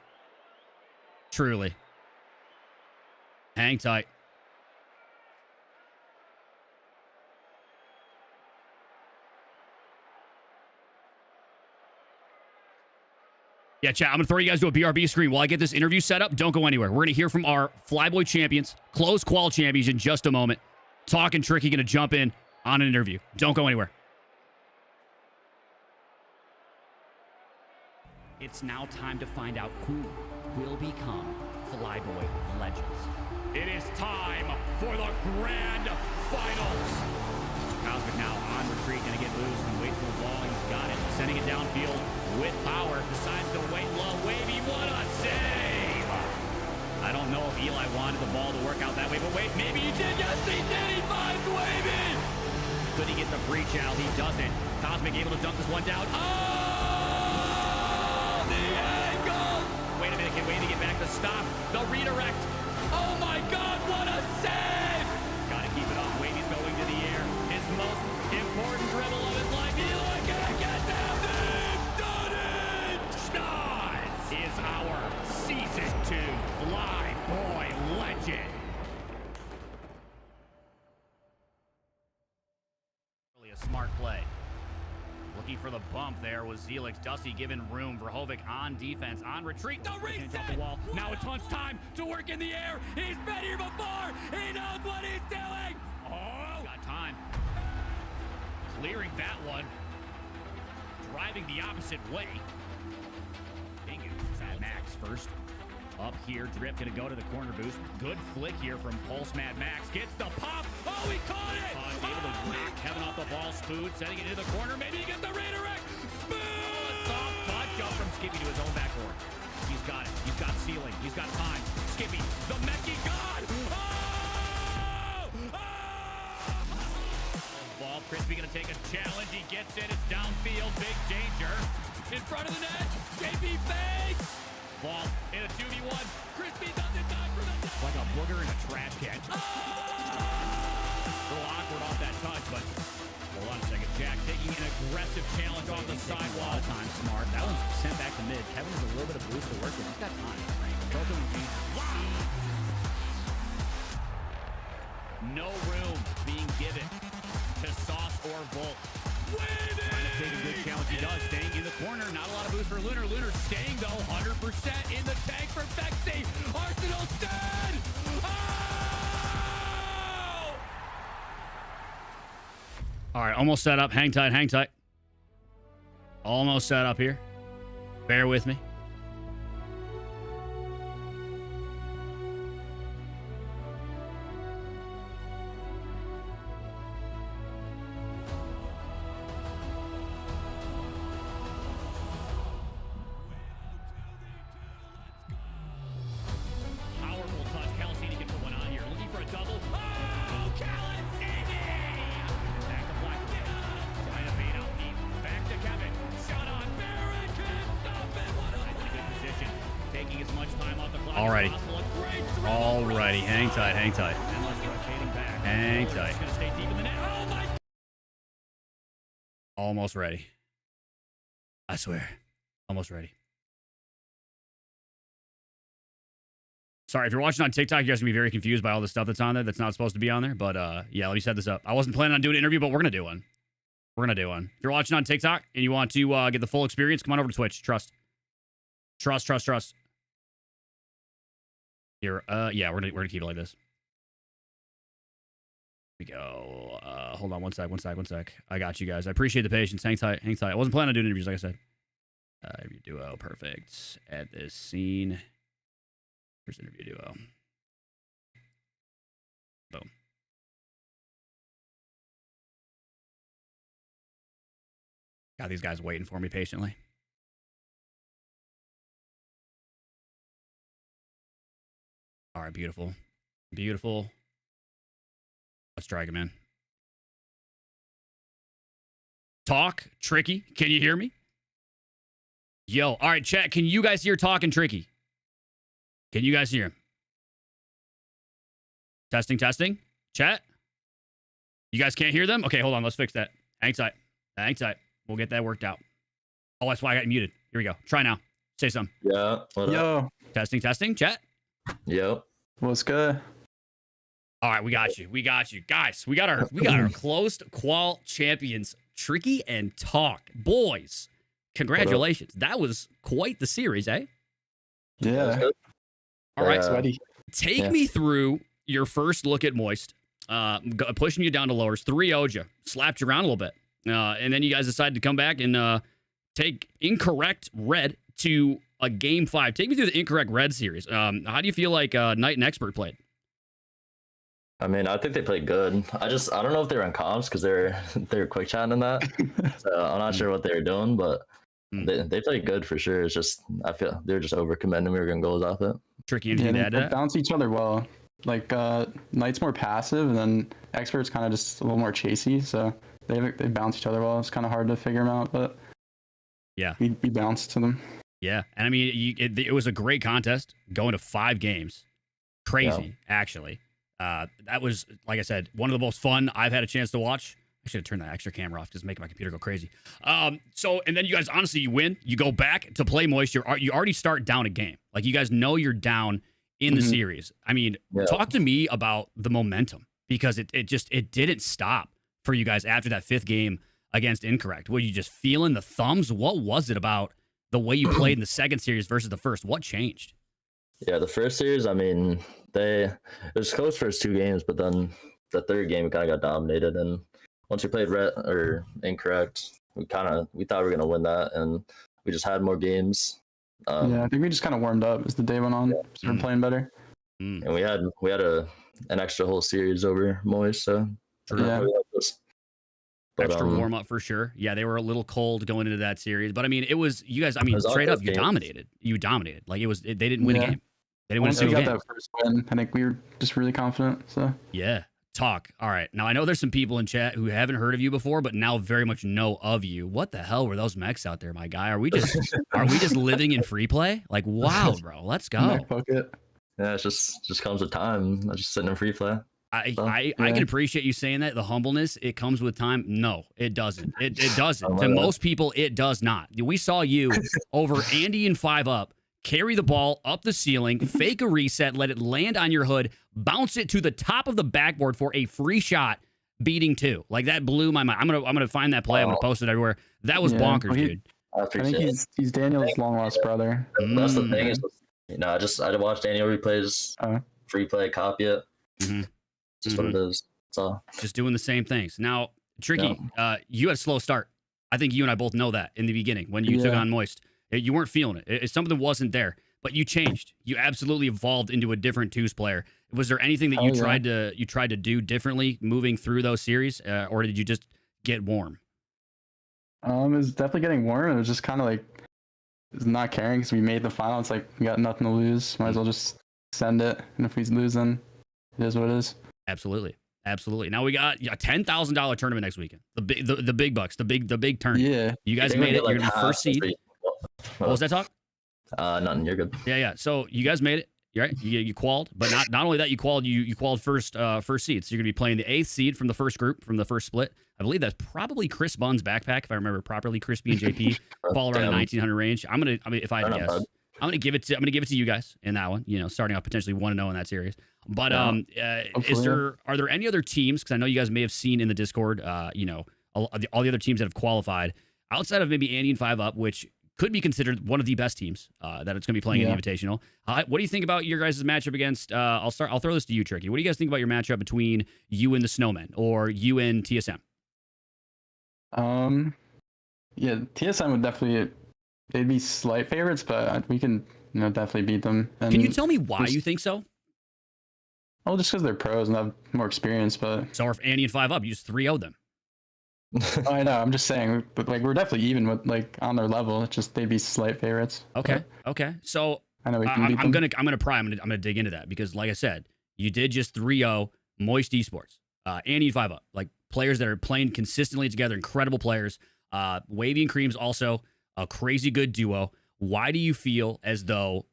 Truly. Hang tight. Yeah, chat, I'm going to throw you guys to a BRB screen. While I get this interview set up, don't go anywhere. We're going to hear from our Flyboy champions, closed qual champions in just a moment. Talk and Tricky going to jump in on an interview. Don't go anywhere. It's now time to find out who will become Flyboy legends. It is time for the grand finals. Cosmic now on retreat, going to get loose and wait for the ball. He's got it. Sending it downfield with power. Decides to wait low. Wavy, what a save! I don't know if Eli wanted the ball to work out that way, but wait, maybe he did. Yes, he did. He finds Wavy. Could he get the breach out? He doesn't. Cosmic able to dunk this one down. Oh, the angle! Wait a minute, can Wavy get back to stop the redirect? Oh my God, what a save! Got to keep it up. Wavy's going to the air. His most important dribble of his life. Eli can't get down. They've done it! Schnoz is our Season 2 Flyboy legend. Really a smart play. Looking for the bump there was Zelix. Dusty giving room for Hovik on defense, on retreat. The reset! The wall. Now it's Hunt's time to work in the air. He's been here before. He knows what he's doing. Oh, got time. Clearing that one. Driving the opposite way. Bingu. Max first. Up here, Drip gonna go to the corner boost. Good flick here from Pulse Mad Max. Gets the pop. Oh, he caught it! Able to knock Kevin off the ball. Spood setting it into the corner. Maybe he gets the redirect. Spood! Soft touch up from Skippy to his own backboard. He's got it. He's got ceiling. He's got time. Skippy, the Mechie God! Oh! Ball, Crispy gonna take a challenge. He gets it. It's downfield. Big danger. In front of the net. JP fakes. Ball in a 2v1. Crispy doesn't die for the net. Like a booger in a trash can. Oh! A little awkward off that touch, but hold on a second. Jack taking an aggressive challenge off the sidewall. Time smart. That one's sent back to mid. Kevin has a little bit of boost to work with. He's got time. Wow. No room being given to Sauce or Volt. Trying to take a good challenge. He does. Staying in the corner. Not a lot of boost for Lunar. Lunar staying, though. 100% in the tank for Beck. All right, almost set up. Hang tight, hang tight. Almost set up here. Bear with me. Alrighty. Alrighty. Hang tight. Hang tight. Hang tight. Almost ready. I swear. Almost ready. Sorry, if you're watching on TikTok, you guys are going to be very confused by all the stuff that's on there that's not supposed to be on there. But yeah, let me set this up. I wasn't planning on doing an interview, but we're going to do one. We're going to do one. If you're watching on TikTok and you want to get the full experience, come on over to Twitch. Trust. Trust, trust, trust. Here, yeah, we're gonna keep it like this. Here we go. Hold on one sec. I got you guys. I appreciate the patience. Hang tight, hang tight. I wasn't planning on doing interviews, like I said. Interview duo, perfect. Add this scene. Here's interview duo. Boom. Got these guys waiting for me patiently. All right, beautiful. Beautiful. Let's drag him in. Talk, Tricky. Can you hear me? Yo, all right, chat. Can you guys hear Talking Tricky? Can you guys hear him? Testing, testing. Chat? You guys can't hear them? Okay, hold on. Let's fix that. Hang tight. Hang tight. We'll get that worked out. Oh, that's why I got muted. Here we go. Try now. Say something. Yeah. Yo. Testing, testing. Chat? Yep. What's good? All right, we got you. We got you. Guys, we got our closed qual champions, Tricky and Talk. Boys, congratulations. That was quite the series, eh? Yeah. All right, Sweaty. take me through your first look at Moist, pushing you down to lowers, 3-0'd you, slapped you around a little bit. And then you guys decided to come back and take incorrect red to a game 5. Take me through the incorrect red series. How do you feel like Knight and Expert played? I mean, I think they played good. I don't know if they were in comps because they're quick chatting in that. So I'm not sure what they were doing, but they played good for sure. It's just I feel they're just overcommitting. We were getting goals off it. Tricky, anything to add to they that? bounce each other well. Like Knight's more passive, and then Expert's kind of just a little more chasey. So they bounce each other well. It's kind of hard to figure them out, but yeah, we bounce to them. Yeah, and I mean, it was a great contest going to 5 games. Crazy, actually. That was, like I said, one of the most fun I've had a chance to watch. I should have turned that extra camera off because it's making my computer go crazy. So, and then you guys, honestly, you win. You go back to play Moist. You already start down a game. Like, you guys know you're down in the series. I mean, talk to me about the momentum because it didn't stop for you guys after that 5th game against Incorrect. Were you just feeling the thumbs? What was it about the way you played in the second series versus the first? What changed? Yeah, the first series, I mean, it was close first 2 games, but then the 3rd game we kind of got dominated. And once we played red or Incorrect, we thought we were gonna win that, and we just had more games. Yeah, I think we just kind of warmed up as the day went on. Started playing better. And we had an extra whole series over Moist, so yeah. Extra warm up for sure. Yeah, they were a little cold going into that series, but I mean, it was you guys. I mean, straight up, you dominated. You dominated. Like they didn't win a game. They didn't win a single game. Once we got that first win, I think we were just really confident. So yeah, Talk. All right, now I know there's some people in chat who haven't heard of you before, but now very much know of you. What the hell were those mechs out there, my guy? Are we just living in free play? Like, wow, bro, let's go. Yeah, it just comes with time. I'm just sitting in free play. I can appreciate you saying that. The humbleness, it comes with time. No, it doesn't. It doesn't. To most people, it does not. We saw you over Andy and 5-up, carry the ball up the ceiling, fake a reset, let it land on your hood, bounce it to the top of the backboard for a free shot, beating 2. Like, that blew my mind. I'm gonna find that play. I'm gonna post it everywhere. That was bonkers, dude. I think he's Daniel's long lost brother. That's the thing. Is, I watched Daniel replays, free play, copy it. Just what it is. That's all. Just doing the same things. Now, Tricky, you had a slow start. I think you and I both know that in the beginning when you took on Moist. You weren't feeling it. Something wasn't there, but you changed. You absolutely evolved into a different twos player. Was there anything that you tried to do differently moving through those series, or did you just get warm? It was definitely getting warm. It was just kind of like not caring because we made the final. It's like we got nothing to lose. Might as well just send it. And if we lose, then it is what it is. Absolutely. Now we got a $10,000 tournament next weekend. The big bucks, the big turn. Yeah. You guys made it. You're gonna be first seed. What was that talk? Nothing. You're good. Yeah. So you guys made it. Right? You qualified, but not only that, you qualified first seed. So you're gonna be playing the 8th seed from the first group, from the first split. I believe that's probably Chris Bunn's backpack, if I remember properly. Crispy and JP fall around the 1900 range. If I had to guess, I'm gonna give it to you guys in that one. Starting out potentially 1-0 in that series. But are there any other teams? Because I know you guys may have seen in the Discord, all the other teams that have qualified outside of maybe Andy and 5UP, which could be considered one of the best teams that it's going to be playing in the Invitational. What do you think about your guys' matchup against? I'll throw this to you, Tricky. What do you guys think about your matchup between you and the Snowmen, or you and TSM? TSM would definitely. They'd be slight favorites, but we can definitely beat them. And can you tell me why you think so? Well, just because they're pros and have more experience, but so if Andy and 5UP, you just 3-0 them. I know. I'm just saying, but we're definitely even with on their level. It's just they'd be slight favorites. Okay. But Okay. So I know we can beat them. I'm gonna dig into that because, like I said, you did just 3-0 Moist Esports, Andy and 5UP, like players that are playing consistently together, incredible players. Wavy and Cream's also a crazy good duo. Why do you feel as though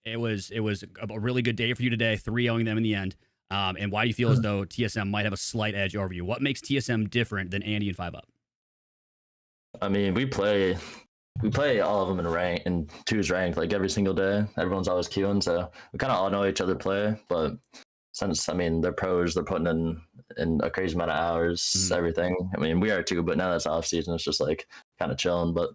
it was a really good day for you today, 3-0ing them in the end? And why do you feel as though TSM might have a slight edge over you? What makes TSM different than Andy and 5UP? I mean, we play all of them in twos ranked like every single day. Everyone's always queuing, so we kind of all know each other play. But since they're pros, they're putting in a crazy amount of hours, everything. I mean, we are too, but now that's off season. It's just like kind of chilling. But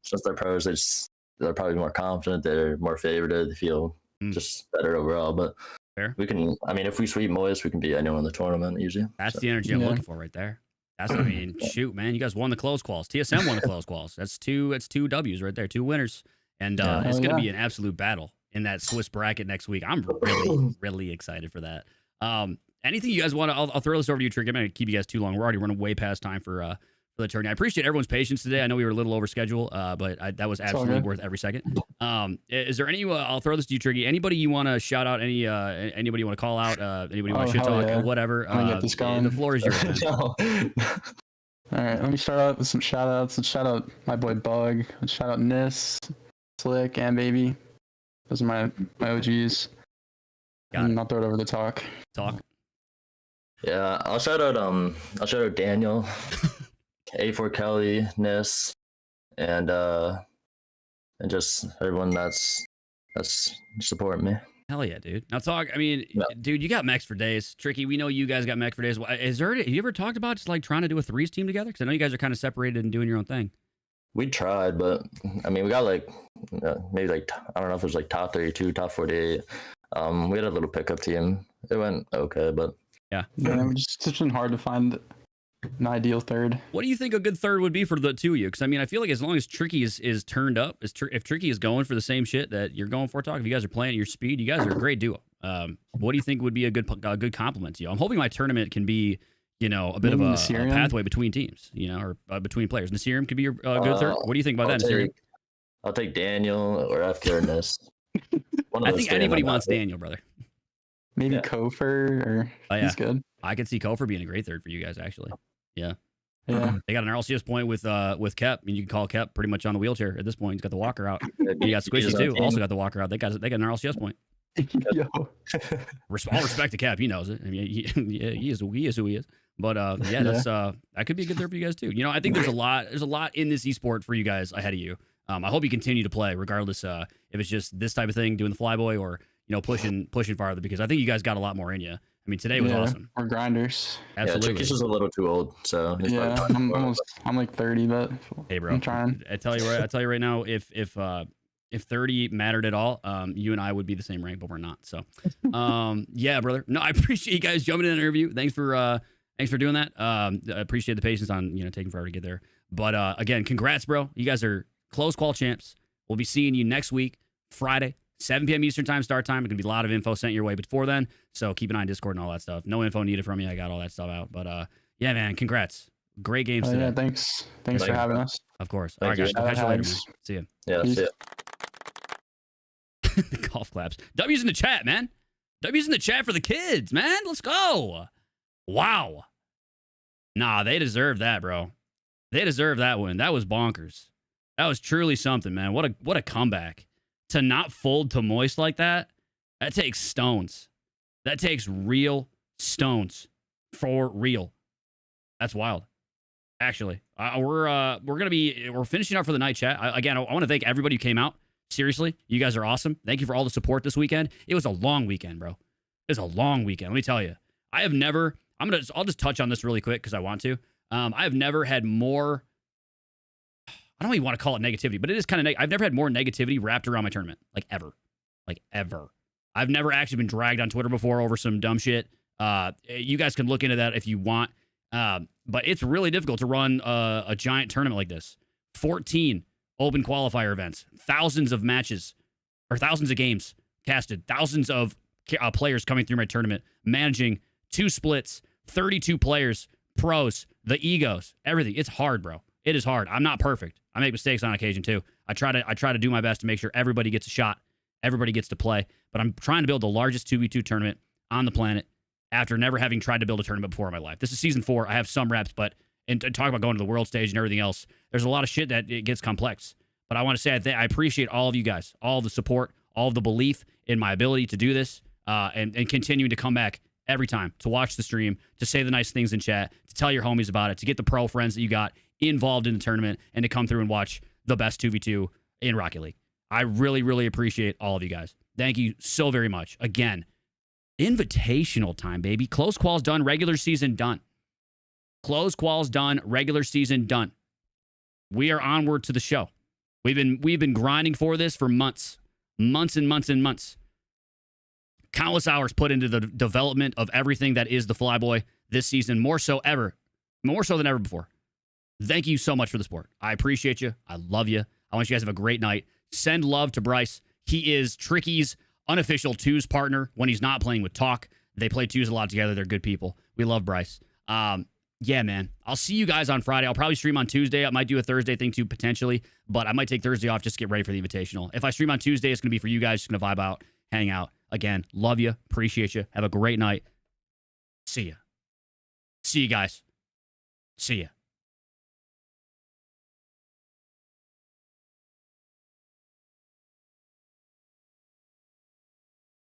since they're pros, they're probably more confident. They're more favorited. They feel just better overall. But fair. We can. I mean, if we sweep Moist, we can beat anyone in the tournament usually. That's the energy I'm looking for right there. Shoot, man, you guys won the close quals. TSM won the close quals. That's two W's right there, 2 winners, and it's going to be an absolute battle in that Swiss bracket next week. I'm really excited for that. Anything you guys want to? I'll throw this over to you, Trick. I'm not going to keep you guys too long. We're already running way past time for the tourney. I appreciate everyone's patience today. I know we were a little over schedule, but that was absolutely worth every second. Is there any? I'll throw this to you, Tricky. Anybody you want to shout out? Anybody you want to call out? Anybody want to shit talk? Whatever. Get this going. The floor is yours. All right, let me start out with some shout outs. Let's shout out my boy Bug. Let's shout out Nis, Slick, and Baby. Those are my OGs. And I'll throw it over the talk. Yeah, I'll shout out Daniel. A4 Kelly, Nis, and just everyone that's supporting me. Hell yeah, dude. Now talk. I mean, dude, you got mechs for days. Tricky, we know you guys got mech for days. Have you ever talked about just like trying to do a threes team together? Because I know you guys are kind of separated and doing your own thing. We tried, but I mean, we got maybe I don't know if it was like top 32, top 48. We had a little pickup team. It went okay, but yeah, it's been hard to find an ideal third. What do you think a good third would be for the two of you? Because I mean, I feel like as long as Tricky is turned up, if Tricky is going for the same shit that you're going for, talk. If you guys are playing at your speed, you guys are a great duo. What do you think would be a good compliment to you? I'm hoping my tournament can be, a bit of a pathway between teams, or between players. Nasirim could be your good third. What do you think about that, Nasirim? I'll take Daniel or after Nis. I think anybody wants Daniel, brother. Maybe Kofer, or he's good. I could see Kofer being a great third for you guys, actually. Yeah. They got an RLCS point with Kep. I mean, you can call Kep pretty much on the wheelchair at this point. He's got the walker out. You got Squishy too. Also got the walker out. They got an RLCS point. Yo. All respect to Kep. He knows it. I mean, he is who he is. But that's that could be a good third for you guys too. I think there's a lot in this esport for you guys ahead of you. I hope you continue to play, regardless if it's just this type of thing, doing the Flyboy, or pushing farther, because I think you guys got a lot more in you. I mean, today was awesome. We're grinders. Absolutely. Yeah, Chicky's just a little too old, so I'm like 30, but hey, bro, I'm trying. I tell you right now, if 30 mattered at all, you and I would be the same rank, but we're not. So, yeah, brother. No, I appreciate you guys jumping in the interview. Thanks for Thanks for doing that. I appreciate the patience on taking forever to get there. But again, congrats, bro. You guys are close qual champs. We'll be seeing you next week, Friday, 7 p.m. Eastern time start time. It's gonna be a lot of info sent your way before then. So keep an eye on Discord and all that stuff. No info needed from you. I got all that stuff out. But yeah, man, congrats. Great games today. Yeah, thanks for having us. Of course. Thank All right, guys. you. I'll catch you later, man. See you. Yeah, that's it. The golf claps. W's in the chat, man. W's in the chat for the kids, man. Let's go. Wow. Nah, they deserve that, bro. They deserve that win. That was bonkers. That was truly something, man. What a comeback. To not fold to Moist like that, that takes stones. That takes real stones. For real. That's wild. Actually, we're finishing up for the night, chat. I want to thank everybody who came out. Seriously, you guys are awesome. Thank you for all the support this weekend. It was a long weekend, bro. It was a long weekend. Let me tell you. I'll just touch on this really quick because I want to. I have never had more. I don't even want to call it negativity, but it is kind of. I've never had more negativity wrapped around my tournament, like ever. I've never actually been dragged on Twitter before over some dumb shit. You guys can look into that if you want. But it's really difficult to run a giant tournament like this. 14 open qualifier events, thousands of matches, or thousands of games casted, thousands of players coming through my tournament, managing 2 splits, 32 players, pros, the egos, everything. It's hard, bro. It is hard. I'm not perfect. I make mistakes on occasion too. I try to do my best to make sure everybody gets a shot, everybody gets to play. But I'm trying to build the largest 2v2 tournament on the planet after never having tried to build a tournament before in my life. This is season 4. I have some reps, but and talk about going to the world stage and everything else. There's a lot of shit that it gets complex. But I want to say I appreciate all of you guys, all the support, all of the belief in my ability to do this, and continuing to come back every time to watch the stream, to say the nice things in chat, to tell your homies about it, to get the pro friends that you got involved in the tournament, and to come through and watch the best 2v2 in Rocket League. I really, really appreciate all of you guys. Thank you so very much. Again, invitational time, baby. Close quals done, regular season done. Close quals done, regular season done. We are onward to the show. We've been grinding for this for months and months and months. Countless hours put into the development of everything that is the Flyboy this season, more so than ever before. Thank you so much for the support. I appreciate you. I love you. I want you guys to have a great night. Send love to Bryce. He is Tricky's unofficial twos partner when he's not playing with Talk. They play twos a lot together. They're good people. We love Bryce. Yeah, man. I'll see you guys on Friday. I'll probably stream on Tuesday. I might do a Thursday thing too, potentially, but I might take Thursday off just to get ready for the Invitational. If I stream on Tuesday, it's going to be for you guys. Just going to vibe out, hang out. Again, love you. Appreciate you. Have a great night. See ya. See you guys. See ya.